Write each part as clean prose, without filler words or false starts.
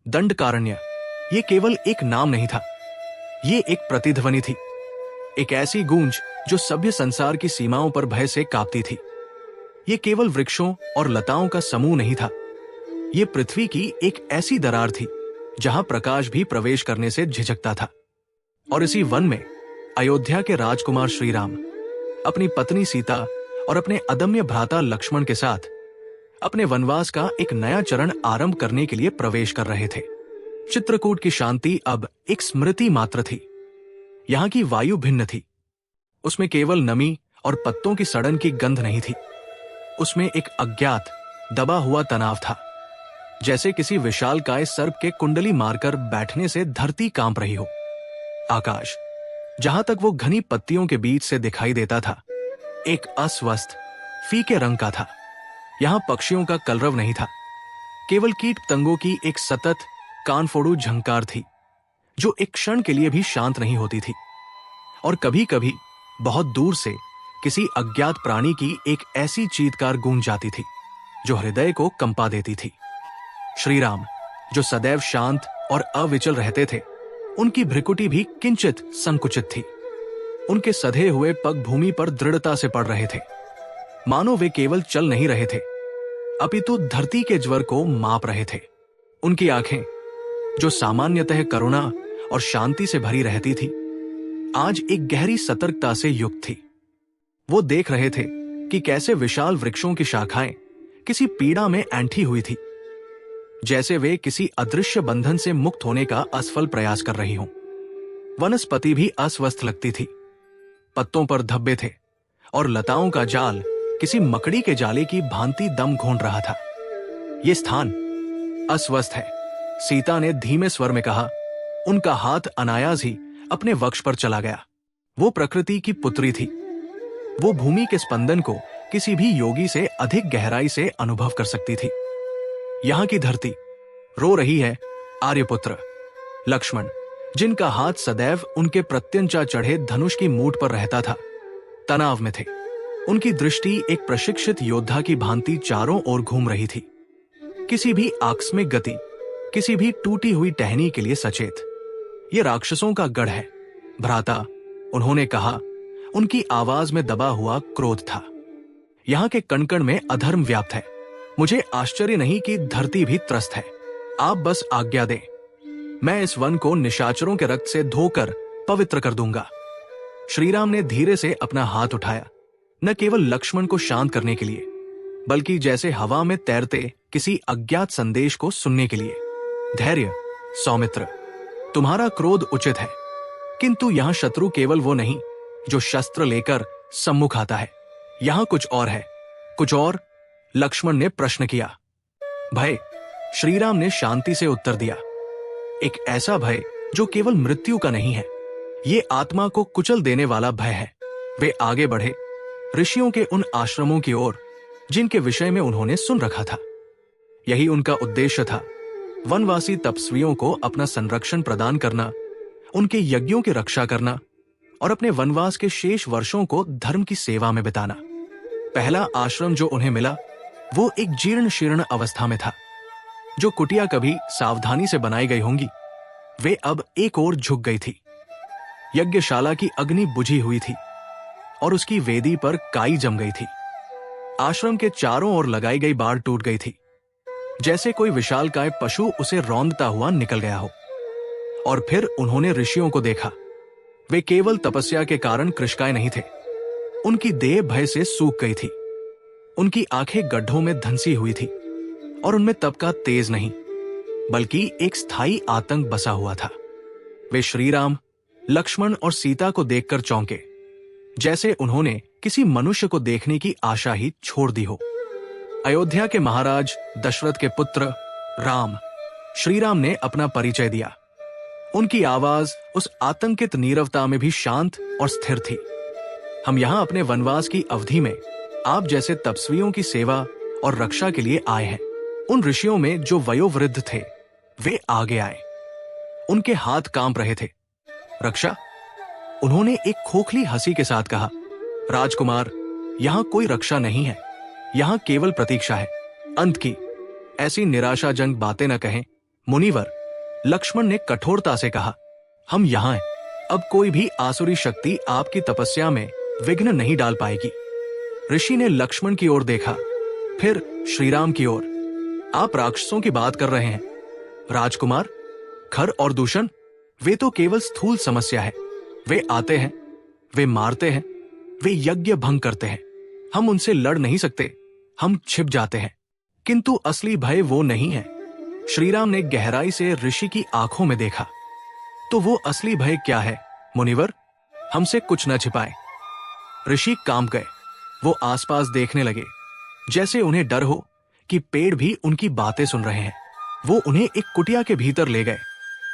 दंडकारण्य ये केवल एक नाम नहीं था, ये एक प्रतिध्वनि थी, एक ऐसी गूंज जो सभ्य संसार की सीमाओं पर भय से कांपती थी। ये केवल वृक्षों और लताओं का समूह नहीं था, ये पृथ्वी की एक ऐसी दरार थी जहां प्रकाश भी प्रवेश करने से झिझकता था। और इसी वन में अयोध्या के राजकुमार श्री राम अपनी पत्नी सीता और अपने अदम्य भ्राता लक्ष्मण के साथ अपने वनवास का एक नया चरण आरंभ करने के लिए प्रवेश कर रहे थे। चित्रकूट की शांति अब एक स्मृति मात्र थी। यहां की वायु भिन्न थी, उसमें केवल नमी और पत्तों की सड़न की गंध नहीं थी, उसमें एक अज्ञात दबा हुआ तनाव था, जैसे किसी विशालकाय सर्प के कुंडली मारकर बैठने से धरती कांप रही हो। आकाश, जहां तक वो घनी पत्तियों के बीच से दिखाई देता था, एक अस्वस्थ फीके रंग का था। यहां पक्षियों का कलरव नहीं था, केवल कीट पतंगों की एक सतत कानफोड़ू झंकार थी जो एक क्षण के लिए भी शांत नहीं होती थी। और कभी कभी बहुत दूर से किसी अज्ञात प्राणी की एक ऐसी चीत्कार गूंज जाती थी जो हृदय को कंपा देती थी। श्री राम, जो सदैव शांत और अविचल रहते थे, उनकी भ्रिकुटी भी किंचित संकुचित थी। उनके सधे हुए पग भूमि पर दृढ़ता से पड़ रहे थे, मानो वे केवल चल नहीं रहे थे, अपितु धरती के ज्वर को माप रहे थे। उनकी आंखें, जो सामान्यतः करुणा और शांति से भरी रहती थी, आज एक गहरी सतर्कता से युक्त थी। वो देख रहे थे कि कैसे विशाल वृक्षों की शाखाएं किसी पीड़ा में ऐंठी हुई थी, जैसे वे किसी अदृश्य बंधन से मुक्त होने का असफल प्रयास कर रही हों। वनस्पति भी अस्वस्थ लगती थी, पत्तों पर धब्बे थे और लताओं का जाल किसी मकड़ी के जाले की भांति दम घोंट रहा था। यह स्थान अस्वस्थ है, सीता ने धीमे स्वर में कहा। उनका हाथ अनायास ही अपने वक्ष पर चला गया। वो प्रकृति की पुत्री थी, वो भूमि के स्पंदन को किसी भी योगी से अधिक गहराई से अनुभव कर सकती थी। यहां की धरती रो रही है। आर्यपुत्र लक्ष्मण, जिनका हाथ सदैव उनके प्रत्यंचा चढ़े धनुष की मूठ पर रहता था, तनाव में थे। उनकी दृष्टि एक प्रशिक्षित योद्धा की भांति चारों ओर घूम रही थी, किसी भी आकस्मिक गति, किसी भी टूटी हुई टहनी के लिए सचेत। ये राक्षसों का गढ़ है भ्राता, उन्होंने कहा। उनकी आवाज में दबा हुआ क्रोध था। यहां के कण-कण में अधर्म व्याप्त है। मुझे आश्चर्य नहीं कि धरती भी त्रस्त है। आप बस आज्ञा दें, मैं इस वन को निशाचरों के रक्त से धोकर पवित्र कर दूंगा। श्रीराम ने धीरे से अपना हाथ उठाया, न केवल लक्ष्मण को शांत करने के लिए, बल्कि जैसे हवा में तैरते किसी अज्ञात संदेश को सुनने के लिए। धैर्य सौमित्र, तुम्हारा क्रोध उचित है, किंतु यहां शत्रु केवल वो नहीं जो शस्त्र लेकर सम्मुख आता है। यहां कुछ और है। कुछ और? लक्ष्मण ने प्रश्न किया। भय, श्रीराम ने शांति से उत्तर दिया। एक ऐसा भय जो केवल मृत्यु का नहीं है, ये आत्मा को कुचल देने वाला भय है। वे आगे बढ़े, ऋषियों के उन आश्रमों की ओर जिनके विषय में उन्होंने सुन रखा था। यही उनका उद्देश्य था, वनवासी तपस्वियों को अपना संरक्षण प्रदान करना, उनके यज्ञों की रक्षा करना और अपने वनवास के शेष वर्षों को धर्म की सेवा में बिताना। पहला आश्रम जो उन्हें मिला, वो एक जीर्ण शीर्ण अवस्था में था। जो कुटिया कभी सावधानी से बनाई गई होंगी, वे अब एक ओर झुक गई थी। यज्ञशाला की अग्नि बुझी हुई थी और उसकी वेदी पर काई जम गई थी। आश्रम के चारों ओर लगाई गई बाड़ टूट गई थी, जैसे कोई विशालकाय पशु उसे रौंदता हुआ निकल गया हो। और फिर उन्होंने ऋषियों को देखा। वे केवल तपस्या के कारण कृशकाय नहीं थे, उनकी देह भय से सूख गई थी। उनकी आंखें गड्ढों में धंसी हुई थी और उनमें तप का तेज नहीं, बल्कि एक स्थायी आतंक बसा हुआ था। वे श्रीराम, लक्ष्मण और सीता को देखकर चौंके, जैसे उन्होंने किसी मनुष्य को देखने की आशा ही छोड़ दी हो। अयोध्या के महाराज दशरथ के पुत्र राम, श्रीराम ने अपना परिचय दिया। उनकी आवाज उस आतंकित नीरवता में भी शांत और स्थिर थी। हम यहां अपने वनवास की अवधि में आप जैसे तपस्वियों की सेवा और रक्षा के लिए आए हैं। उन ऋषियों में जो वयोवृद्ध थे, वे आगे आए। उनके हाथ कांप रहे थे। रक्षा? उन्होंने एक खोखली हंसी के साथ कहा। राजकुमार, यहां कोई रक्षा नहीं है, यहां केवल प्रतीक्षा है, अंत की। ऐसी निराशाजनक बातें न कहें। मुनिवर, लक्ष्मण ने कठोरता से कहा, हम यहां हैं। अब कोई भी आसुरी शक्ति आपकी तपस्या में विघ्न नहीं डाल पाएगी। ऋषि ने लक्ष्मण की ओर देखा, फिर श्रीराम की ओर। आप राक्षसों की बात कर रहे हैं राजकुमार। खर और दूषण वे तो केवल स्थूल समस्या है। वे आते हैं, वे मारते हैं, वे यज्ञ भंग करते हैं। हम उनसे लड़ नहीं सकते, हम छिप जाते हैं। किंतु असली भय वो नहीं है। श्रीराम ने गहराई से ऋषि की आंखों में देखा। तो वो असली भय क्या है मुनिवर? हमसे कुछ न छिपाए। ऋषि कांप गए। वो आसपास देखने लगे, जैसे उन्हें डर हो कि पेड़ भी उनकी बातें सुन रहे हैं। वो उन्हें एक कुटिया के भीतर ले गए,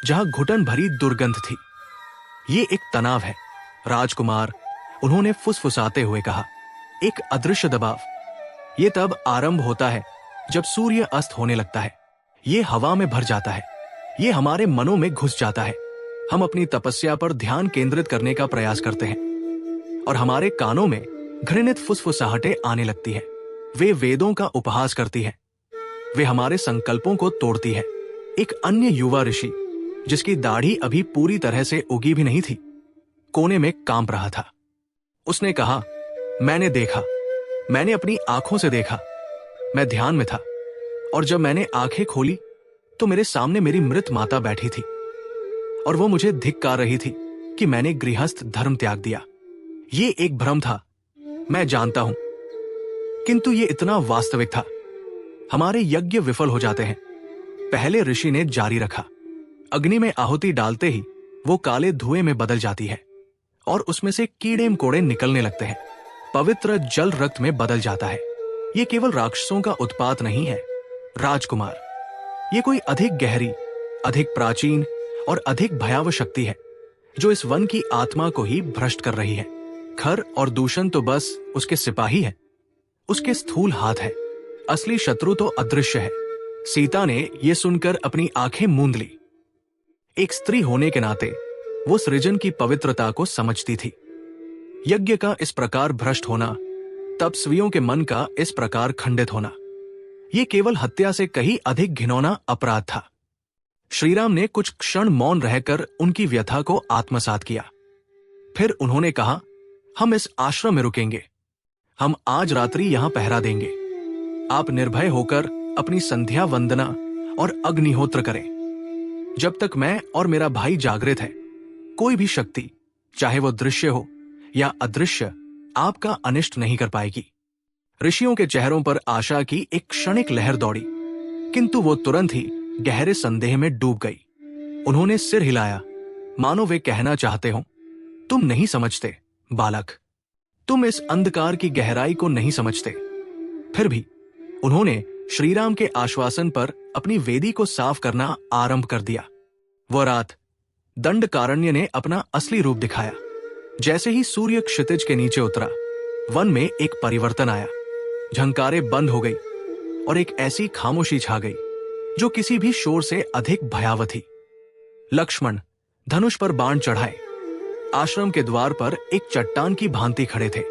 जहां घुटन भरी दुर्गंध थी। ये एक तनाव है राजकुमार, उन्होंने फुसफुसाते हुए कहा। एक अदृश्य दबाव। ये तब आरंभ होता है जब सूर्य अस्त होने लगता है। ये हवा में भर जाता है, ये हमारे मनों में घुस जाता है। हम अपनी तपस्या पर ध्यान केंद्रित करने का प्रयास करते हैं और हमारे कानों में घृणित फुसफुसाहटें आने लगती है। वे वेदों का उपहास करती है, वे हमारे संकल्पों को तोड़ती है। एक अन्य युवा ऋषि, जिसकी दाढ़ी अभी पूरी तरह से उगी भी नहीं थी, कोने में कांप रहा था। उसने कहा, मैंने देखा, मैंने अपनी आंखों से देखा। मैं ध्यान में था और जब मैंने आंखें खोली तो मेरे सामने मेरी मृत माता बैठी थी और वो मुझे धिक्कार रही थी कि मैंने गृहस्थ धर्म त्याग दिया। ये एक भ्रम था, मैं जानता हूं, किंतु ये इतना वास्तविक था। हमारे यज्ञ विफल हो जाते हैं। पहले ऋषि ने जारी रखा। अग्नि में आहुति डालते ही वो काले धुएं में बदल जाती है और उसमें से कीड़े मकोड़े निकलने लगते हैं। पवित्र जल रक्त में बदल जाता है। ये केवल राक्षसों का उत्पात नहीं है राजकुमार, ये कोई अधिक गहरी, अधिक प्राचीन और अधिक भयावह शक्ति है जो इस वन की आत्मा को ही भ्रष्ट कर रही है। खर और दूषण तो बस उसके सिपाही है, उसके स्थूल हाथ है। असली शत्रु तो अदृश्य है। सीता ने यह सुनकर अपनी आंखें मूंद ली। एक स्त्री होने के नाते वो सृजन की पवित्रता को समझती थी। यज्ञ का इस प्रकार भ्रष्ट होना, तपस्वियों के मन का इस प्रकार खंडित होना, ये केवल हत्या से कहीं अधिक घिनौना अपराध था। श्रीराम ने कुछ क्षण मौन रहकर उनकी व्यथा को आत्मसात किया। फिर उन्होंने कहा, हम इस आश्रम में रुकेंगे। हम आज रात्रि यहां पहरा देंगे। आप निर्भय होकर अपनी संध्या वंदना और अग्निहोत्र करें। जब तक मैं और मेरा भाई जागृत है, कोई भी शक्ति, चाहे वो दृश्य हो या अदृश्य, आपका अनिष्ट नहीं कर पाएगी। ऋषियों के चेहरों पर आशा की एक क्षणिक लहर दौड़ी, किंतु वो तुरंत ही गहरे संदेह में डूब गई। उन्होंने सिर हिलाया, मानो वे कहना चाहते हो, तुम नहीं समझते बालक, तुम इस अंधकार की गहराई को नहीं समझते। फिर भी उन्होंने श्रीराम के आश्वासन पर अपनी वेदी को साफ करना आरंभ कर दिया। वह रात दंडकारण्य ने अपना असली रूप दिखाया। जैसे ही सूर्य क्षितिज के नीचे उतरा, वन में एक परिवर्तन आया। झंकारें बंद हो गई और एक ऐसी खामोशी छा गई जो किसी भी शोर से अधिक भयावह थी। लक्ष्मण धनुष पर बाण चढ़ाए आश्रम के द्वार पर एक चट्टान की भांति खड़े थे।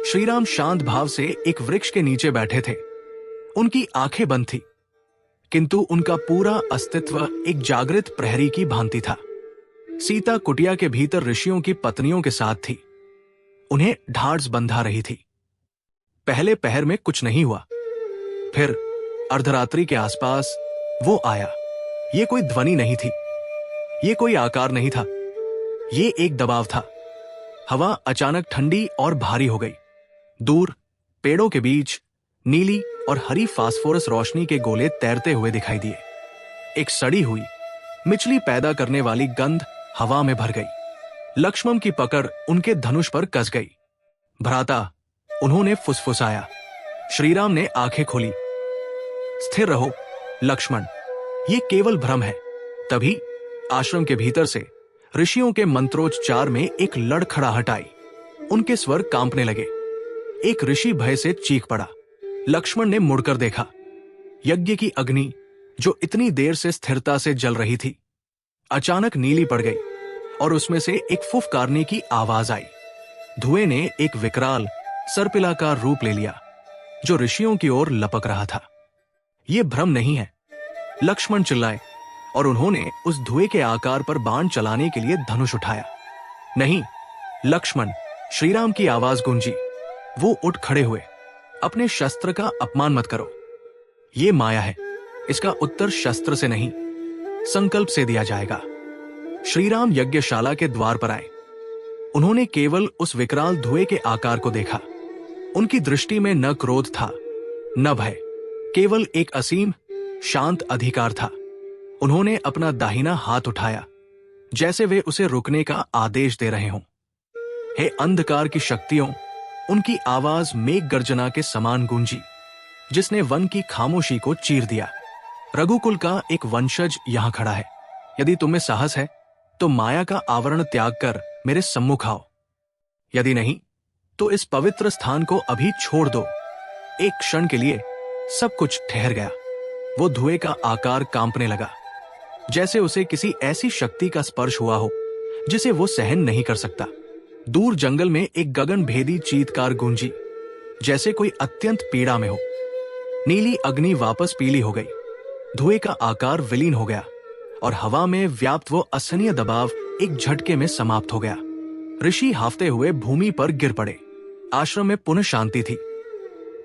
श्रीराम शांत भाव से एक वृक्ष के नीचे बैठे थे। उनकी आंखें बंद थी, किंतु उनका पूरा अस्तित्व एक जागृत प्रहरी की भांति था। सीता कुटिया के भीतर ऋषियों की पत्नियों के साथ थी, उन्हें ढाढ़स बंधा रही थी। पहले पहर में कुछ नहीं हुआ, फिर अर्धरात्रि के आसपास वो आया। ये कोई ध्वनि नहीं थी, ये कोई आकार नहीं था, ये एक दबाव था। हवा अचानक ठंडी और भारी हो गई। दूर पेड़ों के बीच नीली और हरी फास्फोरस रोशनी के गोले तैरते हुए दिखाई दिए। एक सड़ी हुई, मिचली पैदा करने वाली गंध हवा में भर गई। लक्ष्मण की पकड़ उनके धनुष पर कस गई। भ्राता, उन्होंने फुसफुसाया। श्रीराम ने आंखें खोली। स्थिर रहो लक्ष्मण, ये केवल भ्रम है। तभी आश्रम के भीतर से ऋषियों के मंत्रोच्चार में एक लड़खड़ाहट आई। उनके स्वर कांपने लगे। एक ऋषि भय से चीख पड़ा। लक्ष्मण ने मुड़कर देखा। यज्ञ की अग्नि, जो इतनी देर से स्थिरता से जल रही थी, अचानक नीली पड़ गई और उसमें से एक फुफकारने की आवाज आई। धुएं ने एक विकराल सर्पिलाकार रूप ले लिया, जो ऋषियों की ओर लपक रहा था। यह भ्रम नहीं है, लक्ष्मण चिल्लाए। और उन्होंने उस धुएं के आकार पर बाण चलाने के लिए धनुष उठाया। नहीं लक्ष्मण, श्रीराम की आवाज गूंजी। वो उठ खड़े हुए। अपने शस्त्र का अपमान मत करो। ये माया है, इसका उत्तर शस्त्र से नहीं संकल्प से दिया जाएगा। श्रीराम यज्ञशाला के द्वार पर आए। उन्होंने केवल उस विकराल धुएं के आकार को देखा। उनकी दृष्टि में न क्रोध था न भय, केवल एक असीम शांत अधिकार था। उन्होंने अपना दाहिना हाथ उठाया, जैसे वे उसे रुकने का आदेश दे रहे हों। हे अंधकार की शक्तियों, उनकी आवाज मेघ गर्जना के समान गूंजी, जिसने वन की खामोशी को चीर दिया। रघुकुल का एक वंशज यहां खड़ा है। यदि तुम्हें साहस है तो माया का आवरण त्याग कर मेरे सम्मुख आओ। यदि नहीं तो इस पवित्र स्थान को अभी छोड़ दो। एक क्षण के लिए सब कुछ ठहर गया। वो धुएं का आकार कांपने लगा, जैसे उसे किसी ऐसी शक्ति का स्पर्श हुआ हो जिसे वो सहन नहीं कर सकता। दूर जंगल में एक गगन भेदी चीत्कार गूंजी, जैसे कोई अत्यंत पीड़ा में हो। नीली अग्नि वापस पीली हो गई, धुएं का आकार विलीन हो गया और हवा में व्याप्त वो असहनीय दबाव एक झटके में समाप्त हो गया। ऋषि हाफते हुए भूमि पर गिर पड़े। आश्रम में पुनः शांति थी,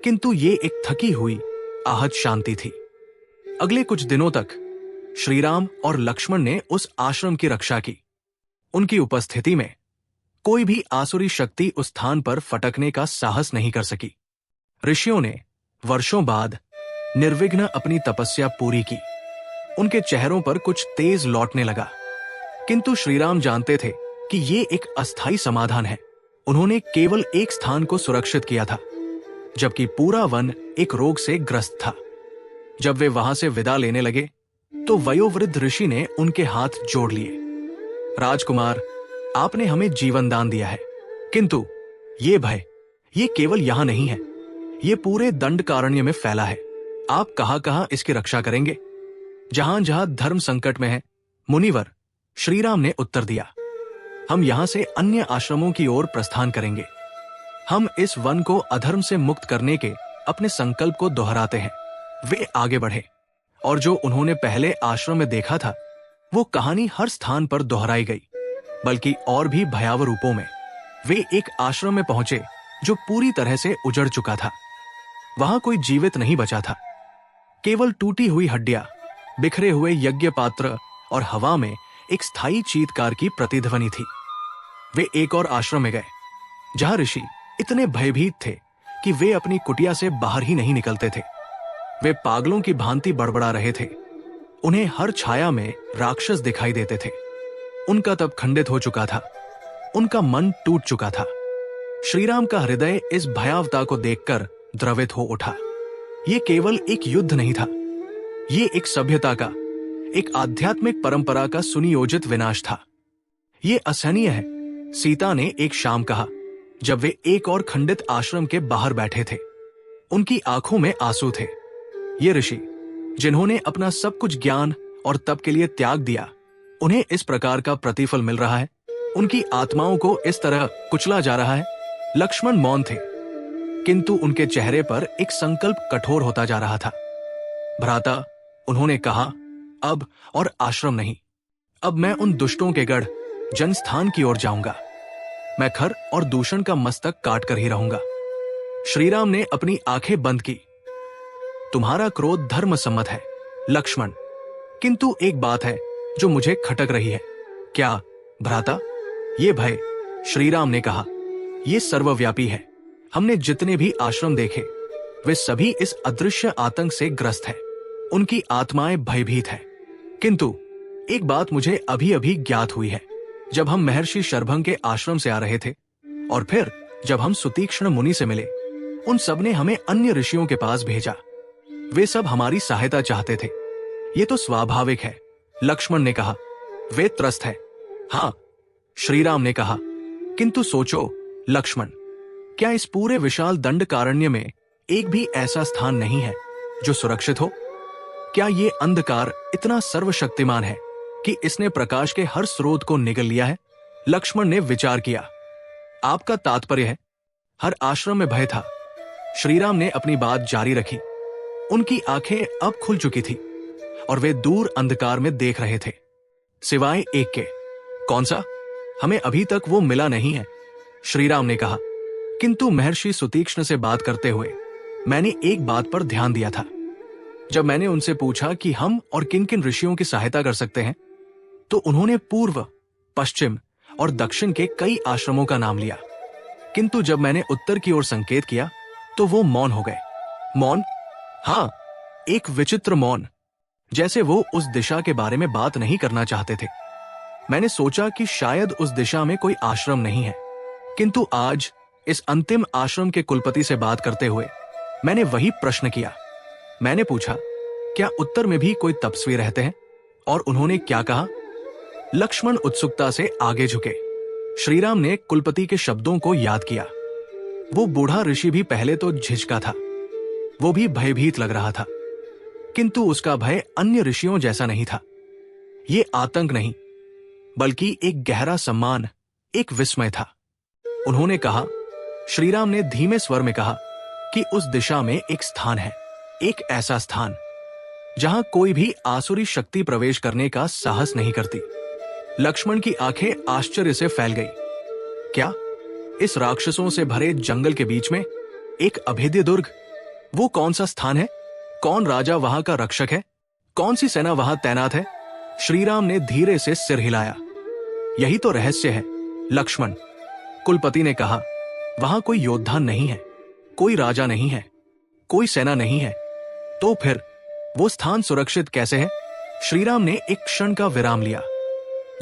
किंतु ये एक थकी हुई आहत शांति थी। अगले कुछ दिनों तक श्रीराम और लक्ष्मण ने उस आश्रम की रक्षा की। उनकी उपस्थिति में कोई भी आसुरी शक्ति उस स्थान पर फटकने का साहस नहीं कर सकी। ऋषियों ने वर्षों बाद निर्विघ्न अपनी तपस्या पूरी की। उनके चेहरों पर कुछ तेज लौटने लगा, किंतु श्रीराम जानते थे कि ये एक अस्थायी समाधान है। उन्होंने केवल एक स्थान को सुरक्षित किया था, जबकि पूरा वन एक रोग से ग्रस्त था। जब वे वहां से विदा लेने लगे तो वयोवृद्ध ऋषि ने उनके हाथ जोड़ लिए। राजकुमार, आपने हमें जीवन दान दिया है, किंतु ये भय, ये केवल यहां नहीं है, ये पूरे दंडकारण्य में फैला है। आप कहां कहां इसकी रक्षा करेंगे? जहां जहां धर्म संकट में है, मुनिवर, श्रीराम ने उत्तर दिया। हम यहां से अन्य आश्रमों की ओर प्रस्थान करेंगे। हम इस वन को अधर्म से मुक्त करने के अपने संकल्प को दोहराते हैं। वे आगे बढ़े और जो उन्होंने पहले आश्रम में देखा था, वो कहानी हर स्थान पर दोहराई गई, बल्कि और भी भयावह रूपों में। वे एक आश्रम में पहुंचे जो पूरी तरह से उजड़ चुका था। वहां कोई जीवित नहीं बचा था, केवल टूटी हुई हड्डियां, बिखरे हुए यज्ञ पात्र और हवा में एक स्थायी चीत्कार की प्रतिध्वनि थी। वे एक और आश्रम में गए, जहां ऋषि इतने भयभीत थे कि वे अपनी कुटिया से बाहर ही नहीं निकलते थे। वे पागलों की भांति बड़बड़ा रहे थे। उन्हें हर छाया में राक्षस दिखाई देते थे। उनका तप खंडित हो चुका था, उनका मन टूट चुका था। श्रीराम का हृदय इस भयावता को देखकर द्रवित हो उठा। ये केवल एक युद्ध नहीं था, ये एक सभ्यता का, एक आध्यात्मिक परंपरा का सुनियोजित विनाश था। ये असहनीय है, सीता ने एक शाम कहा, जब वे एक और खंडित आश्रम के बाहर बैठे थे। उनकी आंखों में आंसू थे। ये ऋषि, जिन्होंने अपना सब कुछ ज्ञान और तप के लिए त्याग दिया, उन्हें इस प्रकार का प्रतिफल मिल रहा है। उनकी आत्माओं को इस तरह कुचला जा रहा है। लक्ष्मण मौन थे, किंतु उनके चेहरे पर एक संकल्प कठोर होता जा रहा था। भ्राता, उन्होंने कहा, अब और आश्रम नहीं। अब मैं उन दुष्टों के गढ़ जनस्थान की ओर जाऊंगा। मैं खर और दूषण का मस्तक काट कर ही रहूंगा। श्रीराम ने अपनी आंखें बंद की। तुम्हारा क्रोध धर्म सम्मत है लक्ष्मण, किंतु एक बात है जो मुझे खटक रही है। क्या भ्राता? ये भय, श्रीराम ने कहा, ये सर्वव्यापी है। हमने जितने भी आश्रम देखे, वे सभी इस अदृश्य आतंक से ग्रस्त हैं। उनकी आत्माएं भयभीत हैं। किंतु एक बात मुझे अभी अभी ज्ञात हुई है। जब हम महर्षि शरभंग के आश्रम से आ रहे थे और फिर जब हम सुतीक्ष्ण मुनि से मिले, उन सब ने हमें अन्य ऋषियों के पास भेजा। वे सब हमारी सहायता चाहते थे। ये तो स्वाभाविक है, लक्ष्मण ने कहा। वे त्रस्त है। हाँ, श्रीराम ने कहा, किंतु सोचो लक्ष्मण, क्या इस पूरे विशाल दंडकारण्य में एक भी ऐसा स्थान नहीं है जो सुरक्षित हो? क्या ये अंधकार इतना सर्वशक्तिमान है कि इसने प्रकाश के हर स्रोत को निगल लिया है? लक्ष्मण ने विचार किया। आपका तात्पर्य है हर आश्रम में भय था। श्रीराम ने अपनी बात जारी रखी। उनकी आंखें अब खुल चुकी थी और वे दूर अंधकार में देख रहे थे, सिवाय एक के। कौन सा? हमें अभी तक वो मिला नहीं है, श्रीराम ने कहा। किंतु महर्षि सुतीक्ष्ण से बात करते हुए मैंने एक बात पर ध्यान दिया था। जब मैंने उनसे पूछा कि हम और किन किन ऋषियों की सहायता कर सकते हैं, तो उन्होंने पूर्व, पश्चिम और दक्षिण के कई आश्रमों का नाम लिया। किंतु जब मैंने उत्तर की ओर संकेत किया तो वो मौन हो गए। मौन? हाँ, एक विचित्र मौन, जैसे वो उस दिशा के बारे में बात नहीं करना चाहते थे। मैंने सोचा कि शायद उस दिशा में कोई आश्रम नहीं है, किंतु आज इस अंतिम आश्रम के कुलपति से बात करते हुए मैंने वही प्रश्न किया। मैंने पूछा, क्या उत्तर में भी कोई तपस्वी रहते हैं? और उन्होंने क्या कहा? लक्ष्मण उत्सुकता से आगे झुके। श्रीराम ने कुलपति के शब्दों को याद किया। वो बूढ़ा ऋषि भी पहले तो झिझका था, वो भी भयभीत लग रहा था, किंतु उसका भय अन्य ऋषियों जैसा नहीं था। ये आतंक नहीं, बल्कि एक गहरा सम्मान, एक विस्मय था। उन्होंने कहा, श्रीराम ने धीमे स्वर में कहा कि उस दिशा में एक स्थान है, एक ऐसा स्थान जहां कोई भी आसुरी शक्ति प्रवेश करने का साहस नहीं करती। लक्ष्मण की आंखें आश्चर्य से फैल गई। क्या? इस राक्षसों से भरे जंगल के बीच में एक अभेद्य दुर्ग? वो कौन सा स्थान है? कौन राजा वहां का रक्षक है? कौन सी सेना वहां तैनात है? श्रीराम ने धीरे से सिर हिलाया। यही तो रहस्य है, लक्ष्मण, कुलपति ने कहा। वहां कोई योद्धा नहीं है, कोई राजा नहीं है, कोई सेना नहीं है। तो फिर वो स्थान सुरक्षित कैसे है? श्रीराम ने एक क्षण का विराम लिया,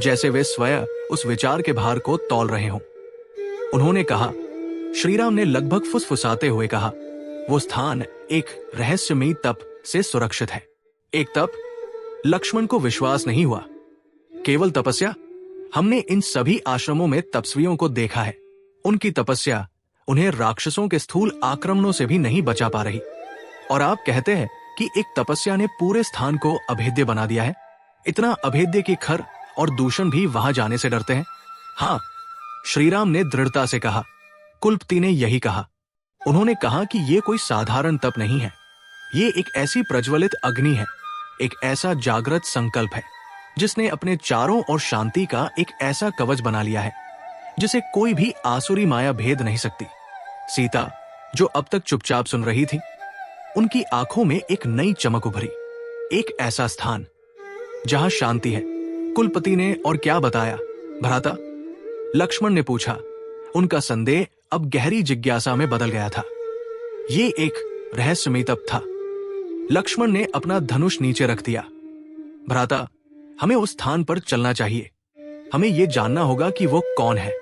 जैसे वे स्वयं उस विचार के भार को तौल रहे हों। उन्होंने कहा, श्रीराम ने लगभग फुसफुसाते हुए कहा, वो स्थान एक रहस्यमयी तप से सुरक्षित है। एक तप? लक्ष्मण को विश्वास नहीं हुआ। केवल तपस्या? हमने इन सभी आश्रमों में तपस्वियों को देखा है। उनकी तपस्या उन्हें राक्षसों के स्थूल आक्रमणों से भी नहीं बचा पा रही। और आप कहते हैं कि एक तपस्या ने पूरे स्थान को अभेद्य बना दिया है? इतना अभेद्य कि खर और दूषण भी वहां जाने से डरते हैं। हाँ, श्रीराम ने दृढ़ता से कहा। कुलपति ने यही कहा। उन्होंने कहा कि यह कोई साधारण तप नहीं है, ये एक ऐसी प्रज्वलित अग्नि है, एक ऐसा जागृत संकल्प है जिसने अपने चारों ओर शांति का एक ऐसा कवच बना लिया है जिसे कोई भी आसुरी माया भेद नहीं सकती। सीता, जो अब तक चुपचाप सुन रही थी, उनकी आंखों में एक नई चमक उभरी। एक ऐसा स्थान जहां शांति है। कुलपति ने और क्या बताया, भ्राता? लक्ष्मण ने पूछा। उनका संदेह अब गहरी जिज्ञासा में बदल गया था। ये एक रहस्यमय तप था। लक्ष्मण ने अपना धनुष नीचे रख दिया। भ्राता, हमें उस स्थान पर चलना चाहिए। हमें यह जानना होगा कि वो कौन है।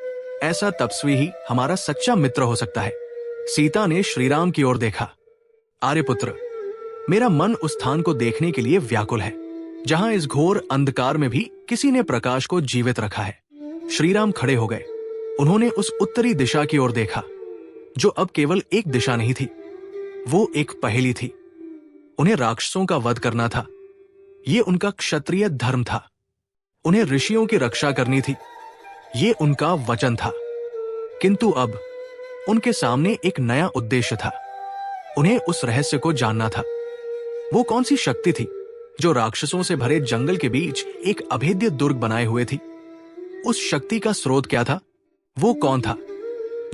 ऐसा तपस्वी ही हमारा सच्चा मित्र हो सकता है। सीता ने श्रीराम की ओर देखा। आर्यपुत्र, मेरा मन उस स्थान को देखने के लिए व्याकुल है जहां इस घोर अंधकार में भी किसी ने प्रकाश को जीवित रखा है। श्रीराम खड़े हो गए। उन्होंने उस उत्तरी दिशा की ओर देखा, जो अब केवल एक दिशा नहीं थी, वो एक पहेली थी। उन्हें राक्षसों का वध करना था, ये उनका क्षत्रिय धर्म था। उन्हें ऋषियों की रक्षा करनी थी, ये उनका वचन था। किंतु अब उनके सामने एक नया उद्देश्य था। उन्हें उस रहस्य को जानना था। वो कौन सी शक्ति थी जो राक्षसों से भरे जंगल के बीच एक अभेद्य दुर्ग बनाए हुए थी? उस शक्ति का स्रोत क्या था? वो कौन था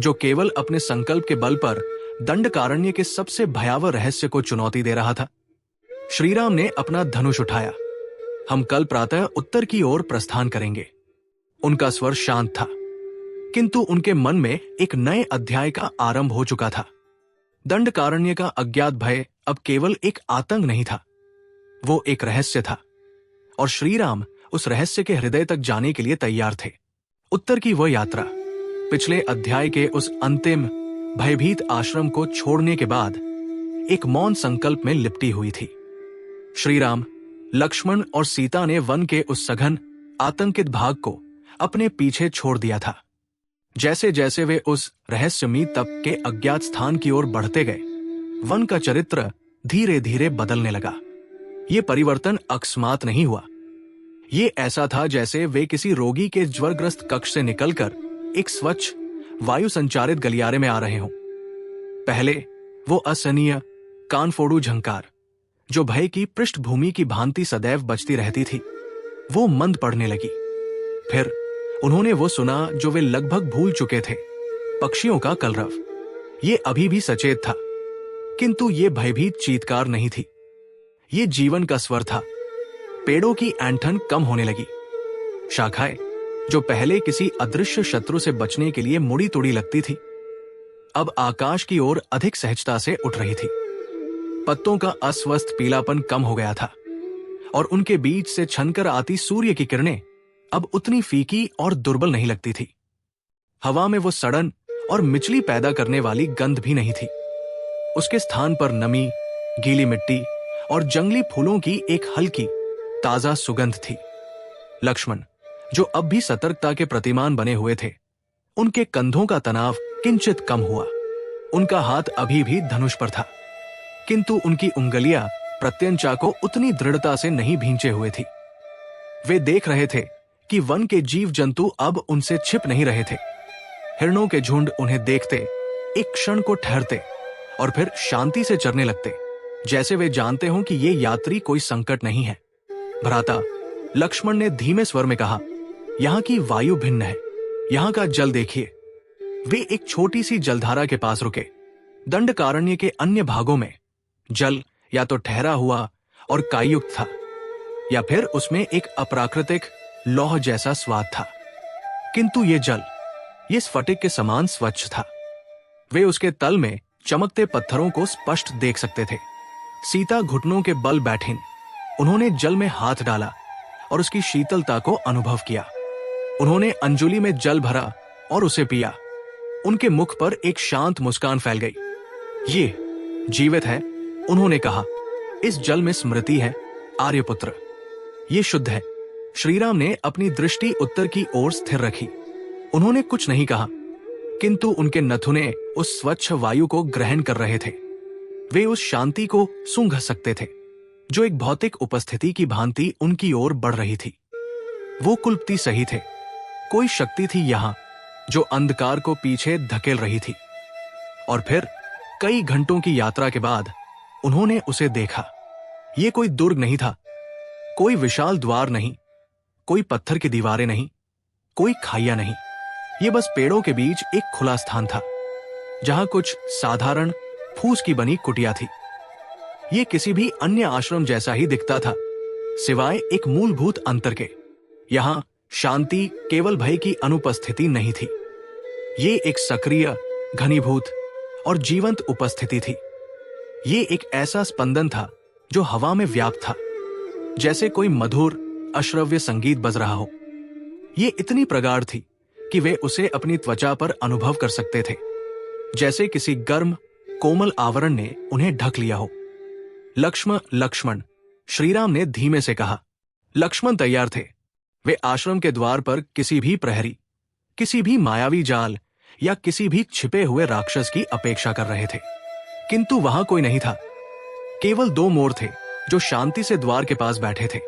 जो केवल अपने संकल्प के बल पर दंडकारण्य के सबसे भयावह रहस्य को चुनौती दे रहा था? श्रीराम ने अपना धनुष उठाया। हम कल प्रातः उत्तर की ओर प्रस्थान करेंगे। उनका स्वर शांत था, किंतु उनके मन में एक नए अध्याय का आरंभ हो चुका था। दंडकारण्य का अज्ञात भय अब केवल एक आतंक नहीं था, वो एक रहस्य था, और श्रीराम उस रहस्य के हृदय तक जाने के लिए तैयार थे। उत्तर की वह यात्रा पिछले अध्याय के उस अंतिम भयभीत आश्रम को छोड़ने के बाद एक मौन संकल्प में लिपटी हुई थी। श्रीराम, लक्ष्मण और सीता ने वन के उस सघन आतंकित भाग को अपने पीछे छोड़ दिया था। जैसे जैसे वे उस रहस्यमयी तप के अज्ञात स्थान की ओर बढ़ते गए, वन का चरित्र धीरे धीरे बदलने लगा। ये परिवर्तन अकस्मात नहीं हुआ। ये ऐसा था जैसे वे किसी रोगी के ज्वरग्रस्त कक्ष से निकलकर एक स्वच्छ वायु संचारित गलियारे में आ रहे हों। पहले वो असहनीय कान फोड़ू झंकार, जो भय की पृष्ठभूमि की भांति सदैव बचती रहती थी, वो मंद पड़ने लगी। फिर उन्होंने वो सुना जो वे लगभग भूल चुके थे, पक्षियों का कलरव। ये अभी भी सचेत था, किंतु ये भयभीत चीत्कार नहीं थी, ये जीवन का स्वर था। पेड़ों की ऐंठन कम होने लगी। शाखाएं, जो पहले किसी अदृश्य शत्रु से बचने के लिए मुड़ी तुड़ी लगती थी, अब आकाश की ओर अधिक सहजता से उठ रही थी। पत्तों का अस्वस्थ पीलापन कम हो गया था और उनके बीच से छनकर आती सूर्य की किरणें अब उतनी फीकी और दुर्बल नहीं लगती थी। हवा में वो सड़न और मिचली पैदा करने वाली गंध भी नहीं थी। उसके स्थान पर नमी, गीली मिट्टी और जंगली फूलों की एक हल्की ताजा सुगंध थी। लक्ष्मण, जो अब भी सतर्कता के प्रतिमान बने हुए थे, उनके कंधों का तनाव किंचित कम हुआ। उनका हाथ अभी भी धनुष पर था, किंतु उनकी उंगलियां प्रत्यंचा को उतनी दृढ़ता से नहीं भींचे हुए थी। वे देख रहे थे कि वन के जीव जंतु अब उनसे छिप नहीं रहे थे। हिरणों के झुंड उन्हें देखते, एक क्षण को ठहरते और फिर शांति से चरने लगते, जैसे वे जानते हों कि ये यात्री कोई संकट नहीं है। भ्राता, लक्ष्मण ने धीमे स्वर में कहा, यहाँ की वायु भिन्न है, यहाँ का जल देखिए। वे एक छोटी सी जलधारा के पास रुके। दंडकारण्य के अन्य भागों में जल या तो ठहरा हुआ और कायुक्त था, या फिर उसमें एक अप्राकृतिक लौह जैसा स्वाद था, किंतु ये जल, ये स्फटिक के समान स्वच्छ था। वे उसके तल में चमकते पत्थरों को स्पष्ट देख सकते थे। सीता घुटनों के बल बैठीं, उन्होंने जल में हाथ डाला और उसकी शीतलता को अनुभव किया। उन्होंने अंजुलि में जल भरा और उसे पिया। उनके मुख पर एक शांत मुस्कान फैल गई। ये जीवित है, उन्होंने कहा। इस जल में स्मृति है, आर्यपुत्र। ये शुद्ध है। श्रीराम ने अपनी दृष्टि उत्तर की ओर स्थिर रखी। उन्होंने कुछ नहीं कहा, किंतु उनके नथुने उस स्वच्छ वायु को ग्रहण कर रहे थे। वे उस शांति को सूंघ सकते थे, जो एक भौतिक उपस्थिति की भांति उनकी ओर बढ़ रही थी। वो कुलपति सही थे। कोई शक्ति थी यहां जो अंधकार को पीछे धकेल रही थी। और फिर कई घंटों की यात्रा के बाद उन्होंने उसे देखा। ये कोई दुर्ग नहीं था, कोई विशाल द्वार नहीं, कोई पत्थर की दीवारें नहीं, कोई खाइया नहीं। ये बस पेड़ों के बीच एक खुला स्थान था, जहां कुछ साधारण फूस की बनी कुटिया थी। ये किसी भी अन्य आश्रम जैसा ही दिखता था, सिवाय एक मूलभूत अंतर के। यहां शांति केवल भय की अनुपस्थिति नहीं थी, ये एक सक्रिय, घनीभूत और जीवंत उपस्थिति थी। ये एक ऐसा स्पंदन था जो हवा में व्याप्त था, जैसे कोई मधुर अश्रव्य संगीत बज रहा हो। ये इतनी प्रगाढ़ थी कि वे उसे अपनी त्वचा पर अनुभव कर सकते थे, जैसे किसी गर्म कोमल आवरण ने उन्हें ढक लिया हो। लक्ष्मण, लक्ष्मण, श्रीराम ने धीमे से कहा। लक्ष्मण तैयार थे। वे आश्रम के द्वार पर किसी भी प्रहरी, किसी भी मायावी जाल या किसी भी छिपे हुए राक्षस की अपेक्षा कर रहे थे, किंतु वहां कोई नहीं था। केवल दो मोर थे जो शांति से द्वार के पास बैठे थे,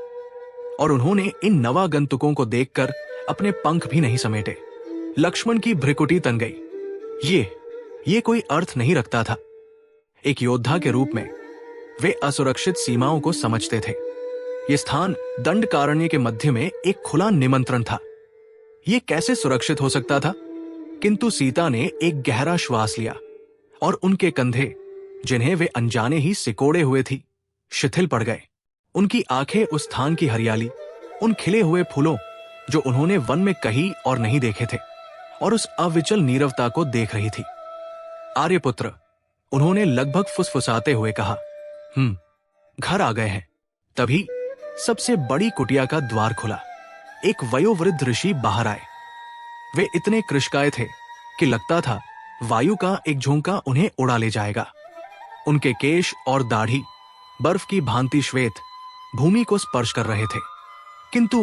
और उन्होंने इन नवागंतुकों को देखकर अपने पंख भी नहीं समेटे। लक्ष्मण की भ्रिकुटी तन गई। ये कोई अर्थ नहीं रखता था। एक योद्धा के रूप में वे असुरक्षित सीमाओं को समझते थे। ये स्थान दंडकारण्य के मध्य में एक खुला निमंत्रण था। ये कैसे सुरक्षित हो सकता था? किंतु सीता ने एक गहरा श्वास लिया और उनके कंधे, जिन्हें वे अनजाने ही सिकोड़े हुए थी, शिथिल पड़ गए। उनकी आंखें उस स्थान की हरियाली, उन खिले हुए फूलों जो उन्होंने वन में कहीं और नहीं देखे थे, और उस अविचल नीरवता को देख रही थी। आर्यपुत्र, उन्होंने लगभग फुसफुसाते हुए कहा, घर आ गए हैं। तभी सबसे बड़ी कुटिया का द्वार खुला। एक वयोवृद्ध ऋषि बाहर आए। वे इतने कृशकाय थे कि लगता था वायु का एक झोंका उन्हें उड़ा ले जाएगा। उनके केश और दाढ़ी बर्फ की भांति श्वेत भूमि को स्पर्श कर रहे थे, किंतु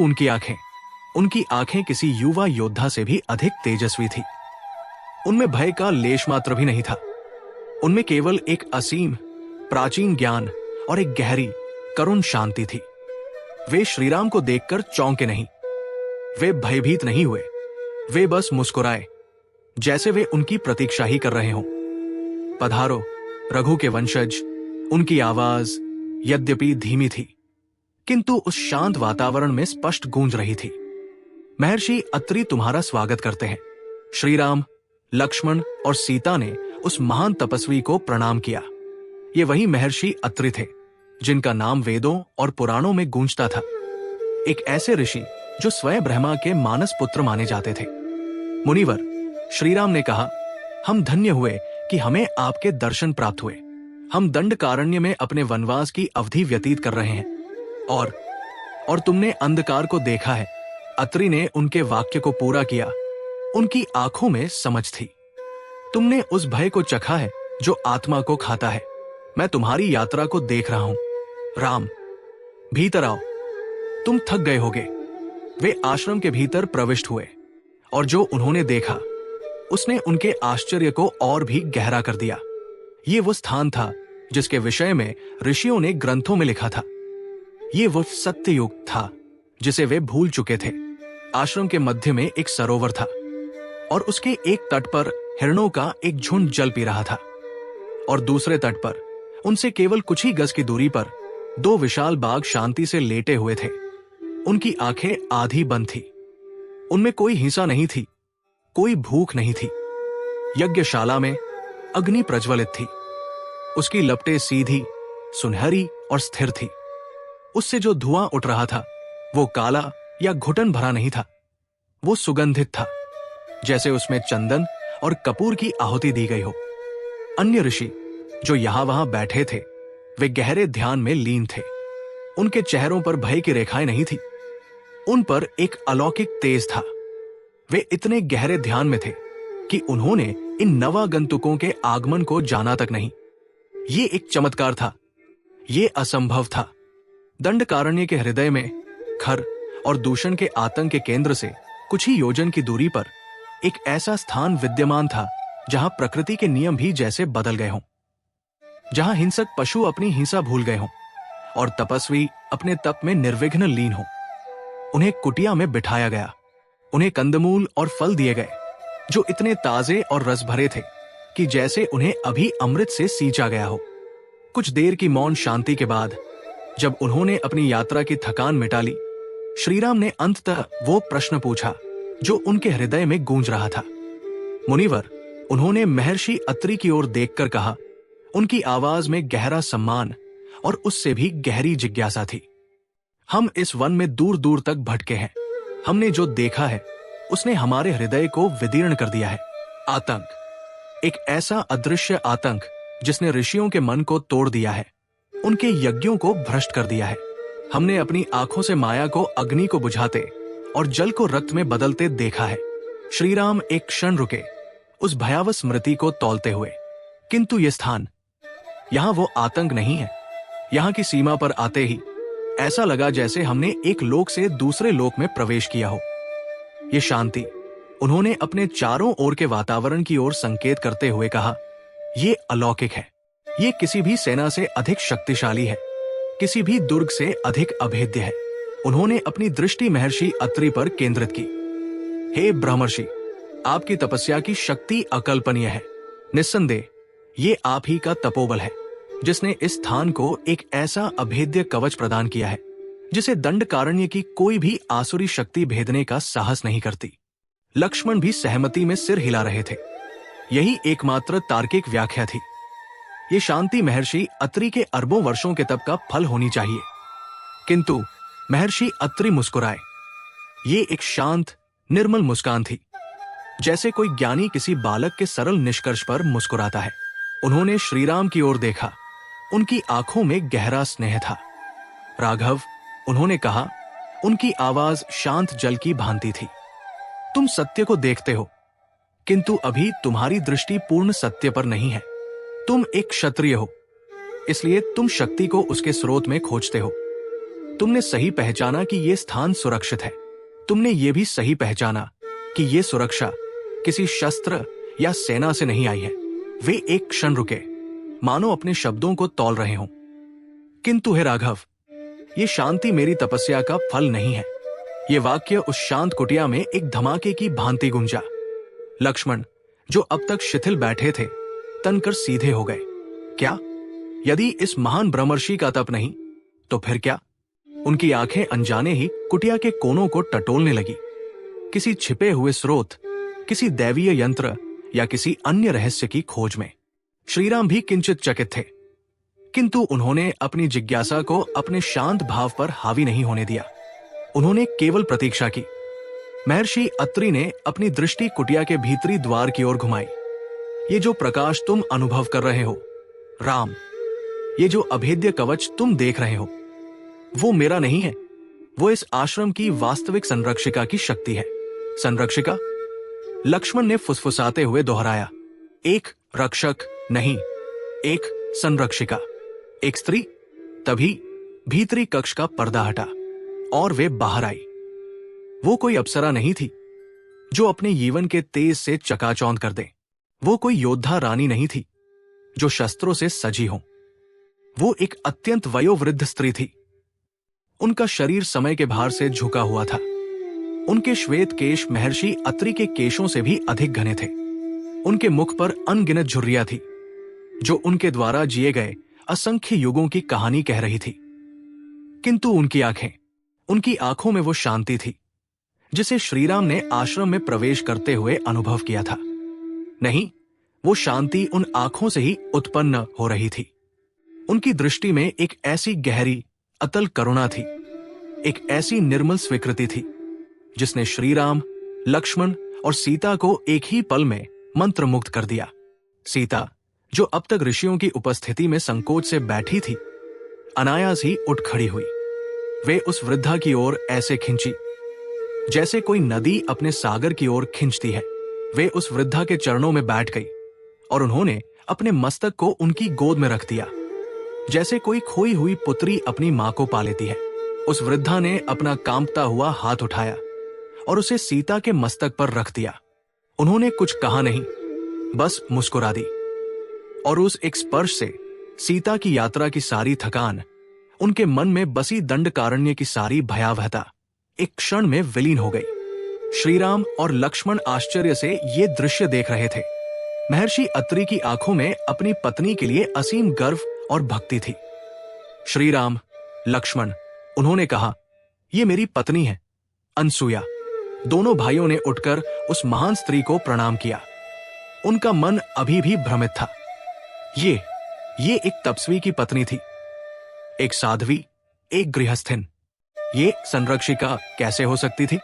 उनकी आंखें किसी युवा योद्धा से भी अधिक तेजस्वी थी। उनमें भय का लेश मात्र भी नहीं था। उनमें केवल एक असीम प्राचीन ज्ञान और एक गहरी करुण शांति थी। वे श्रीराम को देखकर चौंके नहीं, वे भयभीत नहीं हुए। वे बस मुस्कुराए, जैसे वे उनकी प्रतीक्षा ही कर रहे हों। पधारो रघु के वंशज। उनकी आवाज यद्यपि धीमी थी, किंतु उस शांत वातावरण में स्पष्ट गूंज रही थी। महर्षि अत्रि तुम्हारा स्वागत करते हैं। श्री राम, लक्ष्मण और सीता ने उस महान तपस्वी को प्रणाम किया। ये वही महर्षि अत्रि थे जिनका नाम वेदों और पुराणों में गूंजता था। एक ऐसे ऋषि जो स्वयं ब्रह्मा के मानस पुत्र माने जाते थे। मुनिवर, श्रीराम ने कहा, हम धन्य हुए कि हमें आपके दर्शन प्राप्त हुए। हम दंडकारण्य में अपने वनवास की अवधि व्यतीत कर रहे हैं और तुमने अंधकार को देखा है। अत्रि ने उनके वाक्य को पूरा किया। उनकी आंखों में समझ थी। तुमने उस भय को चखा है जो आत्मा को खाता है। मैं तुम्हारी यात्रा को देख रहा हूं। राम, भीतर आओ, तुम थक गए होगे। वे आश्रम के भीतर प्रविष्ट हुए और जो उन्होंने देखा उसने उनके आश्चर्य को और भी गहरा कर दिया। ये वो स्थान था जिसके विषय में ऋषियों ने ग्रंथों में लिखा था। ये वो सत्य युग था जिसे वे भूल चुके थे। आश्रम के मध्य में एक सरोवर था और उसके एक तट पर हिरणों का एक झुंड जल पी रहा था और दूसरे तट पर उनसे केवल कुछ ही गज की दूरी पर दो विशाल बाघ शांति से लेटे हुए थे। उनकी आंखें आधी बंद थी। उनमें कोई हिंसा नहीं थी, कोई भूख नहीं थी। यज्ञशाला में अग्नि प्रज्वलित थी। उसकी लपटें सीधी, सुनहरी और स्थिर थी। उससे जो धुआं उठ रहा था वो काला या घुटन भरा नहीं था। वो सुगंधित था, जैसे उसमें चंदन और कपूर की आहुति दी गई हो। अन्य ऋषि जो यहां वहां बैठे थे वे गहरे ध्यान में लीन थे। उनके चेहरों पर भय की रेखाएं नहीं थी। उन पर एक अलौकिक तेज था। वे इतने गहरे ध्यान में थे कि उन्होंने इन नवागंतुकों के आगमन को जाना तक नहीं। ये एक चमत्कार था। ये असंभव था। दंडकारण्य के हृदय में खर और दूषण के आतंक के केंद्र से कुछ ही योजन की दूरी पर एक ऐसा स्थान विद्यमान था जहां प्रकृति के नियम भी जैसे बदल गए हों, जहां हिंसक पशु अपनी हिंसा भूल गए हों और तपस्वी अपने तप में निर्विघ्न लीन हो। उन्हें कुटिया में बिठाया गया। उन्हें कंदमूल और फल दिए गए जो इतने ताजे और रस भरे थे कि जैसे उन्हें अभी अमृत से सींचा गया हो। कुछ देर की मौन शांति के बाद जब उन्होंने अपनी यात्रा की थकान मिटा ली, श्रीराम ने अंततः वो प्रश्न पूछा जो उनके हृदय में गूंज रहा था। मुनिवर, उन्होंने महर्षि अत्रि की ओर देखकर कहा। उनकी आवाज में गहरा सम्मान और उससे भी गहरी जिज्ञासा थी। हम इस वन में दूर दूर तक भटके हैं। हमने जो देखा है उसने हमारे हृदय को विदीर्ण कर दिया है। आतंक, एक ऐसा अदृश्य आतंक जिसने ऋषियों के मन को तोड़ दिया है, उनके यज्ञों को भ्रष्ट कर दिया है। हमने अपनी आंखों से माया को अग्नि को बुझाते और जल को रक्त में बदलते देखा है। श्रीराम एक क्षण रुके, उस भयावह स्मृति को तौलते हुए। किंतु यह स्थान, यहां वो आतंक नहीं है। यहां की सीमा पर आते ही ऐसा लगा जैसे हमने एक लोक से दूसरे लोक में प्रवेश किया हो। ये शांति, उन्होंने अपने चारों ओर के वातावरण की ओर संकेत करते हुए कहा, ये अलौकिक है। ये किसी भी सेना से अधिक शक्तिशाली है, किसी भी दुर्ग से अधिक अभेद्य है। उन्होंने अपनी दृष्टि महर्षि अत्रि पर केंद्रित की। हे ब्रह्मर्षि, आपकी तपस्या की शक्ति अकल्पनीय है। निस्संदेह ये आप ही का तपोबल है जिसने इस स्थान को एक ऐसा अभेद्य कवच प्रदान किया है जिसे दंडकारण्य की कोई भी आसुरी शक्ति भेदने का साहस नहीं करती। लक्ष्मण भी सहमति में सिर हिला रहे थे। यही एकमात्र तार्किक व्याख्या थी। ये शांति महर्षि अत्रि के अरबों वर्षों के तप का फल होनी चाहिए। किंतु महर्षि अत्रि मुस्कुराए। ये एक शांत, निर्मल मुस्कान थी, जैसे कोई ज्ञानी किसी बालक के सरल निष्कर्ष पर मुस्कुराता है। उन्होंने श्रीराम की ओर देखा। उनकी आंखों में गहरा स्नेह था। राघव, उन्होंने कहा, उनकी आवाज शांत जल की भांति थी। तुम सत्य को देखते हो, किंतु अभी तुम्हारी दृष्टि पूर्ण सत्य पर नहीं है। तुम एक क्षत्रिय हो, इसलिए तुम शक्ति को उसके स्रोत में खोजते हो। तुमने सही पहचाना कि यह स्थान सुरक्षित है। तुमने ये भी सही पहचाना कि यह सुरक्षा किसी शस्त्र या सेना से नहीं आई है। वे एक क्षण रुके, मानो अपने शब्दों को तौल रहे हों। किंतु हे राघव, ये शांति मेरी तपस्या का फल नहीं है। ये वाक्य उस शांत कुटिया में एक धमाके की भांति गूंजा। लक्ष्मण, जो अब तक शिथिल बैठे थे, तनकर सीधे हो गए। क्या यदि इस महान ब्रह्मर्षि का तप नहीं तो फिर क्या? उनकी आंखें अनजाने ही कुटिया के कोनों को टटोलने लगी। किसी छिपे हुए स्रोत, किसी दैवीय यंत्र या किसी अन्य रहस्य की खोज में। श्रीराम भी किंचित चकित थे, किंतु उन्होंने अपनी जिज्ञासा को अपने शांत भाव पर हावी नहीं होने दिया। उन्होंने केवल प्रतीक्षा की। महर्षि अत्रि ने अपनी दृष्टि कुटिया के भीतरी द्वार की ओर घुमाई। ये जो प्रकाश तुम अनुभव कर रहे हो, राम, ये जो अभेद्य कवच तुम देख रहे हो, वो मेरा नहीं है। वो इस आश्रम की वास्तविक संरक्षिका की शक्ति है। संरक्षिका? लक्ष्मण ने फुसफुसाते हुए दोहराया। एक रक्षक नहीं, एक संरक्षिका, एक स्त्री। तभी भीतरी कक्ष का पर्दा हटा और वे बाहर आई। वो कोई अप्सरा नहीं थी जो अपने जीवन के तेज से चकाचौंध कर दे। वो कोई योद्धा रानी नहीं थी जो शस्त्रों से सजी हो। वो एक अत्यंत वयोवृद्ध स्त्री थी। उनका शरीर समय के भार से झुका हुआ था। उनके श्वेत केश महर्षि अत्रि के केशों से भी अधिक घने थे। उनके मुख पर अनगिनत झुर्रियां थी जो उनके द्वारा जिए गए असंख्य युगों की कहानी कह रही थी। किंतु उनकी आंखों में वो शांति थी जिसे श्रीराम ने आश्रम में प्रवेश करते हुए अनुभव किया था। नहीं, वो शांति उन आंखों से ही उत्पन्न हो रही थी। उनकी दृष्टि में एक ऐसी गहरी अतल करुणा थी, एक ऐसी निर्मल स्वीकृति थी जिसने श्रीराम, लक्ष्मण और सीता को एक ही पल में मंत्रमुग्ध कर दिया। सीता, जो अब तक ऋषियों की उपस्थिति में संकोच से बैठी थी, अनायास ही उठ खड़ी हुई। वे उस वृद्धा की ओर ऐसे खिंची जैसे कोई नदी अपने सागर की ओर खिंचती है। वे उस वृद्धा के चरणों में बैठ गई और उन्होंने अपने मस्तक को उनकी गोद में रख दिया, जैसे कोई खोई हुई पुत्री अपनी मां को पा लेती है। उस वृद्धा ने अपना कांपता हुआ हाथ उठाया और उसे सीता के मस्तक पर रख दिया। उन्होंने कुछ कहा नहीं, बस मुस्कुरा दी। और उस एक स्पर्श से सीता की यात्रा की सारी थकान, उनके मन में बसी दंडकारण्य की सारी भयावहता एक क्षण में विलीन हो गई। श्रीराम और लक्ष्मण आश्चर्य से ये दृश्य देख रहे थे। महर्षि अत्रि की आंखों में अपनी पत्नी के लिए असीम गर्व और भक्ति थी। श्रीराम, लक्ष्मण, उन्होंने कहा, ये मेरी पत्नी है, अनसुया। दोनों भाइयों ने उठकर उस महान स्त्री को प्रणाम किया। उनका मन अभी भी भ्रमित था। ये एक तपस्वी की पत्नी थी, एक साध्वी, एक गृहस्थिन। ये संरक्षिका कैसे हो सकती थी?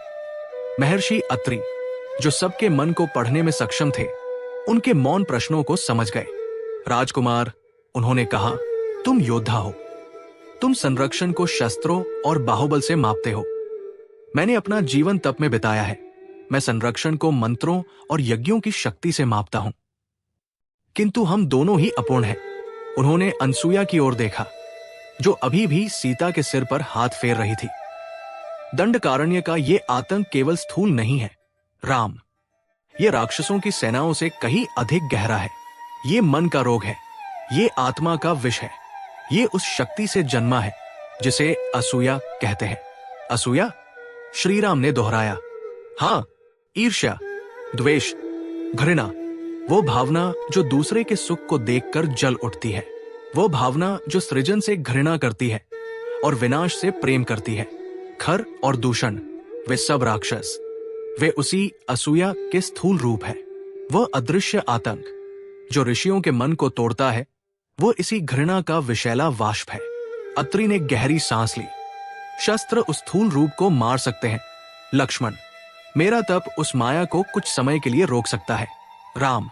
महर्षि अत्रि, जो सबके मन को पढ़ने में सक्षम थे, उनके मौन प्रश्नों को समझ गए। राजकुमार, उन्होंने कहा, तुम योद्धा हो। तुम संरक्षण को शस्त्रों और बाहुबल से मापते हो। मैंने अपना जीवन तप में बिताया है। मैं संरक्षण को मंत्रों और यज्ञों की शक्ति से मापता हूं। किंतु हम दोनों ही अपूर्ण हैं। उन्होंने अनसुया की ओर देखा, जो अभी भी सीता के सिर पर हाथ फेर रही थी। दंडकारण्य का ये आतंक केवल स्थूल नहीं है, राम। ये राक्षसों की सेनाओं से कहीं अधिक गहरा है। ये मन का रोग है, ये आत्मा का विष है। ये उस शक्ति से जन्मा है जिसे असूया कहते हैं। असूया? श्रीराम ने दोहराया। हाँ, ईर्ष्या, द्वेष, घृणा, वो भावना जो दूसरे के सुख को देखकर जल उठती है। वो भावना जो सृजन से घृणा करती है और विनाश से प्रेम करती है। खर और दूषण, वे सब राक्षस, वे उसी असूया के स्थूल रूप है। वह अदृश्य आतंक जो ऋषियों के मन को तोड़ता है, वो इसी घृणा का विषैला वाष्प है। अत्रि ने गहरी सांस ली। शस्त्र उस स्थूल रूप को मार सकते हैं, लक्ष्मण। मेरा तप उस माया को कुछ समय के लिए रोक सकता है, राम।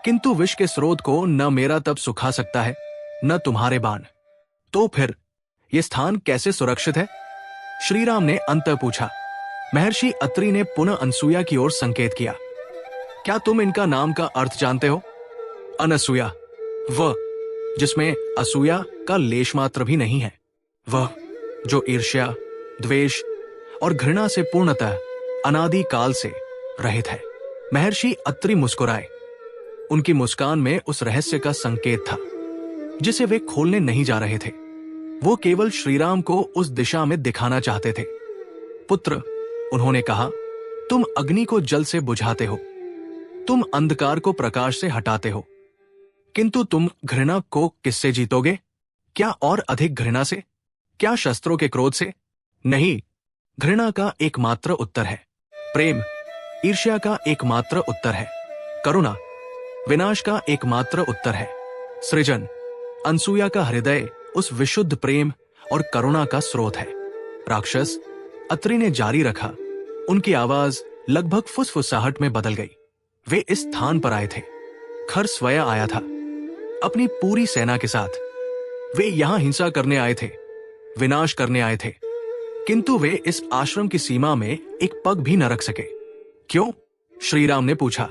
किंतु विष के स्रोत को न मेरा तप सुखा सकता है, न तुम्हारे बाण। तो फिर यह स्थान कैसे सुरक्षित है? श्रीराम ने अंततः पूछा। महर्षि अत्रि ने पुनः अनसुया की ओर संकेत किया। क्या तुम इनका नाम का अर्थ जानते हो? अनसूया, वह जिसमें असूया का लेश मात्र भी नहीं है। वह जो ईर्ष्या, द्वेष और घृणा से पूर्णतः अनादि काल से रहित है। महर्षि अत्रि मुस्कुराए। उनकी मुस्कान में उस रहस्य का संकेत था जिसे वे खोलने नहीं जा रहे थे। वो केवल श्रीराम को उस दिशा में दिखाना चाहते थे। पुत्र, उन्होंने कहा, तुम अग्नि को जल से बुझाते हो, तुम अंधकार को प्रकाश से हटाते हो, किंतु तुम घृणा को किससे जीतोगे? क्या और अधिक घृणा से? क्या शस्त्रों के क्रोध से? नहीं, घृणा का एकमात्र उत्तर है प्रेम, ईर्ष्या का एकमात्र उत्तर है करुणा, विनाश का एकमात्र उत्तर है सृजन। अनसूया का हृदय उस विशुद्ध प्रेम और करुणा का स्रोत है। राक्षस अत्रि ने जारी रखा। उनकी आवाज लगभग फुसफुसाहट में बदल गई। वे इस स्थान पर आए थे, खर स्वयं आया था अपनी पूरी सेना के साथ। वे यहां हिंसा करने आए थे, विनाश करने आए थे, किंतु वे इस आश्रम की सीमा में एक पग भी न रख सके। क्यों? श्रीराम ने पूछा।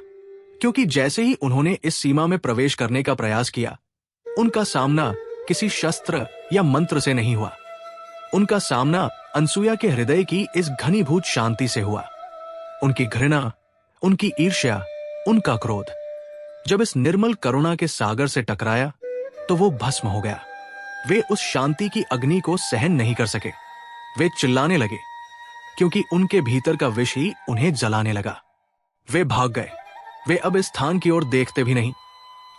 क्योंकि जैसे ही उन्होंने इस सीमा में प्रवेश करने का प्रयास किया, उनका सामना किसी शस्त्र या मंत्र से नहीं हुआ। उनका सामना अनसूया के हृदय की इस घनीभूत शांति से हुआ। उनकी घृणा, उनकी ईर्ष्या, उनका क्रोध जब इस निर्मल करुणा के सागर से टकराया तो वो भस्म हो गया। वे उस शांति की अग्नि को सहन नहीं कर सके। वे चिल्लाने लगे क्योंकि उनके भीतर का विष ही उन्हें जलाने लगा। वे भाग गए। वे अब इस स्थान की ओर देखते भी नहीं,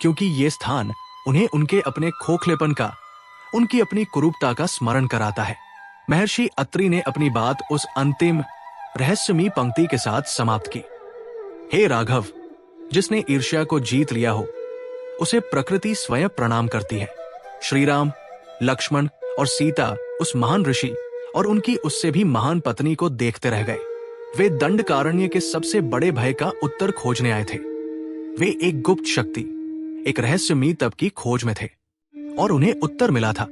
क्योंकि ये स्थान उन्हें उनके अपने खोखलेपन का, उनकी अपनी कुरूपता का स्मरण कराता है। महर्षि अत्रि ने अपनी बात उस अंतिम रहस्यमयी पंक्ति के साथ समाप्त की। हे राघव, जिसने ईर्ष्या को जीत लिया हो, उसे प्रकृति स्वयं प्रणाम करती है। श्रीराम, लक्ष्मण और सीता उस महान ऋषि और उनकी उससे भी महान पत्नी को देखते रह गए। वे दंडकारण्य के सबसे बड़े भय का उत्तर खोजने आए थे। वे एक गुप्त शक्ति, एक रहस्यमयी तप की खोज में थे और उन्हें उत्तर मिला था।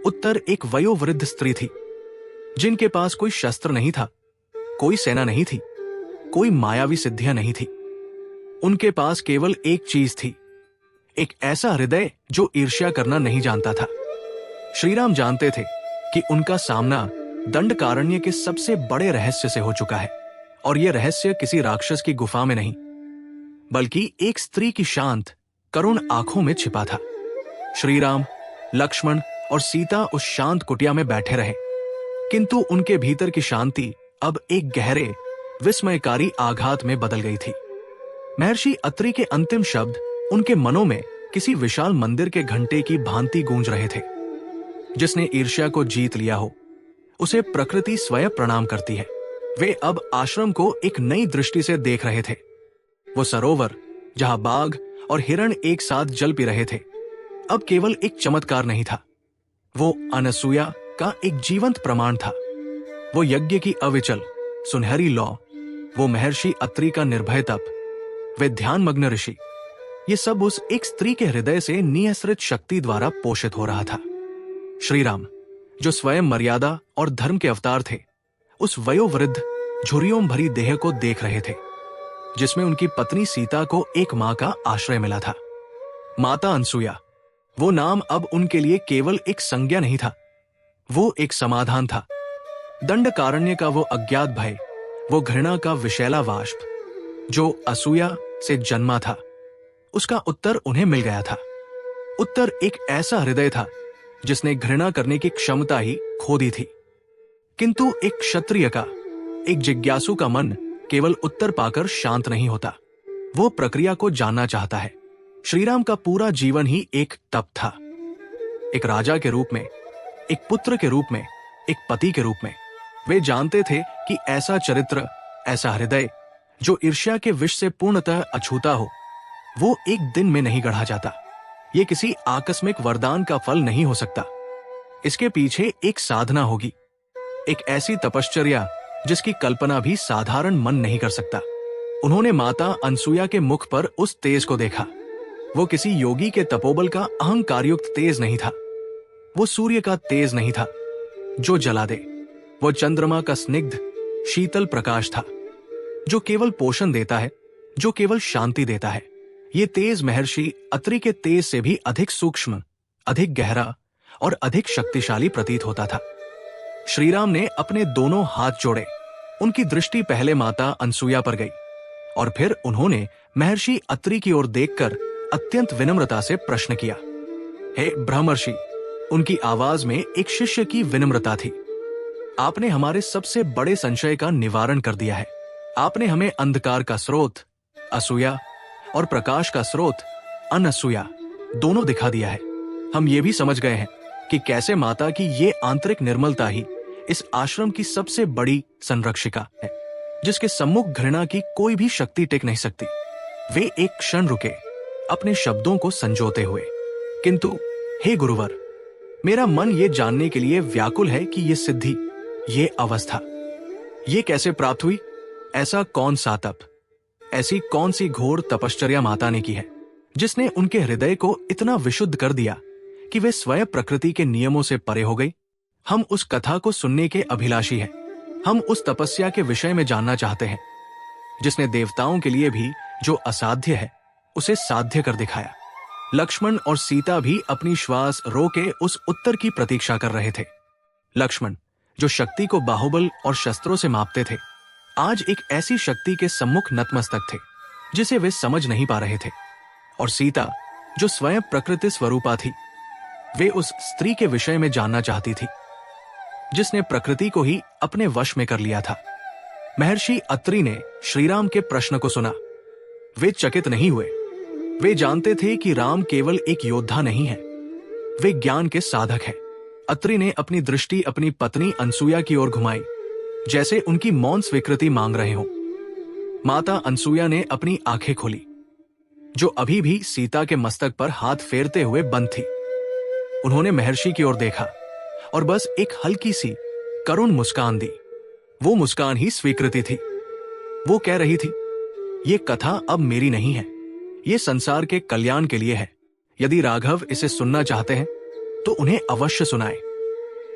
उत्तर एक वयोवृद्ध स्त्री थी, जिनके पास कोई शस्त्र नहीं था, कोई सेना नहीं थी, कोई मायावी सिद्धियां नहीं थी। उनके पास केवल एक चीज थी, एक ऐसा हृदय जो ईर्ष्या करना नहीं जानता था। श्रीराम जानते थे कि उनका सामना दंडकारण्य के सबसे बड़े रहस्य से हो चुका है, और यह रहस्य किसी राक्षस की गुफा में नहीं, बल्कि एक स्त्री की शांत करुण आंखों में छिपा था। श्रीराम, लक्ष्मण और सीता उस शांत कुटिया में बैठे रहे, किंतु उनके भीतर की शांति अब एक गहरे विस्मयकारी आघात में बदल गई थी। महर्षि अत्रि के अंतिम शब्द उनके मनों में किसी विशाल मंदिर के घंटे की भांति गूंज रहे थे। जिसने ईर्ष्या को जीत लिया हो, उसे प्रकृति स्वयं प्रणाम करती है। वे अब आश्रम को एक नई दृष्टि से देख रहे थे। वो सरोवर जहां बाघ और हिरण एक साथ जल पी रहे थे, अब केवल एक चमत्कार नहीं था, वो अनसूया का एक जीवंत प्रमाण था। वो यज्ञ की अविचल सुनहरी लौ, वो महर्षि अत्रि का निर्भय तप, वे ध्यानमग्न ऋषि, ये सब उस एक स्त्री के हृदय से नियस्त्रित शक्ति द्वारा पोषित हो रहा था। श्रीराम, जो स्वयं मर्यादा और धर्म के अवतार थे, उस वयोवृद्ध झुर्रियों भरी देह को देख रहे थे, जिसमें उनकी पत्नी सीता को एक मां का आश्रय मिला था। माता अनसूया, वो नाम अब उनके लिए केवल एक संज्ञा नहीं था, वो एक समाधान था। दंडकारण्य का वो अज्ञात भय, वो घृणा का विषैला वाष्प जो असूया से जन्मा था, उसका उत्तर उन्हें मिल गया था। उत्तर एक ऐसा हृदय था जिसने घृणा करने की क्षमता ही खो दी थी। किंतु एक क्षत्रिय का, एक जिज्ञासु का मन केवल उत्तर पाकर शांत नहीं होता, वो प्रक्रिया को जानना चाहता है। श्रीराम का पूरा जीवन ही एक तप था। एक राजा के रूप में, एक पुत्र के रूप में, एक पति के रूप में, वे जानते थे कि ऐसा चरित्र, ऐसा हृदय जो ईर्ष्या के विष से पूर्णतः अछूता हो, वो एक दिन में नहीं गढ़ा जाता। ये किसी आकस्मिक वरदान का फल नहीं हो सकता। इसके पीछे एक साधना होगी, एक ऐसी तपश्चर्या जिसकी कल्पना भी साधारण मन नहीं कर सकता। उन्होंने माता अनसूया के मुख पर उस तेज को देखा। वो किसी योगी के तपोबल का अहंकारयुक्त तेज नहीं था, वो सूर्य का तेज नहीं था जो जला दे, वो चंद्रमा का स्निग्ध शीतल प्रकाश था जो केवल पोषण देता है, जो केवल शांति देता है। ये तेज महर्षि अत्रि के तेज से भी अधिक सूक्ष्म, अधिक गहरा और अधिक शक्तिशाली प्रतीत होता था। श्रीराम ने अपने दोनों हाथ जोड़े। उनकी दृष्टि पहले माता अनसूया पर गई और फिर उन्होंने महर्षि अत्रि की ओर देखकर अत्यंत विनम्रता से प्रश्न किया। हे ब्रह्मर्षि, उनकी आवाज में एक शिष्य की विनम्रता थी। आपने हमारे सबसे बड़े संशय का निवारण कर दिया है। आपने हमें अंधकार का स्रोत असूया और प्रकाश का स्रोत अनसूया दोनों दिखा दिया है। हम ये भी समझ गए हैं कि कैसे माता की ये आंतरिक निर्मलता ही इस आश्रम की सबसे बड़ी संरक्षिका है, जिसके सम्मुख घृणा की कोई भी शक्ति टिक नहीं सकती। वे एक क्षण रुके, अपने शब्दों को संजोते हुए। किंतु हे गुरुवर, मेरा मन ये जानने के लिए व्याकुल है कि ये सिद्धि, ये अवस्था, ये कैसे प्राप्त हुई? ऐसा कौन सा तप, ऐसी कौन सी घोर तपश्चर्या माता ने की है, जिसने उनके हृदय को इतना विशुद्ध कर दिया कि वे स्वयं प्रकृति के नियमों से परे हो गई? हम उस कथा को सुनने के अभिलाषी हैं। हम उस तपस्या के विषय में जानना चाहते हैं, जिसने देवताओं के लिए भी जो असाध्य है उसे साध्य कर दिखाया। लक्ष्मण और सीता भी अपनी श्वास रोके उस उत्तर की प्रतीक्षा कर रहे थे। लक्ष्मण, जो शक्ति को बाहुबल और शस्त्रों से मापते थे, आज एक ऐसी शक्ति के सम्मुख नतमस्तक थे जिसे वे समझ नहीं पा रहे थे। और सीता, जो स्वयं प्रकृति स्वरूपा थी, वे उस स्त्री के विषय में जानना चाहती थी जिसने प्रकृति को ही अपने वश में कर लिया था। महर्षि अत्रि ने श्रीराम के प्रश्न को सुना। वे चकित नहीं हुए। वे जानते थे कि राम केवल एक योद्धा नहीं है, वे ज्ञान के साधक हैं। अत्रि ने अपनी दृष्टि अपनी पत्नी अनसुया की ओर घुमाई, जैसे उनकी मौन स्वीकृति मांग रहे हों। माता अनसुया ने अपनी आंखें खोली, जो अभी भी सीता के मस्तक पर हाथ फेरते हुए बंद थी। उन्होंने महर्षि की ओर देखा और बस एक हल्की सी करुण मुस्कान दी। वो मुस्कान ही स्वीकृति थी। वो कह रही थी, ये कथा अब मेरी नहीं है, ये संसार के कल्याण के लिए है। यदि राघव इसे सुनना चाहते हैं तो उन्हें अवश्य सुनाए।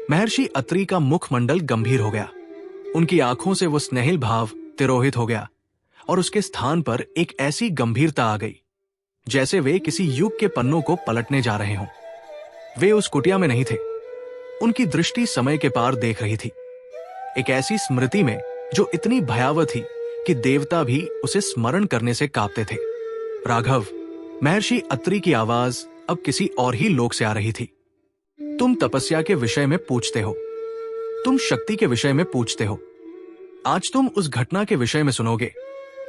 महर्षि अत्रि का मुखमंडल गंभीर हो गया। उनकी आंखों से वो स्नेहिल भाव तिरोहित हो गया और उसके स्थान पर एक ऐसी गंभीरता आ गई जैसे वे किसी युग के पन्नों को पलटने जा रहे हों। वे उस कुटिया में नहीं थे। उनकी दृष्टि समय के पार देख रही थी, एक ऐसी स्मृति में जो इतनी भयावह थी कि देवता भी उसे स्मरण करने से कांपते थे। राघव, महर्षि अत्रि की आवाज अब किसी और ही लोक से आ रही थी। तुम तपस्या के विषय में पूछते हो, तुम शक्ति के विषय में पूछते हो। आज तुम उस घटना के विषय में सुनोगे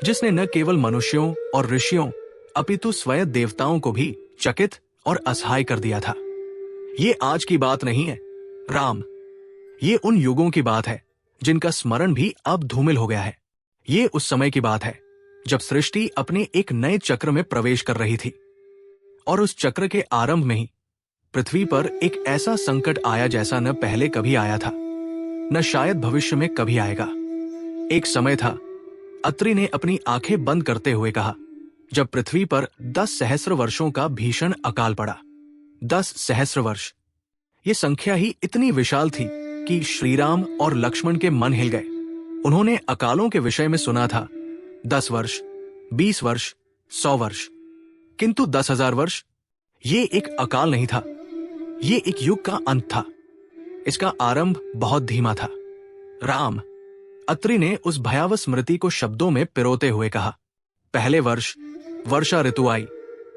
जिसने न केवल मनुष्यों और ऋषियों अपितु स्वयं देवताओं को भी चकित और असहाय कर दिया था। ये आज की बात नहीं है राम, ये उन युगों की बात है जिनका स्मरण भी अब धूमिल हो गया है। ये उस समय की बात है जब सृष्टि अपने एक नए चक्र में प्रवेश कर रही थी, और उस चक्र के आरंभ में ही पृथ्वी पर एक ऐसा संकट आया जैसा न पहले कभी आया था, न शायद भविष्य में कभी आएगा। एक समय था, अत्रि ने अपनी आंखें बंद करते हुए कहा, जब पृथ्वी पर 10 सहस्र वर्षों का भीषण अकाल पड़ा। 10 सहस्र वर्ष, ये संख्या ही इतनी विशाल थी कि श्रीराम और लक्ष्मण के मन हिल गए। उन्होंने अकालों के विषय में सुना था 10 वर्ष, 20 वर्ष, 100 वर्ष, किंतु 10,000 वर्ष, ये एक अकाल नहीं था, ये एक युग का अंत था। इसका आरंभ बहुत धीमा था। राम, अत्रि ने उस भयावह स्मृति को शब्दों में पिरोते हुए कहा, पहले वर्ष वर्षा ऋतु आई,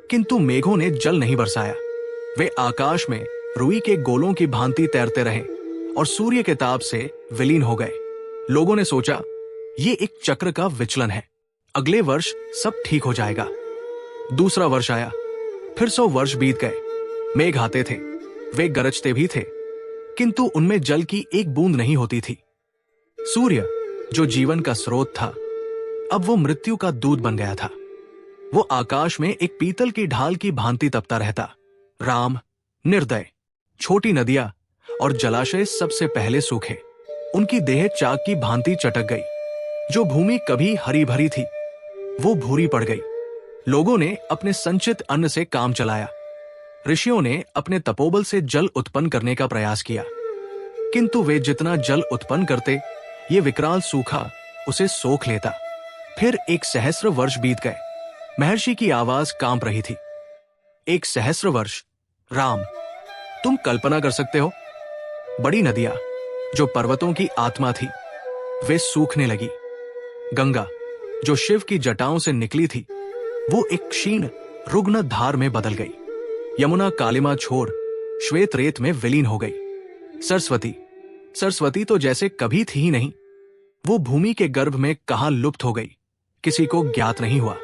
किंतु मेघों ने जल नहीं बरसाया। वे आकाश में रुई के गोलों की भांति तैरते रहे और सूर्य के ताप से विलीन हो गए। लोगों ने सोचा, ये एक चक्र का विचलन है, अगले वर्ष सब ठीक हो जाएगा। दूसरा वर्ष आया, फिर 100 वर्ष बीत गए। मेघ आते थे, वे गरजते भी थे, किंतु उनमें जल की एक बूंद नहीं होती थी। सूर्य, जो जीवन का स्रोत था, अब वो मृत्यु का दूध बन गया था। वो आकाश में एक पीतल की ढाल की भांति तपता रहता। राम, निर्दय, छोटी नदियां और जलाशय सबसे पहले सूखे। उनकी देह चाक की भांति चटक गई। जो भूमि कभी हरी भरी थी, वो भूरी पड़ गई। लोगों ने अपने संचित अन्न से काम चलाया। ऋषियों ने अपने तपोबल से जल उत्पन्न करने का प्रयास किया, किंतु वे जितना जल उत्पन्न करते, ये विकराल सूखा उसे सोख लेता। फिर 1 सहस्र वर्ष बीत गए। महर्षि की आवाज कांप रही थी। 1 सहस्र वर्ष। राम, तुम कल्पना कर सकते हो, बड़ी नदियां जो पर्वतों की आत्मा थी, वे सूखने लगी। गंगा, जो शिव की जटाओं से निकली थी, वो एक क्षीण रुग्ण धार में बदल गई। यमुना कालिमा छोड़ श्वेत रेत में विलीन हो गई। सरस्वती तो जैसे कभी थी ही नहीं, वो भूमि के गर्भ में कहां लुप्त हो गई, किसी को ज्ञात नहीं हुआ।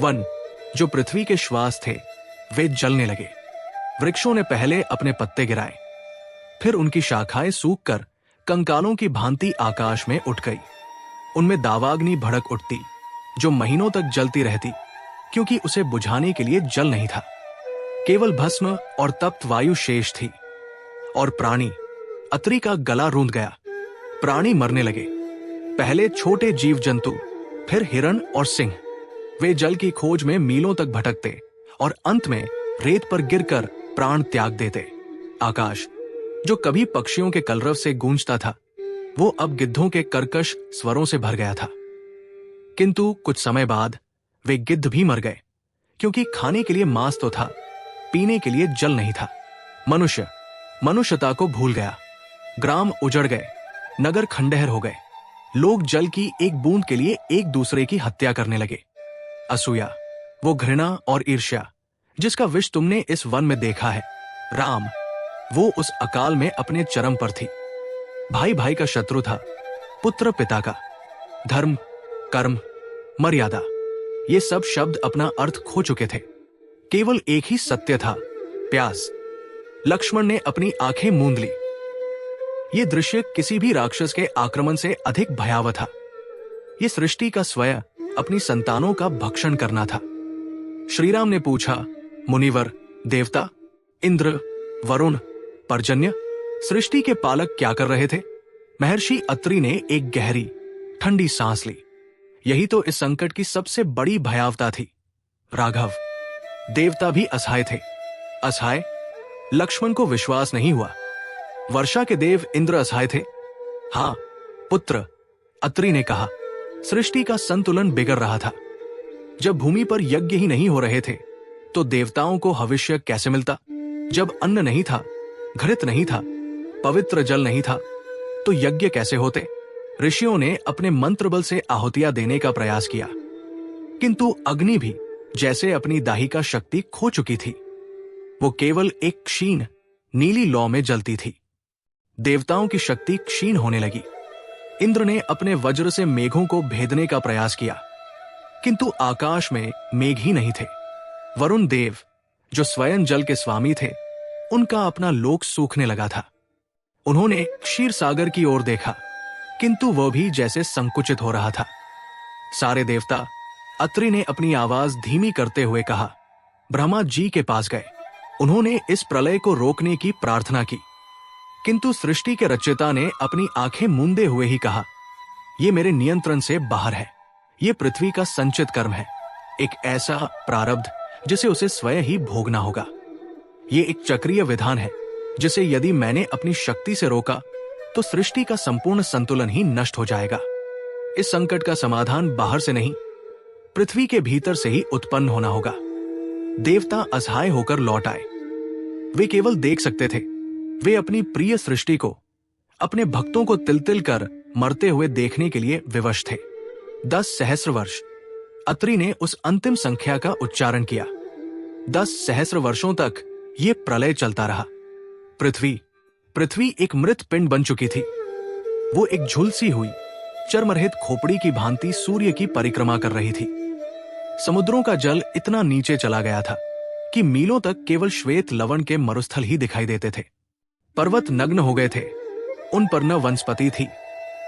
वन, जो पृथ्वी के श्वास थे, वे जलने लगे। वृक्षों ने पहले अपने पत्ते गिराए, फिर उनकी शाखाएं सूखकर कंकालों की भांति आकाश में उठ गई। उनमें दावाग्नि भड़क उठती, जो महीनों तक जलती रहती, क्योंकि उसे बुझाने के लिए जल नहीं था। केवल भस्म और तप्त वायु शेष थी। और प्राणी, अत्रि का गला रूंध गया। प्राणी मरने लगे, पहले छोटे जीव जंतु, फिर हिरण और सिंह। वे जल की खोज में मीलों तक भटकते और अंत में रेत पर गिरकर प्राण त्याग देते। आकाश, जो कभी पक्षियों के कलरव से गूंजता था, वो अब गिद्धों के कर्कश स्वरों से भर गया था। किंतु कुछ समय बाद वे गिद्ध भी मर गए, क्योंकि खाने के लिए मांस तो था, पीने के लिए जल नहीं था। मनुष्य मनुष्यता को भूल गया। ग्राम उजड़ गए, नगर खंडहर हो गए। लोग जल की एक बूंद के लिए एक दूसरे की हत्या करने लगे। असूया, वो घृणा और ईर्ष्या जिसका विष तुमने इस वन में देखा है। राम, वो उस अकाल में अपने चरम पर थी। भाई भाई का शत्रु था, पुत्र पिता का। धर्म, कर्म, मर्यादा, ये सब शब्द अपना अर्थ खो चुके थे। केवल एक ही सत्य था, प्यास। लक्ष्मण ने अपनी आंखें मूंद ली। ये दृश्य किसी भी राक्षस के आक्रमण से अधिक भयावह था। ये सृष्टि का स्वयं अपनी संतानों का भक्षण करना था। श्रीराम ने पूछा, मुनिवर, देवता, इंद्र, वरुण, पर्जन्य, सृष्टि के पालक क्या कर रहे थे? महर्षि अत्रि ने एक गहरी, ठंडी सांस ली। यही तो इस संकट की सबसे बड़ी भयावता थी। राघव, देवता भी असहाय थे। असहाय? लक्ष्मण को विश्वास नहीं हुआ। वर्षा के देव इंद्र असहाय थे? हां पुत्र, अत्रि ने कहा। सृष्टि का संतुलन बिगड़ रहा था। जब भूमि पर यज्ञ ही नहीं हो रहे थे, तो देवताओं को हविष्य कैसे मिलता? जब अन्न नहीं था, घृत नहीं था, पवित्र जल नहीं था, तो यज्ञ कैसे होते? ऋषियों ने अपने मंत्र बल से आहुतियां देने का प्रयास किया, किंतु अग्नि भी जैसे अपनी दाहिका शक्ति खो चुकी थी। वो केवल एक क्षीण नीली लौ में जलती थी। देवताओं की शक्ति क्षीण होने लगी। इंद्र ने अपने वज्र से मेघों को भेदने का प्रयास किया, किंतु आकाश में मेघ ही नहीं थे। वरुण देव, जो स्वयं जल के स्वामी थे, उनका अपना लोक सूखने लगा था। उन्होंने क्षीर सागर की ओर देखा, किंतु वह भी जैसे संकुचित हो रहा था। सारे देवता, अत्रि ने अपनी आवाज धीमी करते हुए कहा, ब्रह्मा जी के पास गए। उन्होंने इस प्रलय को रोकने की प्रार्थना की, किंतु सृष्टि के रचयिता ने अपनी आंखें मूंदे हुए ही कहा, यह मेरे नियंत्रण से बाहर है। यह पृथ्वी का संचित कर्म है, एक ऐसा प्रारब्ध जिसे उसे स्वयं ही भोगना होगा। यह एक चक्रीय विधान है, जिसे यदि मैंने अपनी शक्ति से रोका तो सृष्टि का संपूर्ण संतुलन ही नष्ट हो जाएगा। इस संकट का समाधान बाहर से नहीं, पृथ्वी के भीतर से ही उत्पन्न होना होगा। देवता असहाय होकर लौट आए। वे केवल देख सकते थे। वे अपनी प्रिय सृष्टि को, अपने भक्तों को तिल तिल कर मरते हुए देखने के लिए विवश थे। 10 सहस्र वर्ष, अत्रि ने उस अंतिम संख्या का उच्चारण किया। 10 सहस्र वर्षों तक यह प्रलय चलता रहा। पृथ्वी एक मृत पिंड बन चुकी थी। वो एक झुलसी हुई, चर्मरहित खोपड़ी की भांति सूर्य की परिक्रमा कर रही थी। समुद्रों का जल इतना नीचे चला गया था कि मीलों तक केवल श्वेत लवण के मरुस्थल ही दिखाई देते थे। पर्वत नग्न हो गए थे। उन पर न वनस्पति थी,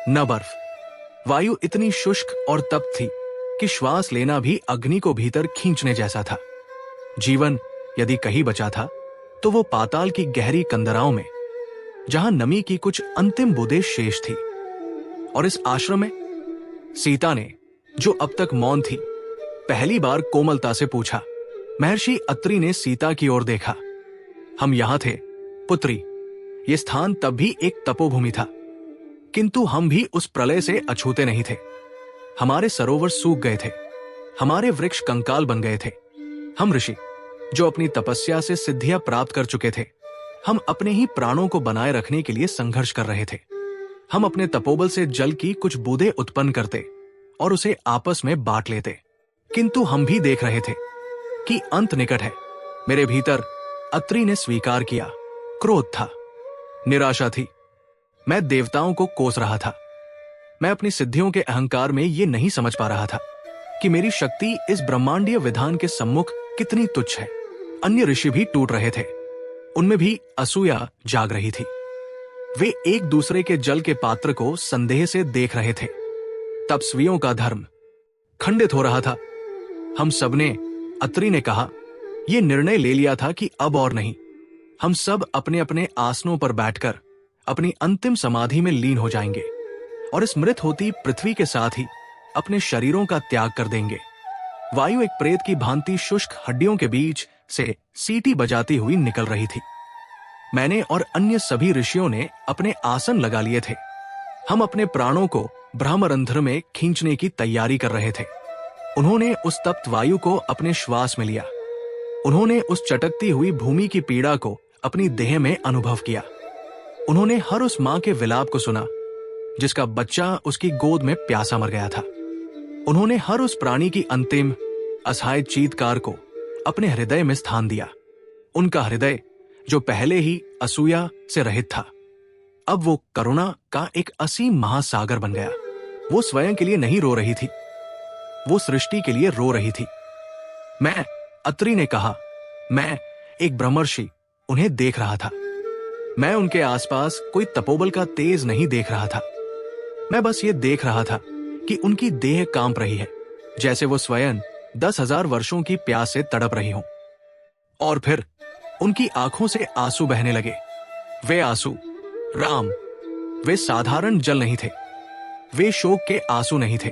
न बर्फ। वायु इतनी शुष्क और तप्त थी कि श्वास लेना भी अग्नि को भीतर खींचने जैसा था। जीवन यदि कहीं बचा था, तो वो पाताल की गहरी कंदराओं में, जहां नमी की कुछ अंतिम बूंदें शेष थी। और इस आश्रम में सीता ने, जो अब तक मौन थी, पहली बार कोमलता से पूछा। महर्षि अत्रि ने सीता की ओर देखा। हम यहां थे पुत्री। यह स्थान तब भी एक तपोभूमि था, किंतु हम भी उस प्रलय से अछूते नहीं थे। हमारे सरोवर सूख गए थे, हमारे वृक्ष कंकाल बन गए थे। हम ऋषि, जो अपनी तपस्या से सिद्धियां प्राप्त कर चुके थे, हम अपने ही प्राणों को बनाए रखने के लिए संघर्ष कर रहे थे। हम अपने तपोबल से जल की कुछ बूंदें उत्पन्न करते और उसे आपस में बांट लेते, किंतु हम भी देख रहे थे कि अंत निकट है। मेरे भीतर अत्रि ने स्वीकार किया, क्रोध था, निराशा थी। मैं देवताओं को कोस रहा था। मैं अपनी सिद्धियों के अहंकार में यह नहीं समझ पा रहा था कि मेरी शक्ति इस ब्रह्मांडीय विधान के सम्मुख कितनी तुच्छ है। अन्य ऋषि भी टूट रहे थे। उनमें भी असूया जाग रही थी। वे एक दूसरे के जल के पात्र को संदेह से देख रहे थे। तपस्वियों का धर्म खंडित हो रहा था। हम सबने, अत्रि ने कहा, यह निर्णय ले लिया था कि अब और नहीं। हम सब अपने अपने आसनों पर बैठकर अपनी अंतिम समाधि में लीन हो जाएंगे और इस मृत होती पृथ्वी के साथ ही अपने शरीरों का त्याग कर देंगे। वायु एक प्रेत की भांति शुष्क हड्डियों के बीच से सीटी बजाती हुई निकल रही थी। मैंने और अन्य सभी ऋषियों ने अपने आसन लगा लिए थे। हम अपने प्राणों को ब्रह्मरंध्र में खींचने की तैयारी कर रहे थे। उन्होंने उस तप्त वायु को अपने श्वास में लिया। उन्होंने उस चटकती हुई भूमि की पीड़ा को अपनी देह में अनुभव किया। उन्होंने हर उस मां के विलाप को सुना जिसका बच्चा उसकी गोद में प्यासा मर गया था। उन्होंने हर उस प्राणी की अंतिम असहाय चीत्कार को अपने हृदय में स्थान दिया। उनका हृदय जो पहले ही असूया से रहित था, अब वो करुणा का एक असीम महासागर बन गया। वो स्वयं के लिए नहीं रो रही थी, वो सृष्टि के लिए रो रही थी। मैं, अत्रि ने कहा, मैं एक ब्रह्मर्षि उन्हें देख रहा था। मैं उनके आसपास कोई तपोबल का तेज नहीं देख रहा था। मैं बस ये देख रहा था कि उनकी देह कांप रही है, जैसे वो स्वयं 10,000 वर्षों की प्यास से तड़प रही हों। और फिर उनकी आंखों से आंसू बहने लगे। वे आंसू, राम, वे साधारण जल नहीं थे। वे शोक के आंसू नहीं थे।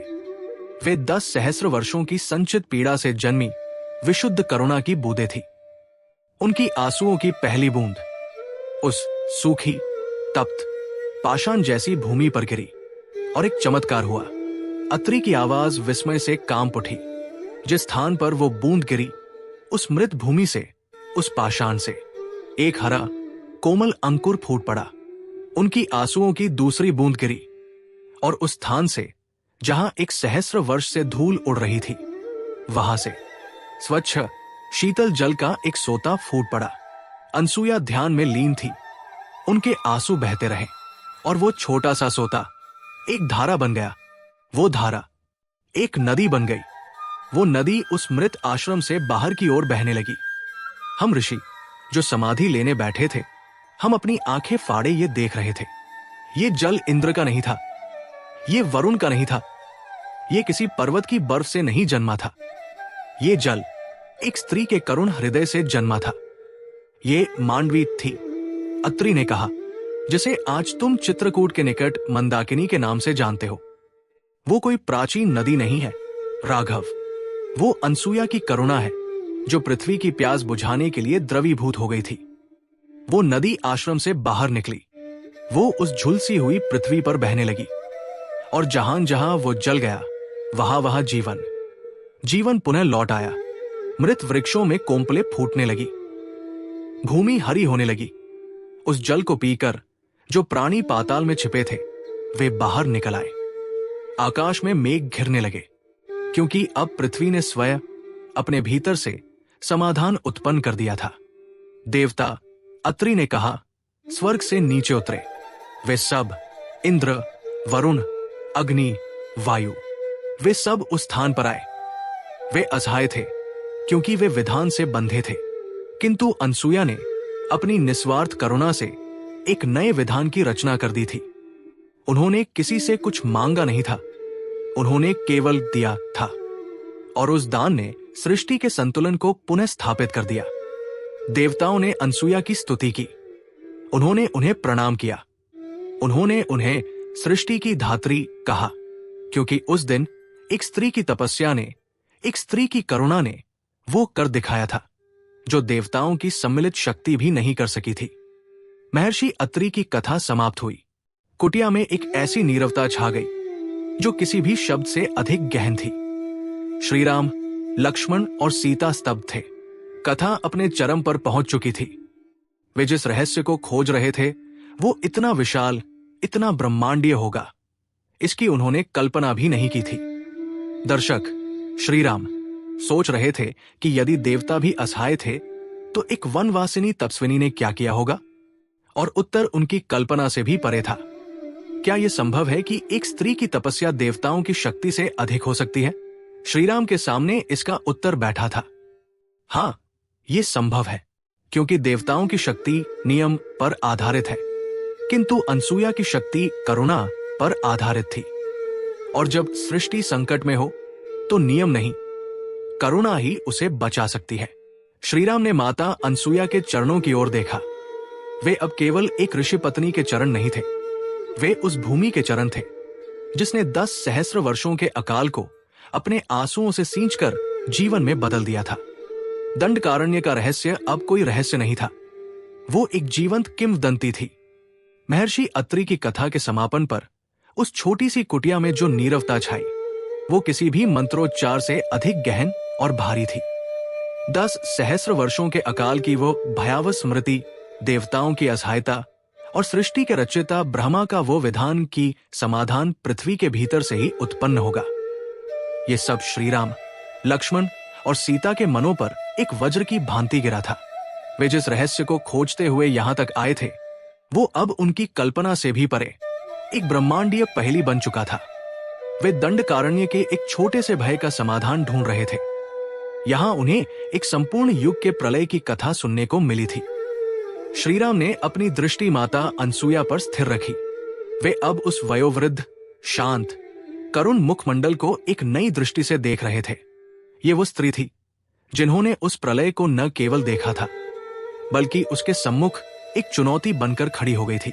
वे 10 सहस्र वर्षों की संचित पीड़ा से जन्मी विशुद्ध करुणा की बूंदें थी। उनकी आंसुओं की पहली बूंद उस सूखी, तप्त, पाषाण जैसी भूमि पर गिरी और एक चमत्कार हुआ। अत्रि की आवाज विस्मय से कांप उठी। जिस स्थान पर वो बूंद गिरी, उस मृत भूमि से, उस पाषाण से एक हरा कोमल अंकुर फूट पड़ा। उनकी आंसुओं की दूसरी बूंद गिरी और उस स्थान से जहां एक सहस्र वर्ष से धूल उड़ रही थी, वहां से स्वच्छ शीतल जल का एक सोता फूट पड़ा। अनसुया ध्यान में लीन थी। उनके आंसू बहते रहे और वो छोटा सा सोता एक धारा बन गया। वो धारा एक नदी बन गई। वो नदी उस मृत आश्रम से बाहर की ओर बहने लगी। हम ऋषि जो समाधि लेने बैठे थे, हम अपनी आंखें फाड़े ये देख रहे थे। ये जल इंद्र का नहीं था, ये वरुण का नहीं था, ये किसी पर्वत की बर्फ से नहीं जन्मा था। ये जल एक स्त्री के करुण हृदय से जन्मा था। ये मांडवी थी, अत्रि ने कहा, जिसे आज तुम चित्रकूट के निकट मंदाकिनी के नाम से जानते हो। वो कोई प्राचीन नदी नहीं है, राघव। वो अनसुया की करुणा है जो पृथ्वी की प्यास बुझाने के लिए द्रवीभूत हो गई थी। वो नदी आश्रम से बाहर निकली। वो उस झुलसी हुई पृथ्वी पर बहने लगी और जहां जहां वो जल गया, वहां वहां जीवन पुनः लौट आया। मृत वृक्षों में कोंपले फूटने लगी। भूमि हरी होने लगी। उस जल को पीकर जो प्राणी पाताल में छिपे थे, वे बाहर निकल आए। आकाश में मेघ घिरने लगे, क्योंकि अब पृथ्वी ने स्वयं अपने भीतर से समाधान उत्पन्न कर दिया था। देवता, अत्रि ने कहा, स्वर्ग से नीचे उतरे। वे सब, इंद्र, वरुण, अग्नि, वायु, वे सब उस स्थान पर आए। वे असहाय थे क्योंकि वे विधान से बंधे थे, किंतु अनसुया ने अपनी निस्वार्थ करुणा से एक नए विधान की रचना कर दी थी। उन्होंने किसी से कुछ मांगा नहीं था, उन्होंने केवल दिया था, और उस दान ने सृष्टि के संतुलन को पुनः स्थापित कर दिया। देवताओं ने अनसुया की स्तुति की। उन्होंने उन्हें प्रणाम किया। उन्होंने उन्हें सृष्टि की धात्री कहा, क्योंकि उस दिन एक स्त्री की तपस्या ने, एक स्त्री की करुणा ने वो कर दिखाया था जो देवताओं की सम्मिलित शक्ति भी नहीं कर सकी थी। महर्षि अत्रि की कथा समाप्त हुई। कुटिया में एक ऐसी नीरवता छा गई जो किसी भी शब्द से अधिक गहन थी। श्रीराम, लक्ष्मण और सीता स्तब्ध थे। कथा अपने चरम पर पहुंच चुकी थी। वे जिस रहस्य को खोज रहे थे, वो इतना विशाल, इतना ब्रह्मांडीय होगा, इसकी उन्होंने कल्पना भी नहीं की थी। दर्शक, श्रीराम सोच रहे थे कि यदि देवता भी असहाय थे, तो एक वनवासिनी तपस्विनी ने क्या किया होगा, और उत्तर उनकी कल्पना से भी परे था। क्या यह संभव है कि एक स्त्री की तपस्या देवताओं की शक्ति से अधिक हो सकती है? श्रीराम के सामने इसका उत्तर बैठा था। हाँ, ये संभव है क्योंकि देवताओं की शक्ति नियम पर आधारित है, किंतु अनसुया की शक्ति करुणा पर आधारित थी। और जब सृष्टि संकट में हो तो नियम नहीं, करुणा ही उसे बचा सकती है। श्रीराम ने माता अनसुया के चरणों की ओर देखा। वे अब केवल एक ऋषि पत्नी के चरण नहीं थे, वे उस भूमि के चरण थे जिसने 10 सहस्र वर्षों के अकाल को अपने आंसुओं से सींचकर जीवन में बदल दिया था। दंडकारण्य का रहस्य अब कोई रहस्य नहीं था, वो एक जीवंत किंवदंती थी। महर्षि अत्रि की कथा के समापन पर उस छोटी सी कुटिया में जो नीरवता छाई, वो किसी भी मंत्रोच्चार से अधिक गहन और भारी थी। 10 सहस्र वर्षों के अकाल की वो भयावह स्मृति, देवताओं की असहायता और सृष्टि के रचयिता ब्रह्मा का वो विधान की समाधान पृथ्वी के भीतर से ही उत्पन्न होगा। ये सब श्रीराम, लक्ष्मण और सीता के मनों पर एक वज्र की भांति गिरा था। वे जिस रहस्य को खोजते हुए यहां तक आए थे, वो अब उनकी कल्पना से भी परे एक ब्रह्मांडीय पहेली बन चुका था। वे दंडकारण्य के एक छोटे से भय का समाधान ढूंढ रहे थे। यहां उन्हें एक संपूर्ण युग के प्रलय की कथा सुनने को मिली थी। श्रीराम ने अपनी दृष्टि माता अनसुया पर स्थिर रखी। वे अब उस वयोवृद्ध, शांत, करुण मुखमंडल को एक नई दृष्टि से देख रहे थे। ये वो स्त्री थी जिन्होंने उस प्रलय को न केवल देखा था, बल्कि उसके सम्मुख एक चुनौती बनकर खड़ी हो गई थी।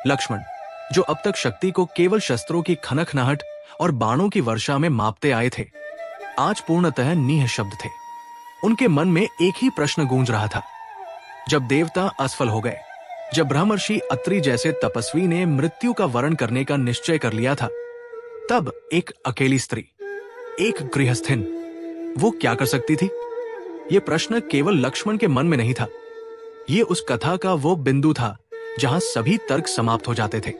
लक्ष्मण, जो अब तक शक्ति को केवल शस्त्रों की खनखनाहट और बाणों की वर्षा में मापते आए थे, आज पूर्णतः निःशब्द थे। उनके मन में एक ही प्रश्न गूंज रहा था। जब देवता असफल हो गए, जब ब्रह्मर्षि अत्रि जैसे तपस्वी ने मृत्यु का वरण करने का निश्चय कर लिया था, तब एक अकेली स्त्री, एक गृहस्थिन, वो क्या कर सकती थी? ये प्रश्न केवल लक्ष्मण के मन में नहीं था, ये उस कथा का वो बिंदु था जहां सभी तर्क समाप्त हो जाते थे।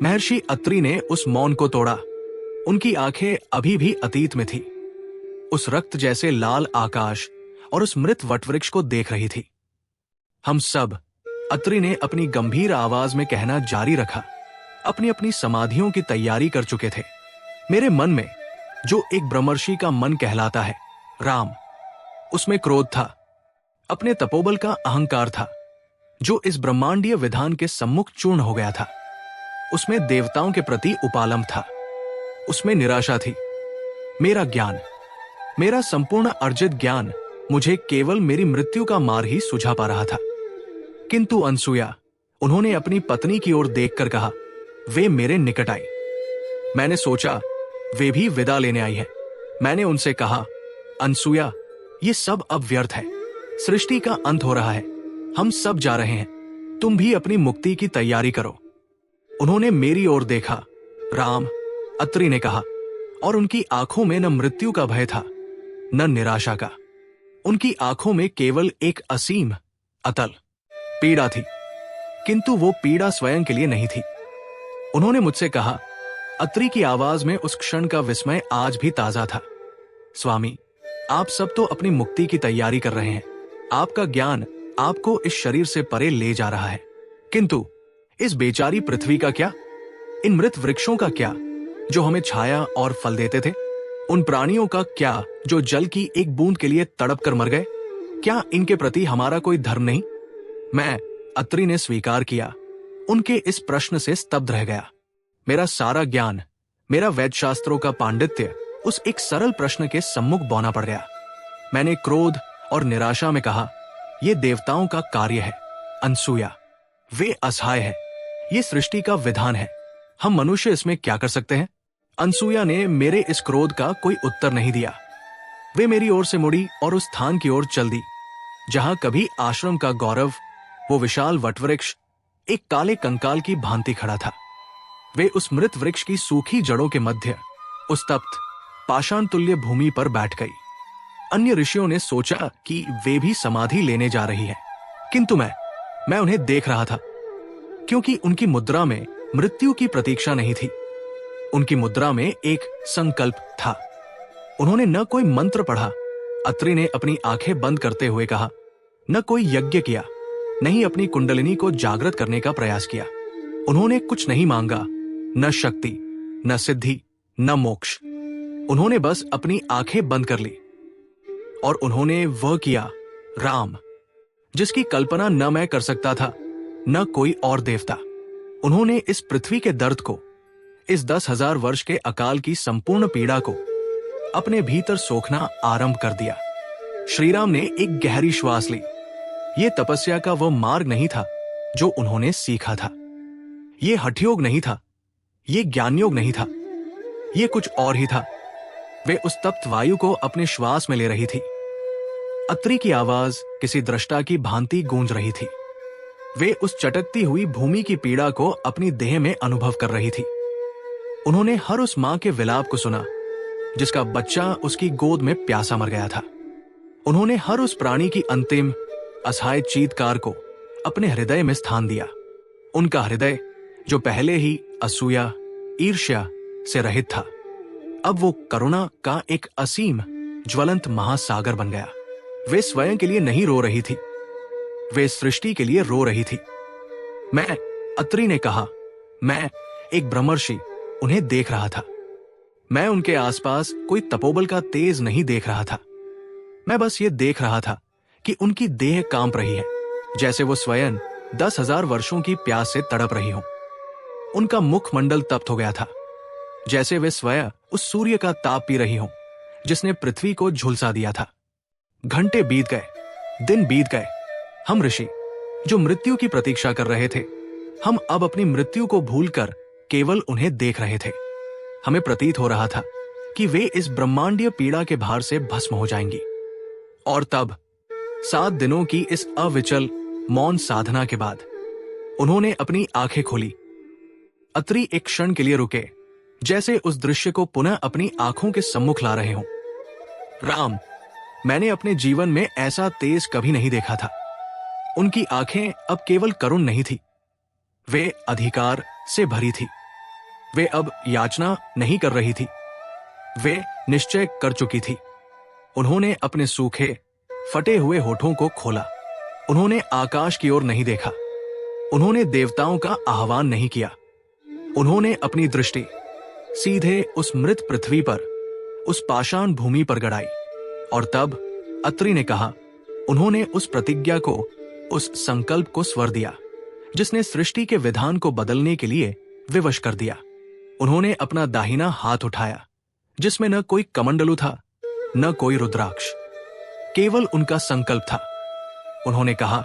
महर्षि अत्रि ने उस मौन को तोड़ा। उनकी आंखें अभी भी अतीत में थी, उस रक्त जैसे लाल आकाश और उस मृत वटवृक्ष को देख रही थी। हम सब, अत्रि ने अपनी गंभीर आवाज में कहना जारी रखा, अपनी अपनी समाधियों की तैयारी कर चुके थे। मेरे मन में जो एक ब्रह्मर्षि का मन कहलाता है, राम, उसमें क्रोध था, अपने तपोबल का अहंकार था, जो इस ब्रह्मांडीय विधान के सम्मुख चूर्ण हो गया था। उसमें देवताओं के प्रति उपालंब था, उसमें निराशा थी। मेरा ज्ञान, मेरा संपूर्ण अर्जित ज्ञान मुझे केवल मेरी मृत्यु का मार्ग ही सुझा पा रहा था। किंतु अनसुया, उन्होंने अपनी पत्नी की ओर देखकर कहा, वे मेरे निकट आई। मैंने सोचा वे भी विदा लेने आई है। मैंने उनसे कहा, अनसुया, ये सब अब व्यर्थ है, सृष्टि का अंत हो रहा है, हम सब जा रहे हैं, तुम भी अपनी मुक्ति की तैयारी करो। उन्होंने मेरी ओर देखा, राम, अत्रि ने कहा, और उनकी आंखों में न मृत्यु का भय था, न निराशा का। उनकी आंखों में केवल एक असीम, अतल पीड़ा थी, किंतु वो पीड़ा स्वयं के लिए नहीं थी। उन्होंने मुझसे कहा, अत्रि की आवाज में उस क्षण का विस्मय आज भी ताजा था, स्वामी, आप सब तो अपनी मुक्ति की तैयारी कर रहे हैं, आपका ज्ञान आपको इस शरीर से परे ले जा रहा है, किंतु इस बेचारी पृथ्वी का क्या? इन मृत वृक्षों का क्या जो हमें छाया और फल देते थे? उन प्राणियों का क्या जो जल की एक बूंद के लिए तड़प कर मर गए? क्या इनके प्रति हमारा कोई धर्म नहीं? मैं, अत्रि ने स्वीकार किया, उनके इस प्रश्न से स्तब्ध रह गया। मेरा सारा ज्ञान, मेरा वैद्य शास्त्रों का पांडित्य उस एक सरल प्रश्न के सम्मुख बौना पड़ गया। मैंने क्रोध और निराशा में कहा, यह देवताओं का कार्य है, अनसुया, वे असहाय है, ये सृष्टि का विधान है, हम मनुष्य इसमें क्या कर सकते हैं? अनसुया ने मेरे इस क्रोध का कोई उत्तर नहीं दिया। वे मेरी ओर से मुड़ी और उस स्थान की ओर चल दी जहां कभी आश्रम का गौरव, वो विशाल वटवृक्ष, एक काले कंकाल की भांति खड़ा था। वे उस मृत वृक्ष की सूखी जड़ों के मध्य उस तप्त पाषाण तुल्य भूमि पर बैठ गई। अन्य ऋषियों ने सोचा कि वे भी समाधि लेने जा रही है, किंतु मैं उन्हें देख रहा था, क्योंकि उनकी मुद्रा में मृत्यु की प्रतीक्षा नहीं थी, उनकी मुद्रा में एक संकल्प था। उन्होंने न कोई मंत्र पढ़ा, अत्रि ने अपनी आंखें बंद करते हुए कहा, न कोई यज्ञ किया, नहीं अपनी कुंडलिनी को जागृत करने का प्रयास किया। उन्होंने कुछ नहीं मांगा, न शक्ति, न सिद्धि, न मोक्ष। उन्होंने बस अपनी आंखें बंद कर ली और उन्होंने वह किया राम, जिसकी कल्पना न मैं कर सकता था न कोई और देवता। उन्होंने इस पृथ्वी के दर्द को, इस 10,000 वर्ष के अकाल की संपूर्ण पीड़ा को अपने भीतर सोखना आरंभ कर दिया। श्रीराम ने एक गहरी श्वास ली। ये तपस्या का वह मार्ग नहीं था जो उन्होंने सीखा था। ये हठयोग नहीं था, ये ज्ञानयोग नहीं था, ये कुछ और ही था। वे उस तप्त वायु को अपने श्वास में ले रही थी। अत्रि की आवाज किसी दृष्टा की भांति गूंज रही थी। वे उस चटकती हुई भूमि की पीड़ा को अपनी देह में अनुभव कर रही थी। उन्होंने हर उस मां के विलाप को सुना जिसका बच्चा उसकी गोद में प्यासा मर गया था। उन्होंने हर उस प्राणी की अंतिम असहाय चीत्कार को अपने हृदय में स्थान दिया। उनका हृदय, जो पहले ही असूया, ईर्ष्या से रहित था, अब वो करुणा का एक असीम ज्वलंत महासागर बन गया। वे स्वयं के लिए नहीं रो रही थी, वे सृष्टि के लिए रो रही थी। मैं, अत्रि ने कहा, मैं एक ब्रह्मर्षि उन्हें देख रहा था। मैं उनके आसपास कोई तपोबल का तेज नहीं देख रहा था। मैं बस ये देख रहा था कि उनकी देह कांप रही है, जैसे वो स्वयं 10,000 वर्षों की प्यास से तड़प रही हो। उनका मुखमंडल तप्त हो गया था, जैसे वे स्वयं उस सूर्य का ताप पी रही हो जिसने पृथ्वी को झुलसा दिया था। घंटे बीत गए, दिन बीत गए। हम ऋषि, जो मृत्यु की प्रतीक्षा कर रहे थे, हम अब अपनी मृत्यु को भूलकर केवल उन्हें देख रहे थे। हमें प्रतीत हो रहा था कि वे इस ब्रह्मांडीय पीड़ा के भार से भस्म हो जाएंगी। और तब 7 दिनों की इस अविचल मौन साधना के बाद उन्होंने अपनी आंखें खोली। अत्रि एक क्षण के लिए रुके, जैसे उस दृश्य को पुनः अपनी आंखों के सम्मुख ला रहे हों। राम, मैंने अपने जीवन में ऐसा तेज कभी नहीं देखा था। उनकी आंखें अब केवल करुण नहीं थी, वे अधिकार से भरी थी। वे अब याचना नहीं कर रही थी, वे निश्चय कर चुकी थी। उन्होंने अपने सूखे, फटे हुए होठों को खोला। उन्होंने आकाश की ओर नहीं देखा, उन्होंने देवताओं का आह्वान नहीं किया। उन्होंने अपनी दृष्टि सीधे उस मृत पृथ्वी पर, उस पाषाण भूमि पर गड़ाई। और तब अत्रि ने कहा, उन्होंने उस प्रतिज्ञा को, उस संकल्प को स्वर दिया जिसने सृष्टि के विधान को बदलने के लिए विवश कर दिया। उन्होंने अपना दाहिना हाथ उठाया, जिसमें न कोई कमंडलू था, न कोई रुद्राक्ष, केवल उनका संकल्प था। उन्होंने कहा,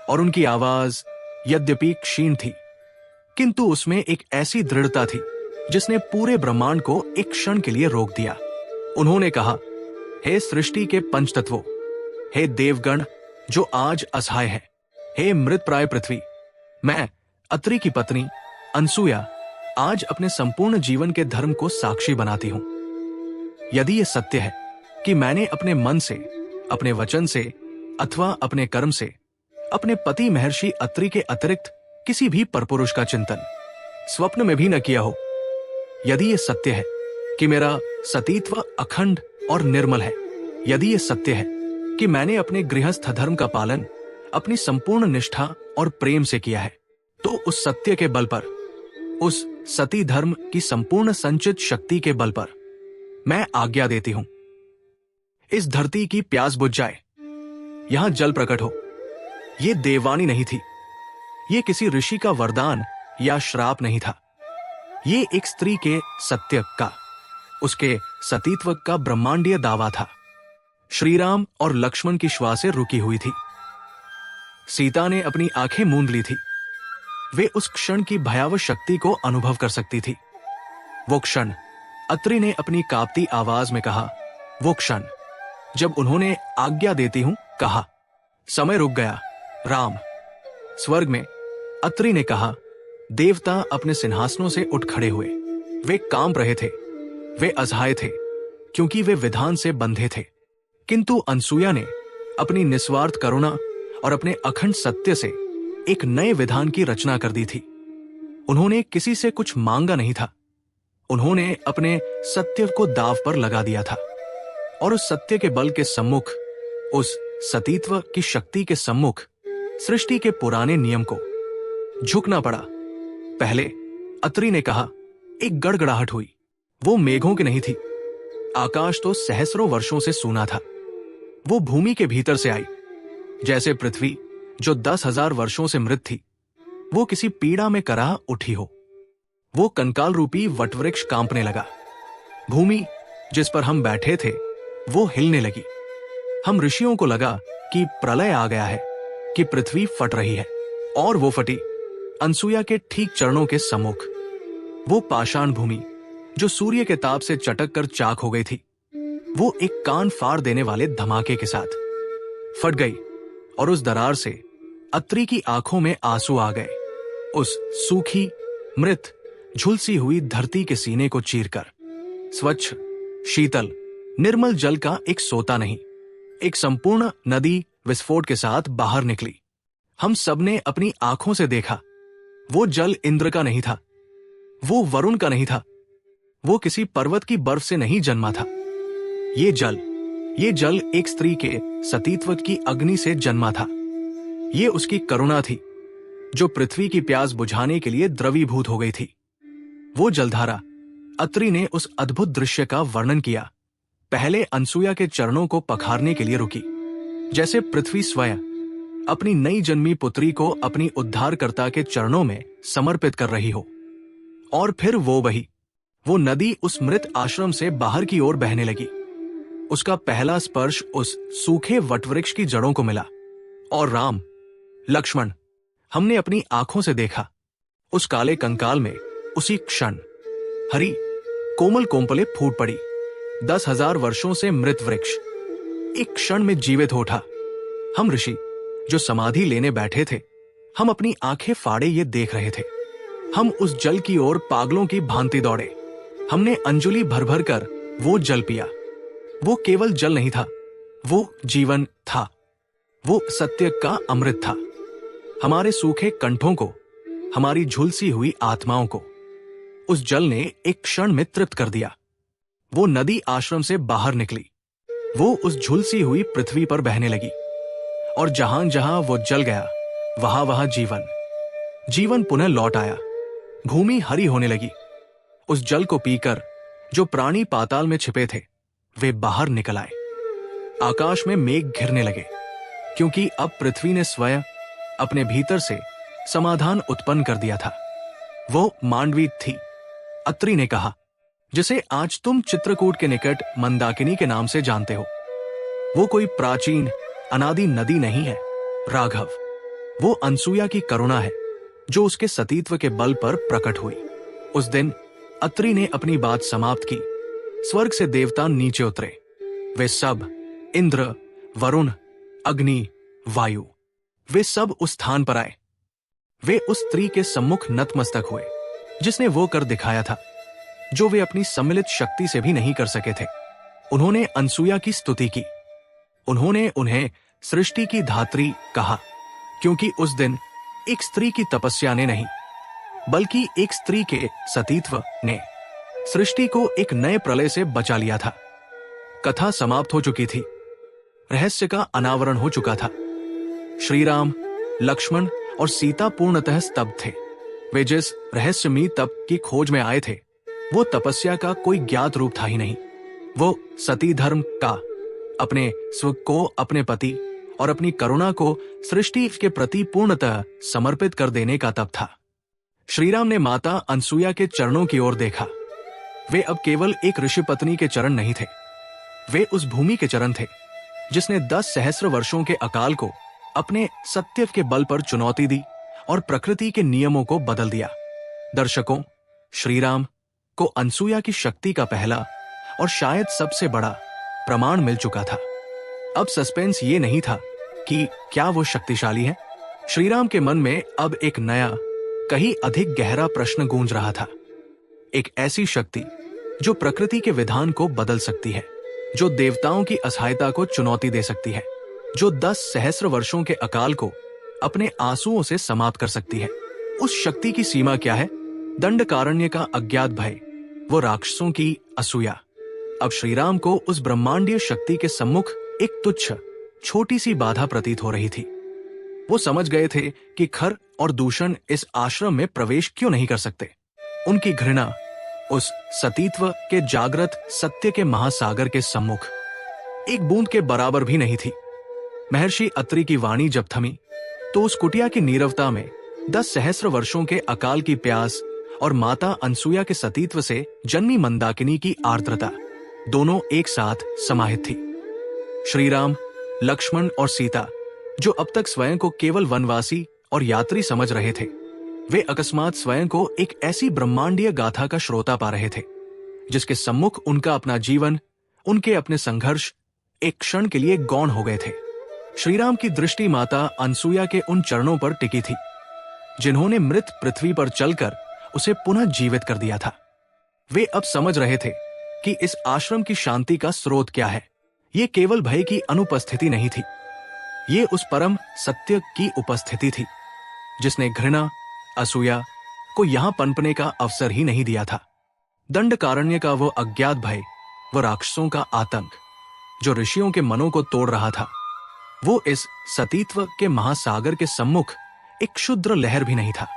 और उनकी आवाज यद्यपि क्षीण थी, किंतु उसमें एक ऐसी दृढ़ता थी जिसने पूरे ब्रह्मांड को एक क्षण के लिए रोक दिया। उन्होंने कहा, हे सृष्टि के पंचतत्वों, हे देवगण जो आज असहाय है, हे मृतप्राय पृथ्वी, मैं अत्रि की पत्नी अनसुया आज अपने संपूर्ण जीवन के धर्म को साक्षी बनाती हूं। यदि यह सत्य है कि मैंने अपने मन से, अपने वचन से अथवा अपने कर्म से अपने पति महर्षि अत्रि के अतिरिक्त किसी भी परपुरुष का चिंतन स्वप्न में भी न किया हो, यदि यह सत्य है कि मेरा सतीत्व अखंड और निर्मल है, यदि यह सत्य है कि मैंने अपने गृहस्थ धर्म का पालन अपनी संपूर्ण निष्ठा और प्रेम से किया है, तो उस सत्य के बल पर, उस सती धर्म की संपूर्ण संचित शक्ति के बल पर मैं आज्ञा देती हूं, इस धरती की प्यास बुझ जाए, यहां जल प्रकट हो। यह देववाणी नहीं थी, यह किसी ऋषि का वरदान या श्राप नहीं था। ये एक स्त्री के सत्य का, उसके सतीत्व का ब्रह्मांडीय दावा था। श्रीराम और लक्ष्मण की श्वासें रुकी हुई थी। सीता ने अपनी आंखें मूंद ली थी। वे उस क्षण की भयावह शक्ति को अनुभव कर सकती थी। वो क्षण, अत्रि ने अपनी कांपती आवाज में कहा, वो क्षण जब उन्होंने आज्ञा देती हूं कहा। समय रुक गया। राम, स्वर्ग में अत्रि ने कहा। देवता अपने सिंहासनों से उठ खड़े हुए। वे कांप रहे थे, वे असहाय थे, क्योंकि वे विधान से बंधे थे। किंतु अनसुया ने अपनी निस्वार्थ करुणा और अपने अखंड सत्य से एक नए विधान की रचना कर दी थी। उन्होंने किसी से कुछ मांगा नहीं था, उन्होंने अपने सत्य को दांव पर लगा दिया था और उस सत्य के बल के सम्मुख, उस सतीत्व की शक्ति के सम्मुख सृष्टि के पुराने नियम को झुकना पड़ा। पहले अत्रि ने कहा, एक गड़गड़ाहट हुई। वो मेघों की नहीं थी, आकाश तो सहस्रों वर्षों से सूना था। वो भूमि के भीतर से आई, जैसे पृथ्वी जो 10,000 वर्षों से मृत थी, वो किसी पीड़ा में कराह उठी हो। वो कंकाल रूपी वटवृक्ष कांपने लगा। भूमि जिस पर हम बैठे थे वो हिलने लगी। हम ऋषियों को लगा कि प्रलय आ गया है, कि पृथ्वी फट रही है। और वो फटी अनसुया के ठीक चरणों के सम्मुख। वो पाषाण भूमि जो सूर्य के ताप से चटक कर चाक हो गई थी, वो एक कान फाड़ देने वाले धमाके के साथ फट गई। और उस दरार से अत्रि की आंखों में आंसू आ गए। उस सूखी, मृत, झुलसी हुई धरती के सीने को चीरकर स्वच्छ, शीतल, निर्मल जल का एक सोता नहीं, एक संपूर्ण नदी विस्फोट के साथ बाहर निकली। हम सबने अपनी आंखों से देखा। वो जल इंद्र का नहीं था, वो वरुण का नहीं था, वो किसी पर्वत की बर्फ से नहीं जन्मा था। ये जल एक स्त्री के सतीत्व की अग्नि से जन्मा था। ये उसकी करुणा थी जो पृथ्वी की प्यास बुझाने के लिए द्रवीभूत हो गई थी। वो जलधारा अत्रि ने उस अद्भुत दृश्य का वर्णन किया। पहले अनसुया के चरणों को पखारने के लिए रुकी, जैसे पृथ्वी स्वयं अपनी नई जन्मी पुत्री को अपनी उद्धारकर्ता के चरणों में समर्पित कर रही हो। और फिर वो नदी उस मृत आश्रम से बाहर की ओर बहने लगी। उसका पहला स्पर्श उस सूखे वटवृक्ष की जड़ों को मिला। और राम, लक्ष्मण, हमने अपनी आंखों से देखा। उस काले कंकाल में उसी क्षण हरी कोमल कोंपले फूट पड़ी। 10,000 वर्षों से मृत वृक्ष एक क्षण में जीवित हो उठा। हम ऋषि जो समाधि लेने बैठे थे, हम अपनी आंखें फाड़े ये देख रहे थे। हम उस जल की ओर पागलों की भांति दौड़े। हमने अंजुलि भर भर कर वो जल पिया। वो केवल जल नहीं था, वो जीवन था। वो सत्य का अमृत था। हमारे सूखे कंठों को, हमारी झुलसी हुई आत्माओं को उस जल ने एक क्षण में तृप्त कर दिया। वो नदी आश्रम से बाहर निकली। वो उस झुलसी हुई पृथ्वी पर बहने लगी। और जहां जहां वो जल गया, वहां वहां जीवन पुनः लौट आया। भूमि हरी होने लगी। उस जल को पीकर जो प्राणी पाताल में छिपे थे, वे बाहर निकल आए। आकाश में मेघ घिरने लगे, क्योंकि अब पृथ्वी ने स्वयं अपने भीतर से समाधान उत्पन्न कर दिया था। वो मांडवी थी। अत्रि ने कहा, जिसे आज तुम चित्रकूट के निकट मंदाकिनी के नाम से जानते हो। वो कोई प्राचीन अनादि नदी नहीं है राघव। वो अनसुया की करुणा है जो उसके सतीत्व के बल पर प्रकट हुई। उस दिन अत्रि ने अपनी बात समाप्त की। स्वर्ग से देवता नीचे उतरे। वे सब, इंद्र, वरुण, अग्नि, वायु, वे सब उस स्थान पर आए। वे उस स्त्री के सम्मुख नतमस्तक हुए जिसने वो कर दिखाया था जो वे अपनी सम्मिलित शक्ति से भी नहीं कर सके थे। उन्होंने अनसुया की स्तुति की। उन्होंने उन्हें सृष्टि की धात्री कहा, क्योंकि उस दिन एक स्त्री की तपस्या ने नहीं, बल्कि एक स्त्री के सतीत्व ने सृष्टि को एक नए प्रलय से बचा लिया था। कथा समाप्त हो चुकी थी। रहस्य का अनावरण हो चुका था। श्री राम, लक्ष्मण और सीता पूर्णतः स्तब्ध थे। वे जिस रहस्यमयी तप की खोज में आए थे, वो तपस्या का कोई ज्ञात रूप था ही नहीं। वो सती धर्म का, अपने स्व को अपने पति और अपनी करुणा को सृष्टि के प्रति पूर्णतः समर्पित कर देने का तप था। श्रीराम ने माता अनसुया के चरणों की ओर देखा। वे अब केवल एक ऋषि पत्नी के चरण नहीं थे, वे उस भूमि के चरण थे जिसने 10 सहस्र वर्षों के अकाल को अपने सत्य के बल पर चुनौती दी और प्रकृति के नियमों को बदल दिया। दर्शकों, श्रीराम को अनसुया की शक्ति का पहला और शायद सबसे बड़ा प्रमाण मिल चुका था। अब सस्पेंस ये नहीं था कि क्या वो शक्तिशाली है। श्रीराम के मन में अब एक नया, कहीं अधिक गहरा प्रश्न गूंज रहा था। एक ऐसी शक्ति जो प्रकृति के विधान को बदल सकती है, जो देवताओं की असहायता को चुनौती दे सकती है, जो 10 सहस्र वर्षों के अकाल को अपने आंसुओं से समाप्त कर सकती है। उस शक्ति की सीमा क्या है? दंडकारण्य का अज्ञात भय, वो राक्षसों की असूया। अब श्रीराम को उस ब्रह्मांडीय शक्ति के सम्मुख एक तुच्छ, छोटी सी बाधा प्रतीत हो रही थी। वो समझ गए थे कि खर और दूषण इस आश्रम में प्रवेश क्यों नहीं कर सकते। उनकी घृणा उस सतीत्व के जागृत सत्य के महासागर के सम्मुख एक बूंद के बराबर भी नहीं थी। महर्षि अत्रि की वाणी जब थमी तो उस कुटिया की नीरवता में 10 सहस्र वर्षों के अकाल की प्यास और माता अनसुया के सतीत्व से जन्मी मंदाकिनी की आर्द्रता दोनों एक साथ समाहित थी। श्री राम, लक्ष्मण और सीता, जो अब तक स्वयं को केवल वनवासी और यात्री समझ रहे थे, वे अकस्मात स्वयं को एक ऐसी ब्रह्मांडीय गाथा का श्रोता पा रहे थे जिसके सम्मुख उनका अपना जीवन, उनके अपने संघर्ष एक क्षण के लिए गौण हो गए थे। श्रीराम की दृष्टि माता अनसुया के उन चरणों पर टिकी थी जिन्होंने मृत पृथ्वी पर चलकर उसे पुनः जीवित कर दिया था। वे अब समझ रहे थे कि इस आश्रम की शांति का स्रोत क्या है। ये केवल भय की अनुपस्थिति नहीं थी, ये उस परम सत्य की उपस्थिति थी जिसने घृणा, असूया को यहां पनपने का अवसर ही नहीं दिया था। दंडकारण्य का वो अज्ञात भय, वो राक्षसों का आतंक जो ऋषियों के मनों को तोड़ रहा था, वो इस सतीत्व के महासागर के सम्मुख एक क्षुद्र लहर भी नहीं था।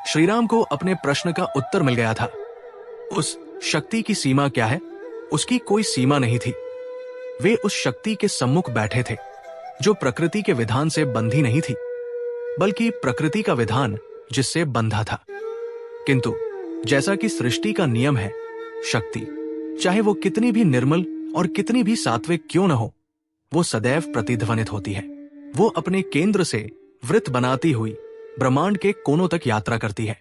श्रीराम को अपने प्रश्न का उत्तर मिल गया था। उस शक्ति की सीमा क्या है? उसकी कोई सीमा नहीं थी। वे उस शक्ति के सम्मुख बैठे थे जो प्रकृति के विधान से बंधी नहीं थी, बल्कि प्रकृति का विधान जिससे बंधा था। किंतु जैसा कि सृष्टि का नियम है, शक्ति चाहे वो कितनी भी निर्मल और कितनी भी सात्विक क्यों न हो, वो सदैव प्रतिध्वनित होती है। वो अपने केंद्र से वृत्त बनाती हुई ब्रह्मांड के कोनों तक यात्रा करती है,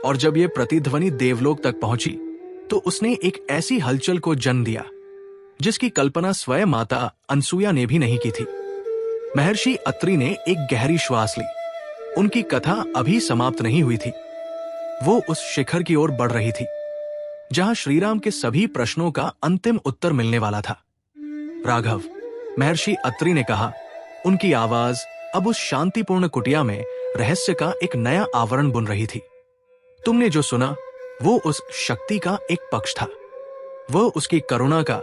और जब ये प्रतिध्वनि देवलोक तक पहुंची तो उसने एक ऐसी हलचल को जन्म दिया जिसकी कल्पना स्वयं माता अनसुया ने भी नहीं की थी। महर्षि अत्रि ने एक गहरी श्वास ली। उनकी कथा अभी समाप्त नहीं हुई थी। वो उस शिखर की ओर बढ़ रही थी जहां श्रीराम के सभी प्रश्नों का अंतिम उत्तर मिलने वाला था। राघव, महर्षि अत्रि ने कहा। उनकी आवाज अब उस शांतिपूर्ण कुटिया में रहस्य का एक नया आवरण बुन रही थी। तुमने जो सुना वो उस शक्ति का एक पक्ष था। वो उसकी करुणा का,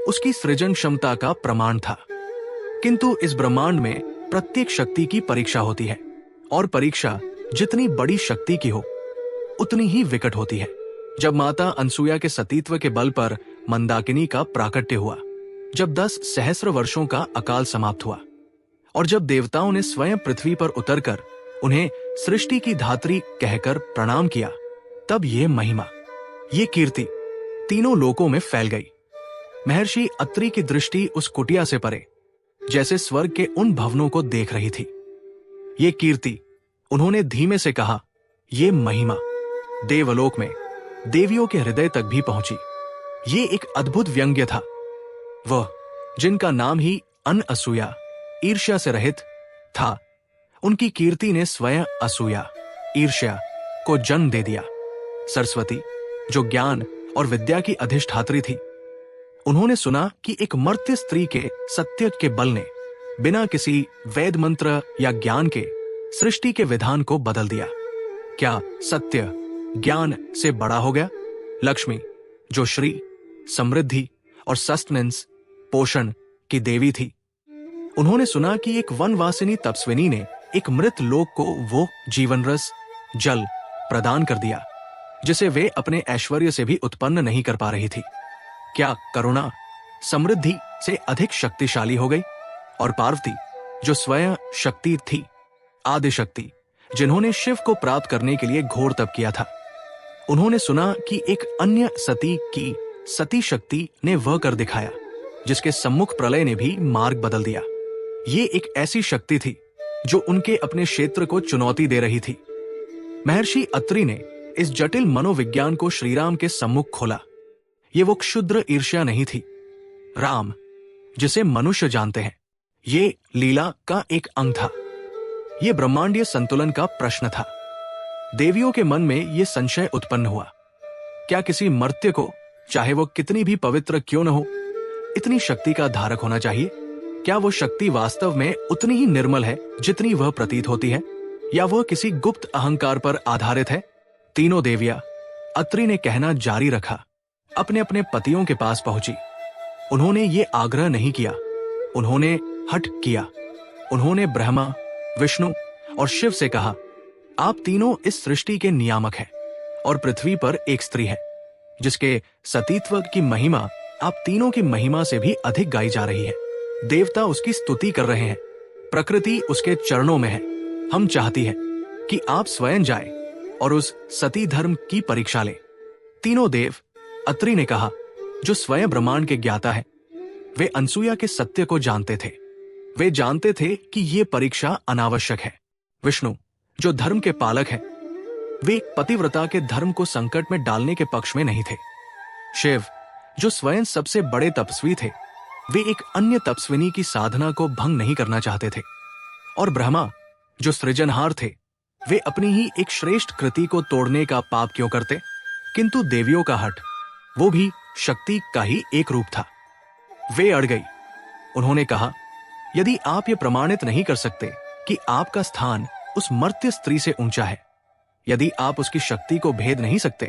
उसकी सृजन क्षमता का प्रमाण था। किंतु इस ब्रह्मांड में प्रत्येक शक्ति की परीक्षा होती है, और परीक्षा जितनी बड़ी शक्ति की हो उतनी ही विकट होती है। जब माता अनसुया के सतीत्व के बल पर मंदाकिनी का प्राकट्य हुआ, जब 10 सहस्र वर्षों का अकाल समाप्त हुआ, और जब देवताओं ने स्वयं पृथ्वी पर उतरकर उन्हें सृष्टि की धात्री कहकर प्रणाम किया, तब ये महिमा, ये कीर्ति तीनों लोकों में फैल गई। महर्षि अत्रि की दृष्टि उस कुटिया से परे जैसे स्वर्ग के उन भवनों को देख रही थी। ये कीर्ति, उन्होंने धीमे से कहा, ये महिमा देवलोक में देवियों के हृदय तक भी पहुंची। ये एक अद्भुत व्यंग्य था। वह जिनका नाम ही अनअसूया, ईर्ष्या से रहित था, उनकी कीर्ति ने स्वयं असूया, ईर्ष्या को जन्म दे दिया। सरस्वती, जो ज्ञान और विद्या की अधिष्ठात्री थी, उन्होंने सुना कि एक मर्त्य स्त्री के सत्य के बल ने बिना किसी वेद मंत्र या ज्ञान के सृष्टि के विधान को बदल दिया। क्या सत्य ज्ञान से बड़ा हो गया? लक्ष्मी, जो श्री, समृद्धि और सस्टेनेंस, पोषण की देवी थी, उन्होंने सुना कि एक वनवासिनी तपस्विनी ने एक मृत लोक को वो जीवन रस, जल प्रदान कर दिया जिसे वे अपने ऐश्वर्य से भी उत्पन्न नहीं कर पा रही थी। क्या करुणा समृद्धि से अधिक शक्तिशाली हो गई? और पार्वती, जो स्वयं शक्ति थी, आदि शक्ति, जिन्होंने शिव को प्राप्त करने के लिए घोर तप किया था, उन्होंने सुना कि एक अन्य सती की सती शक्ति ने वह कर दिखाया जिसके सम्मुख प्रलय ने भी मार्ग बदल दिया। ये एक ऐसी शक्ति थी जो उनके अपने क्षेत्र को चुनौती दे रही थी। महर्षि अत्रि ने इस जटिल मनोविज्ञान को श्रीराम के सम्मुख खोला। ये वो क्षुद्र ईर्ष्या नहीं थी। राम, जिसे मनुष्य जानते हैं, ये लीला का एक अंग था। ये ब्रह्मांडीय संतुलन का प्रश्न था। देवियों के मन में ये संशय उत्पन्न हुआ, क्या किसी मर्त्य को, चाहे वो कितनी भी पवित्र क्यों न हो, इतनी शक्ति का धारक होना चाहिए? क्या वो शक्ति वास्तव में उतनी ही निर्मल है जितनी वह प्रतीत होती है, या वह किसी गुप्त अहंकार पर आधारित है? तीनों देवियां, अत्रि ने कहना जारी रखा, अपने अपने पतियों के पास पहुंची। उन्होंने ये आग्रह नहीं किया, उन्होंने हठ किया। उन्होंने ब्रह्मा, विष्णु और शिव से कहा, आप तीनों इस सृष्टि के नियामक हैं, और पृथ्वी पर एक स्त्री है जिसके सतीत्व की महिमा आप तीनों की महिमा से भी अधिक गाई जा रही है। देवता उसकी स्तुति कर रहे हैं, प्रकृति उसके चरणों में है। हम चाहती है कि आप स्वयं जाए और उस सती धर्म की परीक्षा ले। तीनों देव, अत्रि ने कहा, जो स्वयं ब्रह्मांड के ज्ञाता है, वे अनसुया के सत्य को जानते थे। वे जानते थे कि ये परीक्षा अनावश्यक है। विष्णु, जो धर्म के पालक है, वे एक पतिव्रता के धर्म को संकट में डालने के पक्ष में नहीं थे। शिव, जो स्वयं सबसे बड़े तपस्वी थे, वे एक अन्य तपस्विनी की साधना को भंग नहीं करना चाहते थे। और ब्रह्मा, जो सृजनहार थे, वे अपनी ही एक श्रेष्ठ कृति को तोड़ने का पाप क्यों करते? किंतु देवियों का हठ, वो भी शक्ति का ही एक रूप था। वे अड़ गई। उन्होंने कहा, यदि आप ये प्रमाणित नहीं कर सकते कि आपका स्थान उस मर्त्य स्त्री से ऊंचा है, यदि आप उसकी शक्ति को भेद नहीं सकते,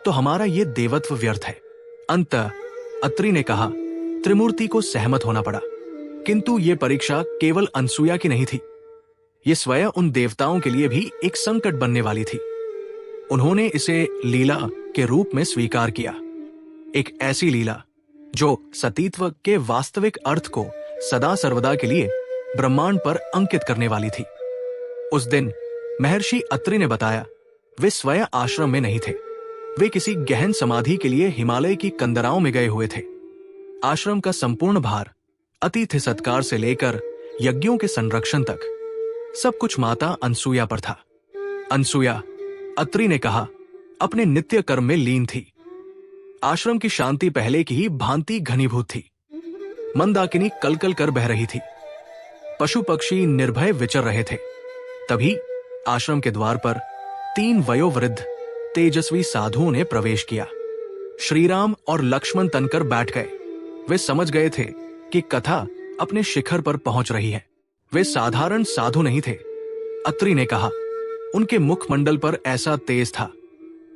तो हमारा ये देवत्व व्यर्थ है। अंततः अत्रि ने कहा, त्रिमूर्ति को सहमत होना पड़ा। किंतु ये परीक्षा केवल अनसुया की नहीं थी, ये स्वयं उन देवताओं के लिए भी एक संकट बनने वाली थी। उन्होंने इसे लीला के रूप में स्वीकार किया, एक ऐसी लीला जो सतीत्व के वास्तविक अर्थ को सदा सर्वदा के लिए ब्रह्मांड पर अंकित करने वाली थी। उस दिन महर्षि अत्रि ने बताया, वे स्वयं आश्रम में नहीं थे। वे किसी गहन समाधि के लिए हिमालय की कंदराओं में गए हुए थे। आश्रम का संपूर्ण भार, अतिथि सत्कार से लेकर यज्ञों के संरक्षण तक, सब कुछ माता अनसुया पर था। अनसुया, अत्रि ने कहा, अपने नित्य कर्म में लीन थी। आश्रम की शांति पहले की ही भांति घनीभूत थी। मंदाकिनी कलकल कर बह रही थी। पशु पक्षी निर्भय विचर रहे थे। तभी आश्रम के द्वार पर 3 वयोवृद्ध तेजस्वी साधुओं ने प्रवेश किया। श्रीराम और लक्ष्मण तनकर बैठ गए। वे समझ गए थे कि कथा अपने शिखर पर पहुंच रही है। वे साधारण साधु नहीं थे। अत्रि ने कहा, उनके मुखमंडल पर ऐसा तेज था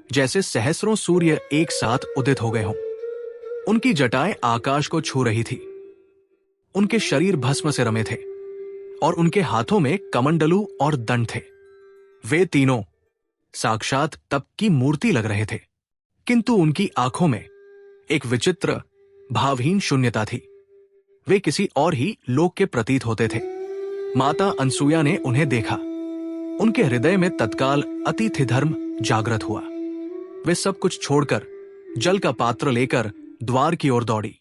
जैसे सहस्रों सूर्य एक साथ उदित हो गए हों। उनकी जटाएं आकाश को छू रही थी। उनके शरीर भस्म से रमे थे और उनके हाथों में कमंडलू और दंड थे। वे तीनों साक्षात तप की मूर्ति लग रहे थे, किंतु उनकी आंखों में एक विचित्र भावहीन शून्यता थी। वे किसी और ही लोक के प्रतीत होते थे। माता अनसुया ने उन्हें देखा। उनके हृदय में तत्काल अतिथि धर्म जागृत हुआ। वे सब कुछ छोड़कर जल का पात्र लेकर द्वार की ओर दौड़ी।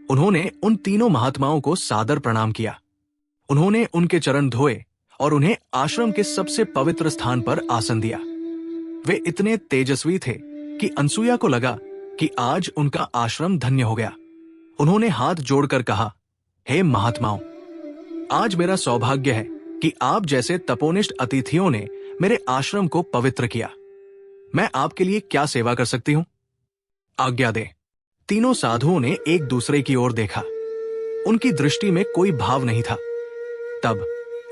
उन्होंने उन तीनों महात्माओं को सादर प्रणाम किया। उन्होंने उनके चरण धोए और उन्हें आश्रम के सबसे पवित्र स्थान पर आसन दिया। वे इतने तेजस्वी थे कि अनसुया को लगा कि आज उनका आश्रम धन्य हो गया। उन्होंने हाथ जोड़कर कहा, हे महात्माओं, आज मेरा सौभाग्य है कि आप जैसे तपोनिष्ठ अतिथियों ने मेरे आश्रम को पवित्र किया। मैं आपके लिए क्या सेवा कर सकती हूं? आज्ञा दे। तीनों साधुओं ने एक दूसरे की ओर देखा। उनकी दृष्टि में कोई भाव नहीं था। तब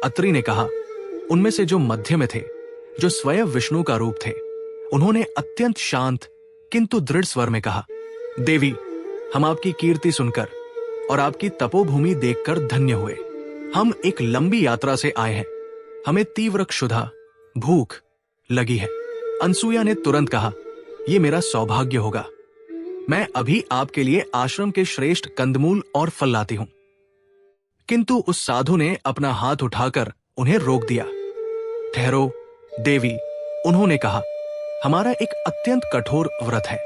अत्रि ने कहा, उनमें से जो मध्य में थे, जो स्वयं विष्णु का रूप थे, उन्होंने अत्यंत शांत किंतु दृढ़ स्वर में कहा, देवी, हम आपकी कीर्ति सुनकर और आपकी तपोभूमि देखकर धन्य हुए। हम एक लंबी यात्रा से आए हैं। हमें तीव्र क्षुधा, भूख लगी है। अनसुया ने तुरंत कहा, यह मेरा सौभाग्य होगा। मैं अभी आपके लिए आश्रम के श्रेष्ठ कंदमूल और फल लाती हूं। किंतु उस साधु ने अपना हाथ उठाकर उन्हें रोक दिया। ठहरो देवी, उन्होंने कहा, हमारा एक अत्यंत कठोर व्रत है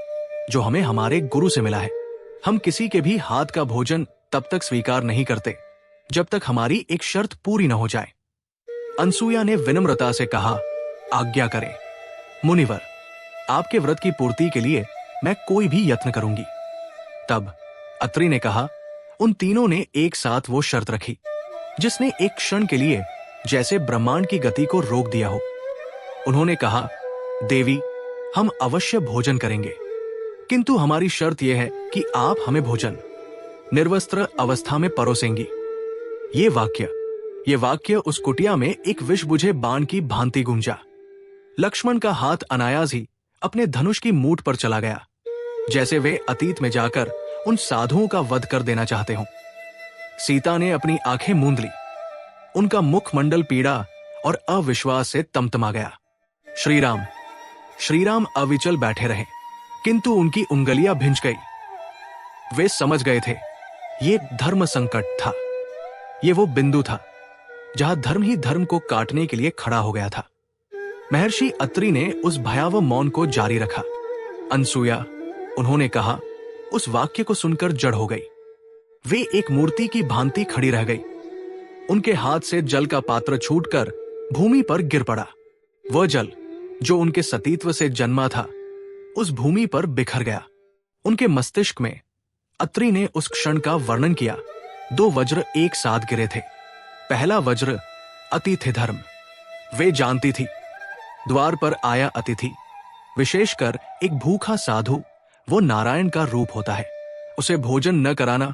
जो हमें हमारे गुरु से मिला है। हम किसी के भी हाथ का भोजन तब तक स्वीकार नहीं करते जब तक हमारी एक शर्त पूरी न हो जाए। अनसुया ने विनम्रता से कहा, आज्ञा करें मुनिवर, आपके व्रत की पूर्ति के लिए मैं कोई भी यत्न करूंगी। तब अत्रि ने कहा, उन तीनों ने एक साथ वो शर्त रखी जिसने एक क्षण के लिए जैसे ब्रह्मांड की गति को रोक दिया हो। उन्होंने कहा, देवी, हम अवश्य भोजन करेंगे, किंतु हमारी शर्त यह है कि आप हमें भोजन निर्वस्त्र अवस्था में परोसेंगी। ये वाक्य उस कुटिया में एक विष बुझे बाण की भांति गूंजा। लक्ष्मण का हाथ अनायास ही अपने धनुष की मूठ पर चला गया, जैसे वे अतीत में जाकर उन साधुओं का वध कर देना चाहते हों। सीता ने अपनी आंखें मूंद ली। उनका मुखमंडल पीड़ा और अविश्वास से तमतमा गया। श्रीराम अविचल बैठे रहे, किंतु उनकी उंगलियां भिंच गई। वे समझ गए थे, ये धर्म संकट था। ये वो बिंदु था जहां धर्म ही धर्म को काटने के लिए खड़ा हो गया था। महर्षि अत्रि ने उस भयावह मौन को जारी रखा। अनसुया, उन्होंने कहा, उस वाक्य को सुनकर जड़ हो गई। वे एक मूर्ति की भांति खड़ी रह गई। उनके हाथ से जल का पात्र छूटकर भूमि पर गिर पड़ा। वह जल जो उनके सतीत्व से जन्मा था, उस भूमि पर बिखर गया। उनके मस्तिष्क में अत्रि ने उस क्षण का वर्णन किया। 2 वज्र एक साथ गिरे थे। पहला वज्र अतिथि धर्म। वे जानती थी, द्वार पर आया अतिथि, विशेषकर एक भूखा साधु, वो नारायण का रूप होता है। उसे भोजन न कराना,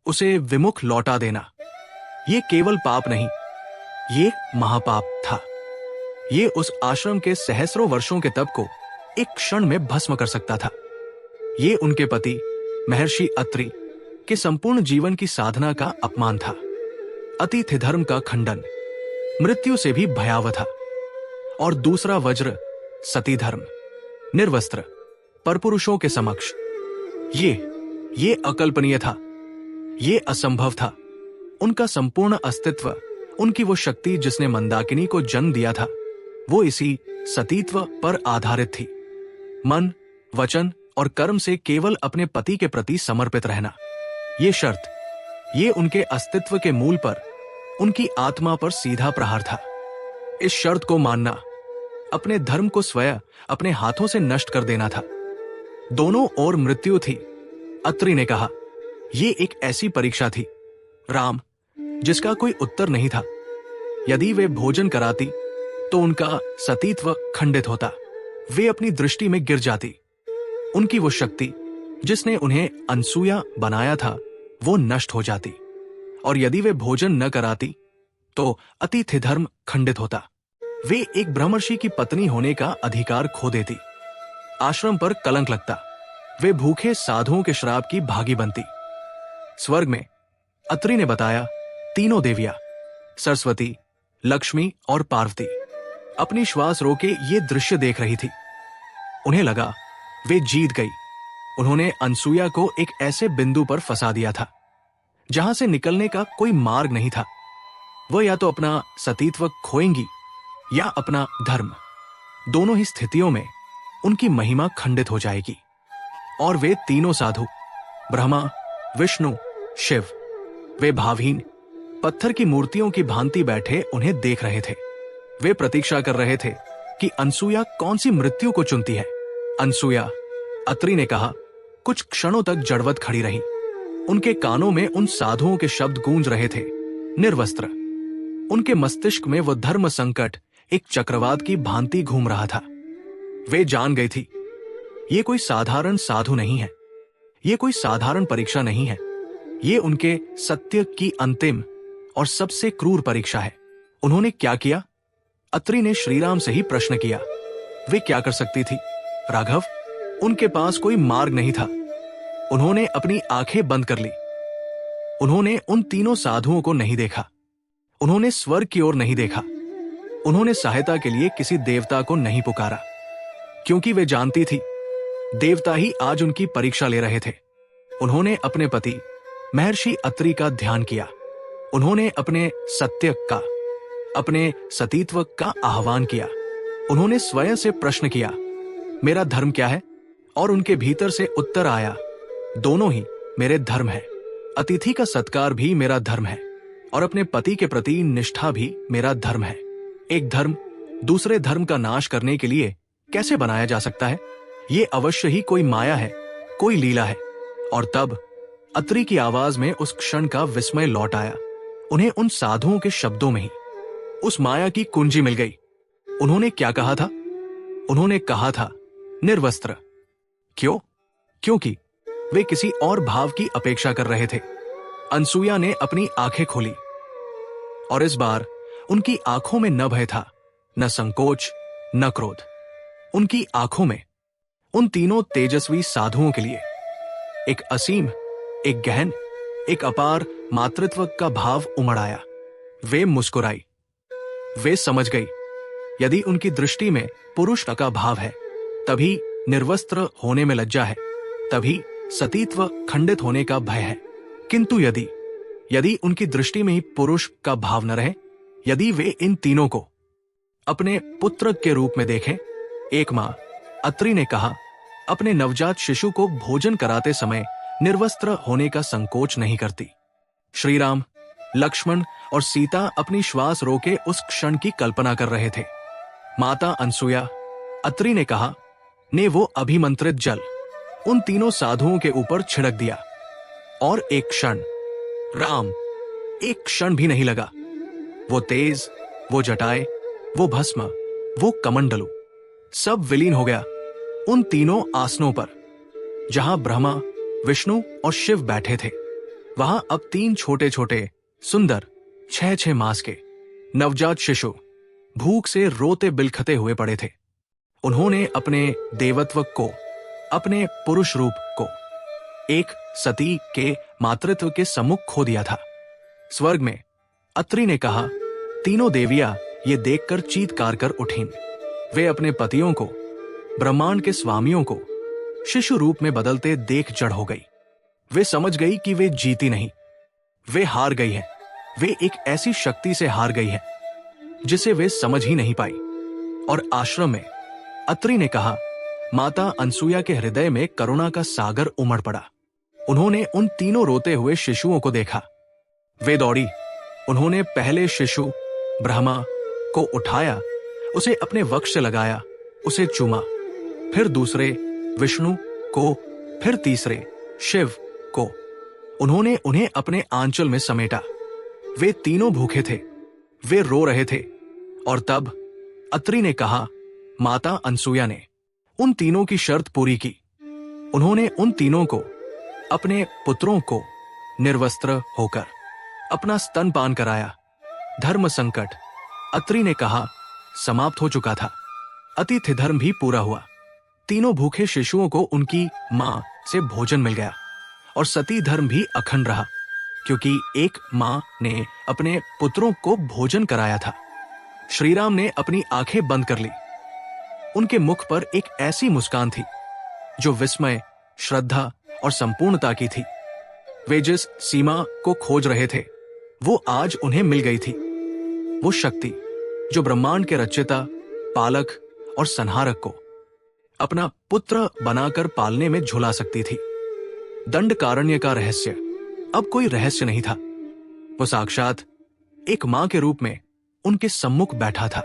उसे विमुख लौटा देना, ये केवल पाप नहीं, ये महापाप था। ये उस आश्रम के सहस्रों वर्षों के तप को एक क्षण में भस्म कर सकता था। ये उनके पति महर्षि अत्रि के संपूर्ण जीवन की साधना का अपमान था। अतिथि धर्म का खंडन मृत्यु से भी भयावह था। और दूसरा वज्र सती धर्म, निर्वस्त्र परपुरुषों के समक्ष, ये अकल्पनीय था, ये असंभव था। उनका संपूर्ण अस्तित्व, उनकी वो शक्ति जिसने मंदाकिनी को जन्म दिया था, वो इसी सतीत्व पर आधारित थी। मन, वचन और कर्म से केवल अपने पति के प्रति समर्पित रहना, ये शर्त, ये उनके अस्तित्व के मूल पर, उनकी आत्मा पर सीधा प्रहार था। इस शर्त को मानना, अपने धर्म को स्वयं अपने हाथों से नष्ट कर देना था। दोनों ओर मृत्यु थी। अत्रि ने कहा, यह एक ऐसी परीक्षा थी, राम, जिसका कोई उत्तर नहीं था। यदि वे भोजन कराती तो उनका सतीत्व खंडित होता, वे अपनी दृष्टि में गिर जाती। उनकी वो शक्ति जिसने उन्हें अनसुया बनाया था, वो नष्ट हो जाती। और यदि वे भोजन न कराती तो अतिथि धर्म खंडित होता। वे एक ब्रह्मर्षि की पत्नी होने का अधिकार खो देती। आश्रम पर कलंक लगता। वे भूखे साधुओं के श्राप की भागी बनती। स्वर्ग में अत्रि ने बताया, तीनों देवियां सरस्वती, लक्ष्मी और पार्वती अपनी श्वास रोके ये दृश्य देख रही थी। उन्हें लगा वे जीत गई। उन्होंने अनसुया को एक ऐसे बिंदु पर फंसा दिया था जहां से निकलने का कोई मार्ग नहीं था। वह या तो अपना सतीत्व खोएंगी या अपना धर्म। दोनों ही स्थितियों में उनकी महिमा खंडित हो जाएगी। और वे तीनों साधु, ब्रह्मा, विष्णु, शिव, वे भावहीन पत्थर की मूर्तियों की भांति बैठे उन्हें देख रहे थे। वे प्रतीक्षा कर रहे थे कि अनसुया कौन सी मृत्यु को चुनती है। अनसुया, अत्रि ने कहा, कुछ क्षणों तक जड़वत खड़ी रही। उनके कानों में उन साधुओं के शब्द गूंज रहे थे, निर्वस्त्र। उनके मस्तिष्क में वह धर्म संकट एक चक्रवात की भांति घूम रहा था। वे जान गई थी, ये कोई साधारण साधु नहीं है, ये कोई साधारण परीक्षा नहीं है, ये उनके सत्य की अंतिम और सबसे क्रूर परीक्षा है। उन्होंने क्या किया? अत्रि ने श्रीराम से ही प्रश्न किया। वे क्या कर सकती थी? राघव, उनके पास कोई मार्ग नहीं था। उन्होंने अपनी आंखें बंद कर ली। उन्होंने उन तीनों साधुओं को नहीं देखा। उन्होंने स्वर्ग की ओर नहीं देखा। उन्होंने सहायता के लिए किसी देवता को नहीं पुकारा, क्योंकि वे जानती थी देवता ही आज उनकी परीक्षा ले रहे थे। उन्होंने अपने पति महर्षि अत्रि का ध्यान किया। उन्होंने अपने सत्य का, अपने सतीत्व का आह्वान किया। उन्होंने स्वयं से प्रश्न किया, मेरा धर्म क्या है? और उनके भीतर से उत्तर आया, दोनों ही मेरे धर्म है। अतिथि का सत्कार भी मेरा धर्म है और अपने पति के प्रति निष्ठा भी मेरा धर्म है। एक धर्म दूसरे धर्म का नाश करने के लिए कैसे बनाया जा सकता है? ये अवश्य ही कोई माया है, कोई लीला है। और तब अत्रि की आवाज में उस क्षण का विस्मय लौट आया। उन्हें उन साधुओं के शब्दों में ही उस माया की कुंजी मिल गई। उन्होंने क्या कहा था? उन्होंने कहा था, निर्वस्त्र। क्यों? क्योंकि वे किसी और भाव की अपेक्षा कर रहे थे। अनसुया ने अपनी आंखें खोली और इस बार उनकी आंखों में न भय था, न संकोच, न क्रोध। उनकी आंखों में उन तीनों तेजस्वी साधुओं के लिए एक असीम, एक गहन, एक अपार मातृत्व का भाव उमड़ आया। वे मुस्कुराई। वे समझ गई, यदि उनकी दृष्टि में पुरुष का भाव है, तभी निर्वस्त्र होने में लज्जा है, तभी सतीत्व खंडित होने का भय है। किंतु यदि उनकी दृष्टि में ही पुरुष का भाव न रहे, यदि वे इन तीनों को अपने पुत्र के रूप में देखें। एक मां, अत्रि ने कहा, अपने नवजात शिशु को भोजन कराते समय निर्वस्त्र होने का संकोच नहीं करती। श्री राम, लक्ष्मण और सीता अपनी श्वास रोके उस क्षण की कल्पना कर रहे थे। माता अनसुया, अत्रि ने कहा, ने वो अभिमंत्रित जल उन तीनों साधुओं के ऊपर छिड़क दिया और एक क्षण, राम, एक क्षण भी नहीं लगा। वो तेज, वो जटाए, वो भस्म, वो कमंडलू सब विलीन हो गया उन तीनों आसनों पर। जहां ब्रह्मा, विष्णु और शिव बैठे थे, वहां अब 3 छोटे छोटे सुंदर 6-6 मास के नवजात शिशु भूख से रोते बिलखते हुए पड़े थे। उन्होंने अपने देवत्व को, अपने पुरुष रूप को एक सती के मातृत्व के सम्मुख खो दिया था। स्वर्ग में अत्रि ने कहा, तीनों देवियां ये देखकर चीत्कार कर उठीं। वे अपने पतियों को, ब्रह्मांड के स्वामियों को शिशु रूप में बदलते देख जड़ हो गई। वे समझ गई कि वे जीती नहीं, वे हार गई हैं। वे एक ऐसी शक्ति से हार गई हैं जिसे वे समझ ही नहीं पाई। और आश्रम में अत्रि ने कहा, माता अनसुया के हृदय में करुणा का सागर उमड़ पड़ा। उन्होंने उन तीनों रोते हुए शिशुओं को देखा। वे दौड़ी, उन्होंने पहले शिशु ब्रह्मा को उठाया, उसे अपने वक्ष से लगाया, उसे चूमा। फिर दूसरे विष्णु को, फिर तीसरे शिव को। उन्होंने उन्हें अपने आंचल में समेटा। वे तीनों भूखे थे, वे रो रहे थे। और तब अत्रि ने कहा, माता अनसुया ने उन तीनों की शर्त पूरी की। उन्होंने उन तीनों को, अपने पुत्रों को निर्वस्त्र होकर अपना स्तनपान कराया। धर्म संकट, अत्रि ने कहा, समाप्त हो चुका था। अतिथि धर्म भी पूरा हुआ। तीनों भूखे शिशुओं को उनकी मां से भोजन मिल गया और सती धर्म भी अखंड रहा, क्योंकि एक मां ने अपने पुत्रों को भोजन कराया था। श्रीराम ने अपनी आंखें बंद कर ली। उनके मुख पर एक ऐसी मुस्कान थी जो विस्मय, श्रद्धा और संपूर्णता की थी। वे जिस सीमा को खोज रहे थे, वो आज उन्हें मिल गई थी। वो शक्ति जो ब्रह्मांड के रचयिता, पालक और संहारक को अपना पुत्र बनाकर पालने में झुला सकती थी। दंडकारण्य का रहस्य अब कोई रहस्य नहीं था। वो साक्षात एक मां के रूप में उनके सम्मुख बैठा था।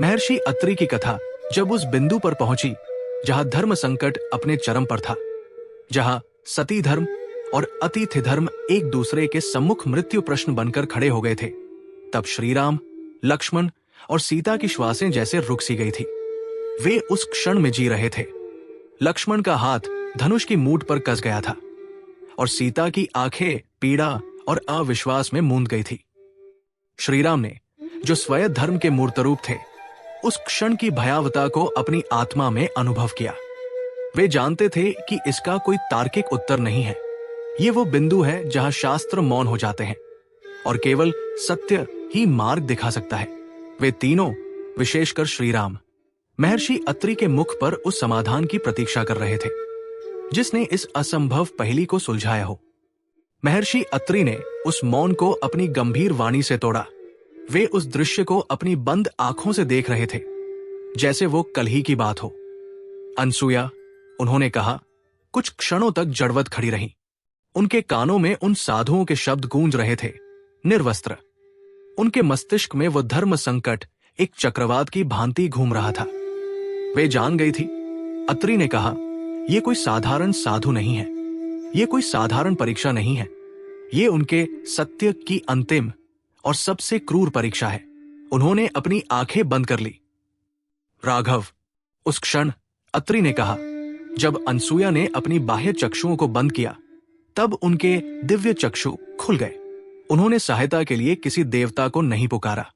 महर्षि अत्रि की कथा जब उस बिंदु पर पहुंची जहां धर्म संकट अपने चरम पर था, जहां सती धर्म और अतिथि धर्म एक दूसरे के सम्मुख मृत्यु प्रश्न बनकर खड़े हो गए थे, तब श्रीराम, लक्ष्मण और सीता की श्वासें जैसे रुक सी गई थी। वे उस क्षण में जी रहे थे। लक्ष्मण का हाथ धनुष की मूठ पर कस गया था और सीता की आंखें पीड़ा और अविश्वास में मूंद गई थी। श्रीराम ने, जो स्वयं धर्म के मूर्त रूप थे, उस क्षण की भयावता को अपनी आत्मा में अनुभव किया। वे जानते थे कि इसका कोई तार्किक उत्तर नहीं है। ये वो बिंदु है जहां शास्त्र मौन हो जाते हैं और केवल सत्य ही मार्ग दिखा सकता है। वे तीनों, विशेषकर श्रीराम, महर्षि अत्रि के मुख पर उस समाधान की प्रतीक्षा कर रहे थे जिसने इस असंभव पहेली को सुलझाया हो। महर्षि अत्रि ने उस मौन को अपनी गंभीर वाणी से तोड़ा। वे उस दृश्य को अपनी बंद आंखों से देख रहे थे जैसे वो कल ही की बात हो। अनसुया, उन्होंने कहा, कुछ क्षणों तक जड़वत खड़ी रहीं। उनके कानों में उन साधुओं के शब्द गूंज रहे थे, निर्वस्त्र। उनके मस्तिष्क में वो धर्म संकट एक चक्रवात की भांति घूम रहा था। वे जान गई थी। अत्रि ने कहा, ये कोई साधारण साधु नहीं है, ये कोई साधारण परीक्षा नहीं है, ये उनके सत्य की अंतिम और सबसे क्रूर परीक्षा है। उन्होंने अपनी आंखें बंद कर ली। राघव, उस क्षण अत्रि ने कहा, जब अनसुया ने अपनी बाह्य चक्षुओं को बंद किया, तब उनके दिव्य चक्षु खुल गए। उन्होंने सहायता के लिए किसी देवता को नहीं पुकारा,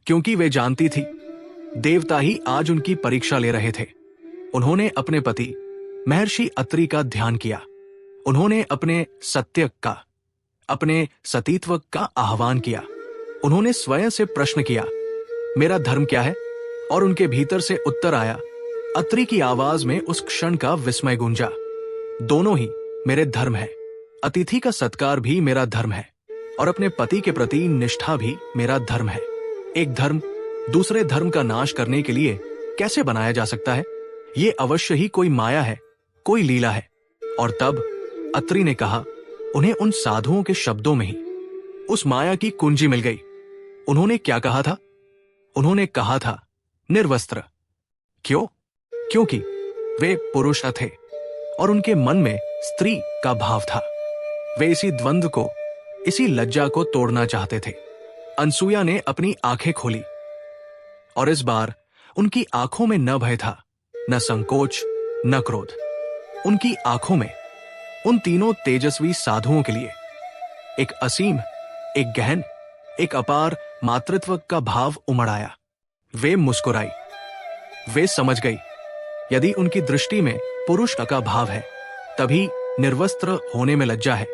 क्योंकि वे जानती थी देवता ही आज उनकी परीक्षा ले रहे थे। उन्होंने अपने पति महर्षि अत्रि का ध्यान किया। उन्होंने अपने सत्य का, अपने सतीत्व का आह्वान किया। उन्होंने स्वयं से प्रश्न किया, मेरा धर्म क्या है? और उनके भीतर से उत्तर आया। अत्रि की आवाज में उस क्षण का विस्मय गूंजा, दोनों ही मेरे धर्म है। अतिथि का सत्कार भी मेरा धर्म है और अपने पति के प्रति निष्ठा भी मेरा धर्म है। एक धर्म दूसरे धर्म का नाश करने के लिए कैसे बनाया जा सकता है? ये अवश्य ही कोई माया है, कोई लीला है। और तब अत्रि ने कहा, उन्हें उन साधुओं के शब्दों में ही उस माया की कुंजी मिल गई। उन्होंने क्या कहा था? उन्होंने कहा था निर्वस्त्र। क्यों? क्योंकि वे पुरुष थे और उनके मन में स्त्री का भाव था। वे इसी द्वंद्व को, इसी लज्जा को तोड़ना चाहते थे। अनसुया ने अपनी आंखें खोली और इस बार उनकी आंखों में न भय था, न संकोच, न क्रोध। उनकी आंखों में उन तीनों तेजस्वी साधुओं के लिए एक असीम, एक गहन, एक अपार मातृत्व का भाव उमड़ आया। वे मुस्कुराई। वे समझ गई, यदि उनकी दृष्टि में पुरुष का भाव है, तभी निर्वस्त्र होने में लज्जा है,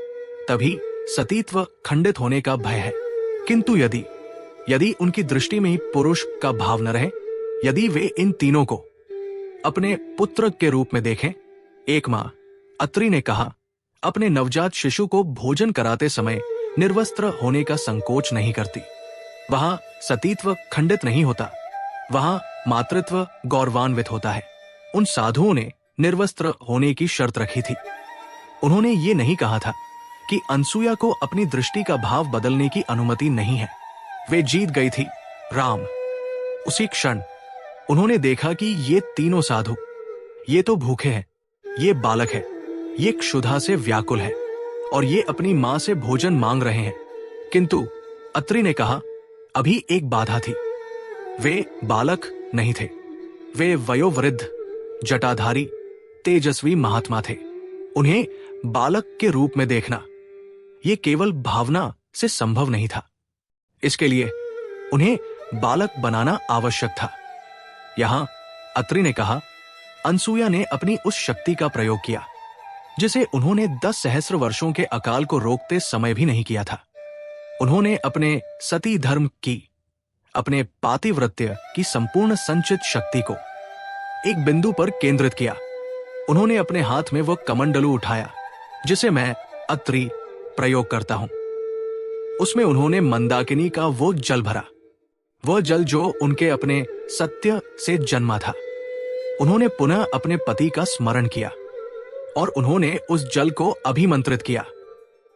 तभी सतीत्व खंडित होने का भय है। किंतु यदि उनकी दृष्टि में ही पुरुष का भाव न रहे, यदि वे इन तीनों को अपने पुत्र के रूप में देखें। एक मां, अत्रि ने कहा, अपने नवजात शिशु को भोजन कराते समय निर्वस्त्र होने का संकोच नहीं करती। वहां सतीत्व खंडित नहीं होता, वहां मातृत्व गौरवान्वित होता है। उन साधुओं ने निर्वस्त्र होने की शर्त रखी थी। उन्होंने ये नहीं कहा था कि अनसुया को अपनी दृष्टि का भाव बदलने की अनुमति नहीं है। वे जीत गई थी राम। उसी क्षण उन्होंने देखा कि ये तीनों साधु, ये तो भूखे हैं, ये बालक है, ये क्षुधा से व्याकुल है और ये अपनी मां से भोजन मांग रहे हैं। किंतु अत्रि ने कहा, अभी एक बाधा थी। वे बालक नहीं थे, वे वयोवृद्ध, जटाधारी, तेजस्वी महात्मा थे। उन्हें बालक के रूप में देखना ये केवल भावना से संभव नहीं था। इसके लिए उन्हें बालक बनाना आवश्यक था। यहां अत्रि ने कहा, अनसुया ने अपनी उस शक्ति का प्रयोग किया जिसे उन्होंने 10 सहस्र वर्षों के अकाल को रोकते समय भी नहीं किया था। उन्होंने अपने सती धर्म की, अपने पातिव्रत्य की संपूर्ण संचित शक्ति को एक बिंदु पर केंद्रित किया। उन्होंने अपने हाथ में वो कमंडलू उठाया जिसे मैं अत्रि प्रयोग करता हूं। उसमें उन्होंने मंदाकिनी का वो जल भरा, वह जल जो उनके अपने सत्य से जन्मा था। उन्होंने पुनः अपने पति का स्मरण किया और उन्होंने उस जल को अभिमंत्रित किया।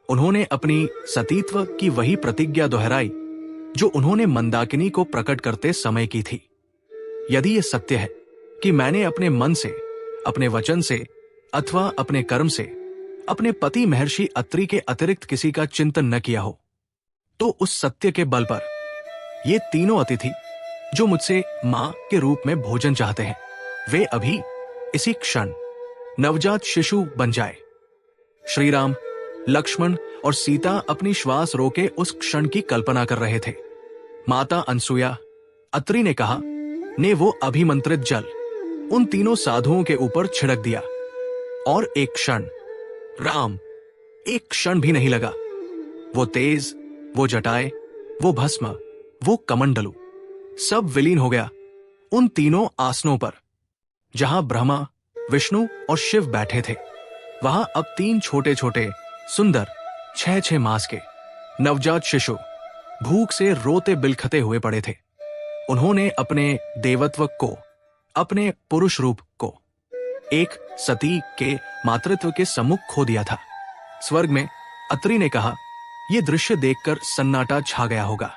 उन्होंने अपनी सतीत्व की वही प्रतिज्ञा दोहराई जो उन्होंने मंदाकिनी को प्रकट करते समय की थी। यदि यह सत्य है कि मैंने अपने मन से, अपने वचन से अथवा अपने कर्म से अपने पति महर्षि अत्रि के अतिरिक्त किसी का चिंतन न किया हो, तो उस सत्य के बल पर ये तीनों अतिथि जो मुझसे मां के रूप में भोजन चाहते हैं, वे अभी इसी क्षण नवजात शिशु बन जाए। श्री राम, लक्ष्मण और सीता अपनी श्वास रोके उस क्षण की कल्पना कर रहे थे। माता अनसुया, अत्रि ने कहा, ने वो अभिमंत्रित जल उन तीनों साधुओं के ऊपर छिड़क दिया और एक क्षण, राम, एक क्षण भी नहीं लगा, वो तेज, वो जटाए, वो भस्म, वो कमंडलू सब विलीन हो गया उन तीनों आसनों पर। जहां ब्रह्मा, विष्णु और शिव बैठे थे, वहां अब 3 छोटे छोटे सुंदर 6-6 मास के नवजात शिशु भूख से रोते बिलखते हुए पड़े थे। उन्होंने अपने देवत्व को, अपने पुरुष रूप को एक सती के मातृत्व के सम्मुख खो दिया था। स्वर्ग में अत्रि ने कहा, यह दृश्य देखकर सन्नाटा छा गया होगा।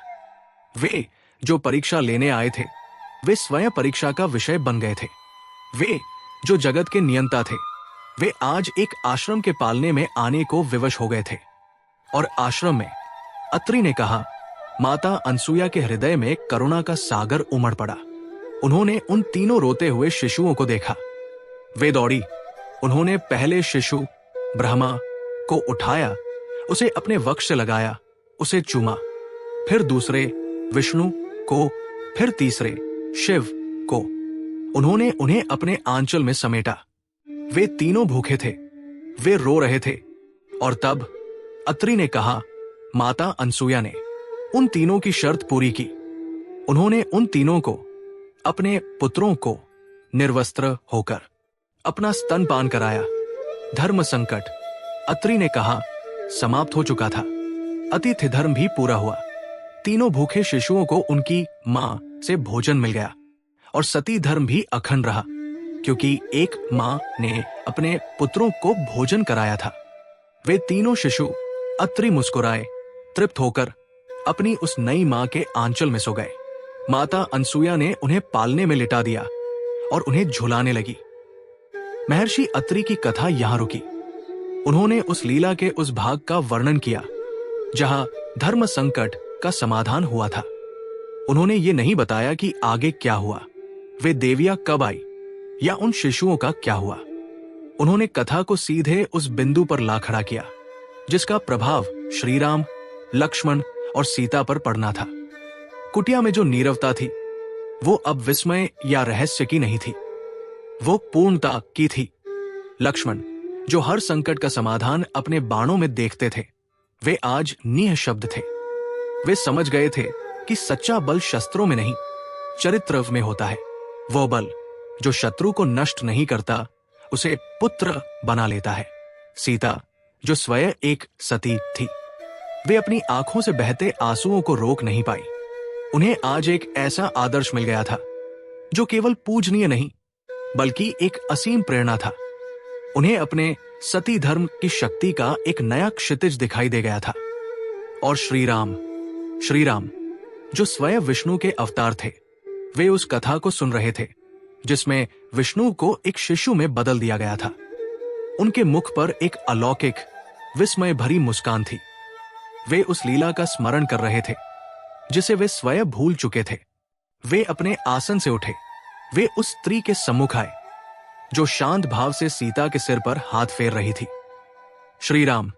वे जो परीक्षा लेने आए थे, वे स्वयं परीक्षा का विषय बन गए थे। वे जो जगत के नियंता थे, वे आज एक आश्रम के पालने में आने को विवश हो गए थे। और आश्रम में अत्रि ने कहा, माता अनसुया के हृदय में करुणा का सागर उमड़ पड़ा। उन्होंने उन तीनों रोते हुए शिशुओं को देखा। वे दौड़ी, उन्होंने पहले शिशु ब्रह्मा को उठाया, उसे अपने वक्ष से लगाया, उसे चूमा, फिर दूसरे विष्णु को, फिर तीसरे शिव को। उन्होंने उन्हें अपने आंचल में समेटा। वे तीनों भूखे थे, वे रो रहे थे। और तब अत्रि ने कहा, माता अनसुया ने उन तीनों की शर्त पूरी की। उन्होंने उन तीनों को, अपने पुत्रों को, निर्वस्त्र होकर अपना स्तनपान कराया। धर्म संकट, अत्रि ने कहा, समाप्त हो चुका था। अतिथि धर्म भी पूरा हुआ। तीनों भूखे शिशुओं को उनकी मां से भोजन मिल गया और सती धर्म भी अखंड रहा, क्योंकि एक मां ने अपने पुत्रों को भोजन कराया था। वे तीनों शिशु अत्रि मुस्कुराए तृप्त होकर अपनी उस नई मां के आंचल में सो गए। माता अनसुया ने उन्हें पालने में लिटा दिया और उन्हें झुलाने लगी। महर्षि अत्रि की कथा यहां रुकी। उन्होंने उस लीला के उस भाग का वर्णन किया जहां धर्म संकट का समाधान हुआ था। उन्होंने ये नहीं बताया कि आगे क्या हुआ, वे देवियां कब आई या उन शिशुओं का क्या हुआ। उन्होंने कथा को सीधे उस बिंदु पर ला खड़ा किया जिसका प्रभाव श्रीराम, लक्ष्मण और सीता पर पड़ना था। कुटिया में जो नीरवता थी वो अब विस्मय या रहस्य की नहीं थी, वो पूर्णता की थी। लक्ष्मण जो हर संकट का समाधान अपने बाणों में देखते थे, वे आज निःशब्द थे। वे समझ गए थे कि सच्चा बल शस्त्रों में नहीं, चरित्र में होता है। वो बल जो शत्रु को नष्ट नहीं करता, उसे पुत्र बना लेता है। सीता जो स्वयं एक सती थी, वे अपनी आंखों से बहते आंसुओं को रोक नहीं पाई। उन्हें आज एक ऐसा आदर्श मिल गया था जो केवल पूजनीय नहीं बल्कि एक असीम प्रेरणा था। उन्हें अपने सती धर्म की शक्ति का एक नया क्षितिज दिखाई दे गया था। और श्रीराम जो स्वयं विष्णु के अवतार थे, वे उस कथा को सुन रहे थे जिसमें विष्णु को एक शिशु में बदल दिया गया था। उनके मुख पर एक अलौकिक विस्मय भरी मुस्कान थी। वे उस लीला का स्मरण कर रहे थे जिसे वे स्वयं भूल चुके थे। वे अपने आसन से उठे, वे उस स्त्री के सम्मुख आए जो शांत भाव से सीता के सिर पर हाथ फेर रही थी। श्रीराम,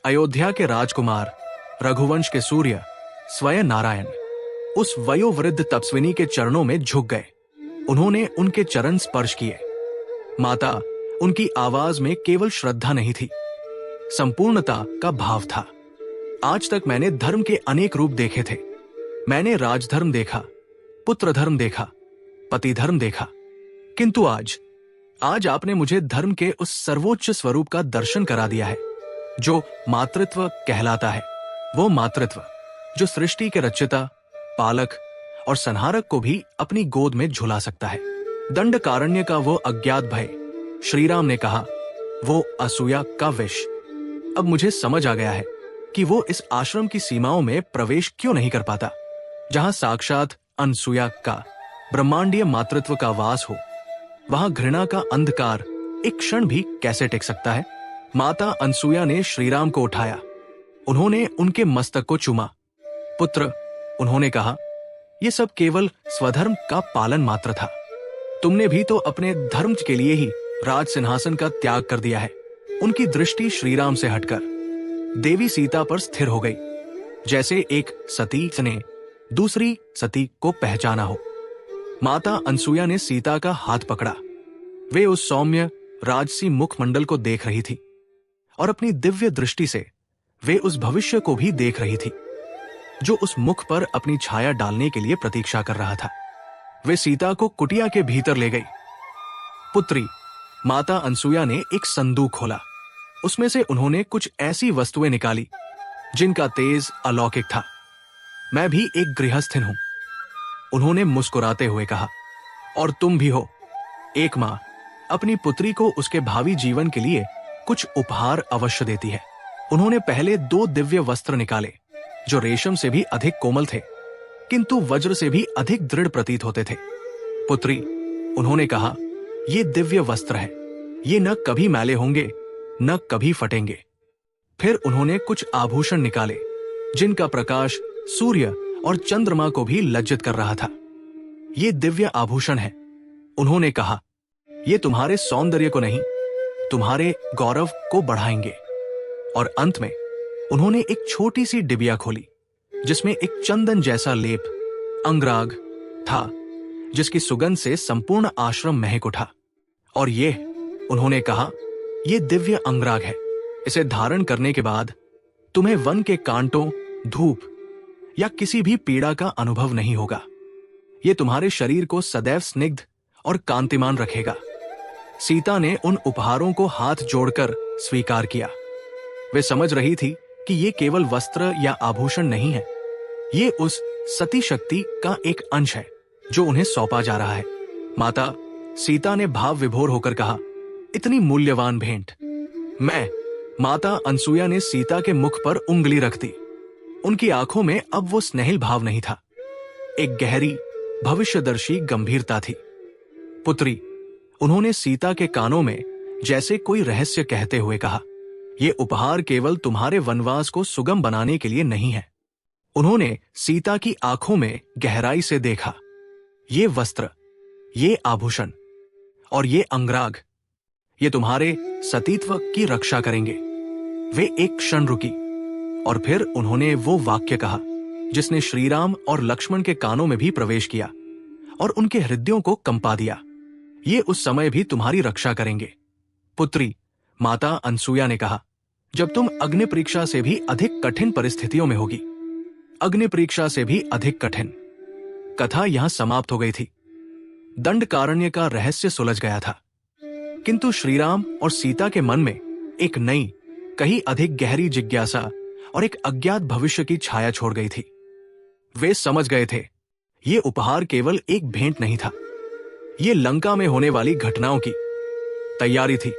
अयोध्या के राजकुमार, रघुवंश के सूर्य, स्वयं नारायण उस वयोवृद्ध तपस्विनी के चरणों में झुक गए। उन्होंने उनके चरण स्पर्श किए। माता, उनकी आवाज में केवल श्रद्धा नहीं थी, संपूर्णता का भाव था। आज तक मैंने धर्म के अनेक रूप देखे थे। मैंने राजधर्म देखा, पुत्र धर्म देखा, पति धर्म देखा, किंतु आज आपने मुझे धर्म के उस सर्वोच्च स्वरूप का दर्शन करा दिया है जो मातृत्व कहलाता है। वो मातृत्व जो सृष्टि के रचयिता, पालक और संहारक को भी अपनी गोद में झुला सकता है। दंडकारण्य का वो अज्ञात भय, श्रीराम ने कहा, वो असूया का विष। अब मुझे समझ आ गया है कि वो इस आश्रम की सीमाओं में प्रवेश क्यों नहीं कर पाता जहां साक्षात अनसुया का ब्रह्मांडीय मातृत्व का वास हो। वहां घृणा का अंधकार एक क्षण भी कैसे टिक सकता है। माता अनसुया ने श्रीराम को उठाया। उन्होंने उनके मस्तक को चूमा। पुत्र, उन्होंने कहा, यह सब केवल स्वधर्म का पालन मात्र था। तुमने भी तो अपने धर्म के लिए ही राज सिंहासन का त्याग कर दिया है। उनकी दृष्टि श्रीराम से हटकर देवी सीता पर स्थिर हो गई, जैसे एक सती ने दूसरी सती को पहचाना हो। माता अनसुया ने सीता का हाथ पकड़ा। वे उस सौम्य राजसी मुखमंडल को देख रही थी और अपनी दिव्य दृष्टि से वे उस भविष्य को भी देख रही थी जो उस मुख पर अपनी छाया डालने के लिए प्रतीक्षा कर रहा था। वे सीता को कुटिया के भीतर ले गई। पुत्री, माता अनसुया ने एक संदूक खोला। उसमें से उन्होंने कुछ ऐसी वस्तुएं निकाली जिनका तेज अलौकिक था। मैं भी एक गृहस्थिन हूं, उन्होंने मुस्कुराते हुए कहा, और तुम भी हो। एक मां अपनी पुत्री को उसके भावी जीवन के लिए कुछ उपहार अवश्य देती है। उन्होंने पहले 2 दिव्य वस्त्र निकाले जो रेशम से भी अधिक कोमल थे किंतु वज्र से भी अधिक दृढ़ प्रतीत होते थे। पुत्री, उन्होंने कहा, ये दिव्य वस्त्र है, ये न कभी मैले होंगे न कभी फटेंगे। फिर उन्होंने कुछ आभूषण निकाले जिनका प्रकाश सूर्य और चंद्रमा को भी लज्जित कर रहा था। ये दिव्य आभूषण है, उन्होंने कहा, ये तुम्हारे सौंदर्य को नहीं, तुम्हारे गौरव को बढ़ाएंगे। और अंत में उन्होंने एक छोटी सी डिबिया खोली जिसमें एक चंदन जैसा लेप अंगराग था जिसकी सुगंध से संपूर्ण आश्रम महक उठा। और ये, उन्होंने कहा, ये दिव्य अंगराग है। इसे धारण करने के बाद तुम्हें वन के कांटों, धूप या किसी भी पीड़ा का अनुभव नहीं होगा। ये तुम्हारे शरीर को सदैव स्निग्ध और कांतिमान रखेगा। सीता ने उन उपहारों को हाथ जोड़कर स्वीकार किया। वे समझ रही थी कि ये केवल वस्त्र या आभूषण नहीं है, ये उस सती शक्ति का एक अंश है जो उन्हें सौंपा जा रहा है। माता सीता ने भाव विभोर होकर कहा, इतनी मूल्यवान भेंट। मैं, माता अनसुया ने सीता के मुख पर उंगली रख दी। उनकी आंखों में अब वो स्नेहिल भाव नहीं था, एक गहरी भविष्यदर्शी गंभीरता थी। पुत्री, उन्होंने सीता के कानों में जैसे कोई रहस्य कहते हुए कहा, यह उपहार केवल तुम्हारे वनवास को सुगम बनाने के लिए नहीं है। उन्होंने सीता की आंखों में गहराई से देखा। ये वस्त्र, ये आभूषण और ये अंगराग, ये तुम्हारे सतीत्व की रक्षा करेंगे। वे एक क्षण रुकी और फिर उन्होंने वो वाक्य कहा जिसने श्रीराम और लक्ष्मण के कानों में भी प्रवेश किया और उनके हृदयों को कंपा दिया। ये उस समय भी तुम्हारी रक्षा करेंगे। पुत्री, माता अनसुया ने कहा, जब तुम अग्नि परीक्षा से भी अधिक कठिन परिस्थितियों में होगी। अग्नि परीक्षा से भी अधिक कठिन। कथा यहां समाप्त हो गई थी। दंडकारण्य का रहस्य सुलझ गया था, किंतु श्रीराम और सीता के मन में एक नई, कहीं अधिक गहरी जिज्ञासा और एक अज्ञात भविष्य की छाया छोड़ गई थी। वे समझ गए थे, ये उपहार केवल एक भेंट नहीं था, ये लंका में होने वाली घटनाओं की तैयारी थी।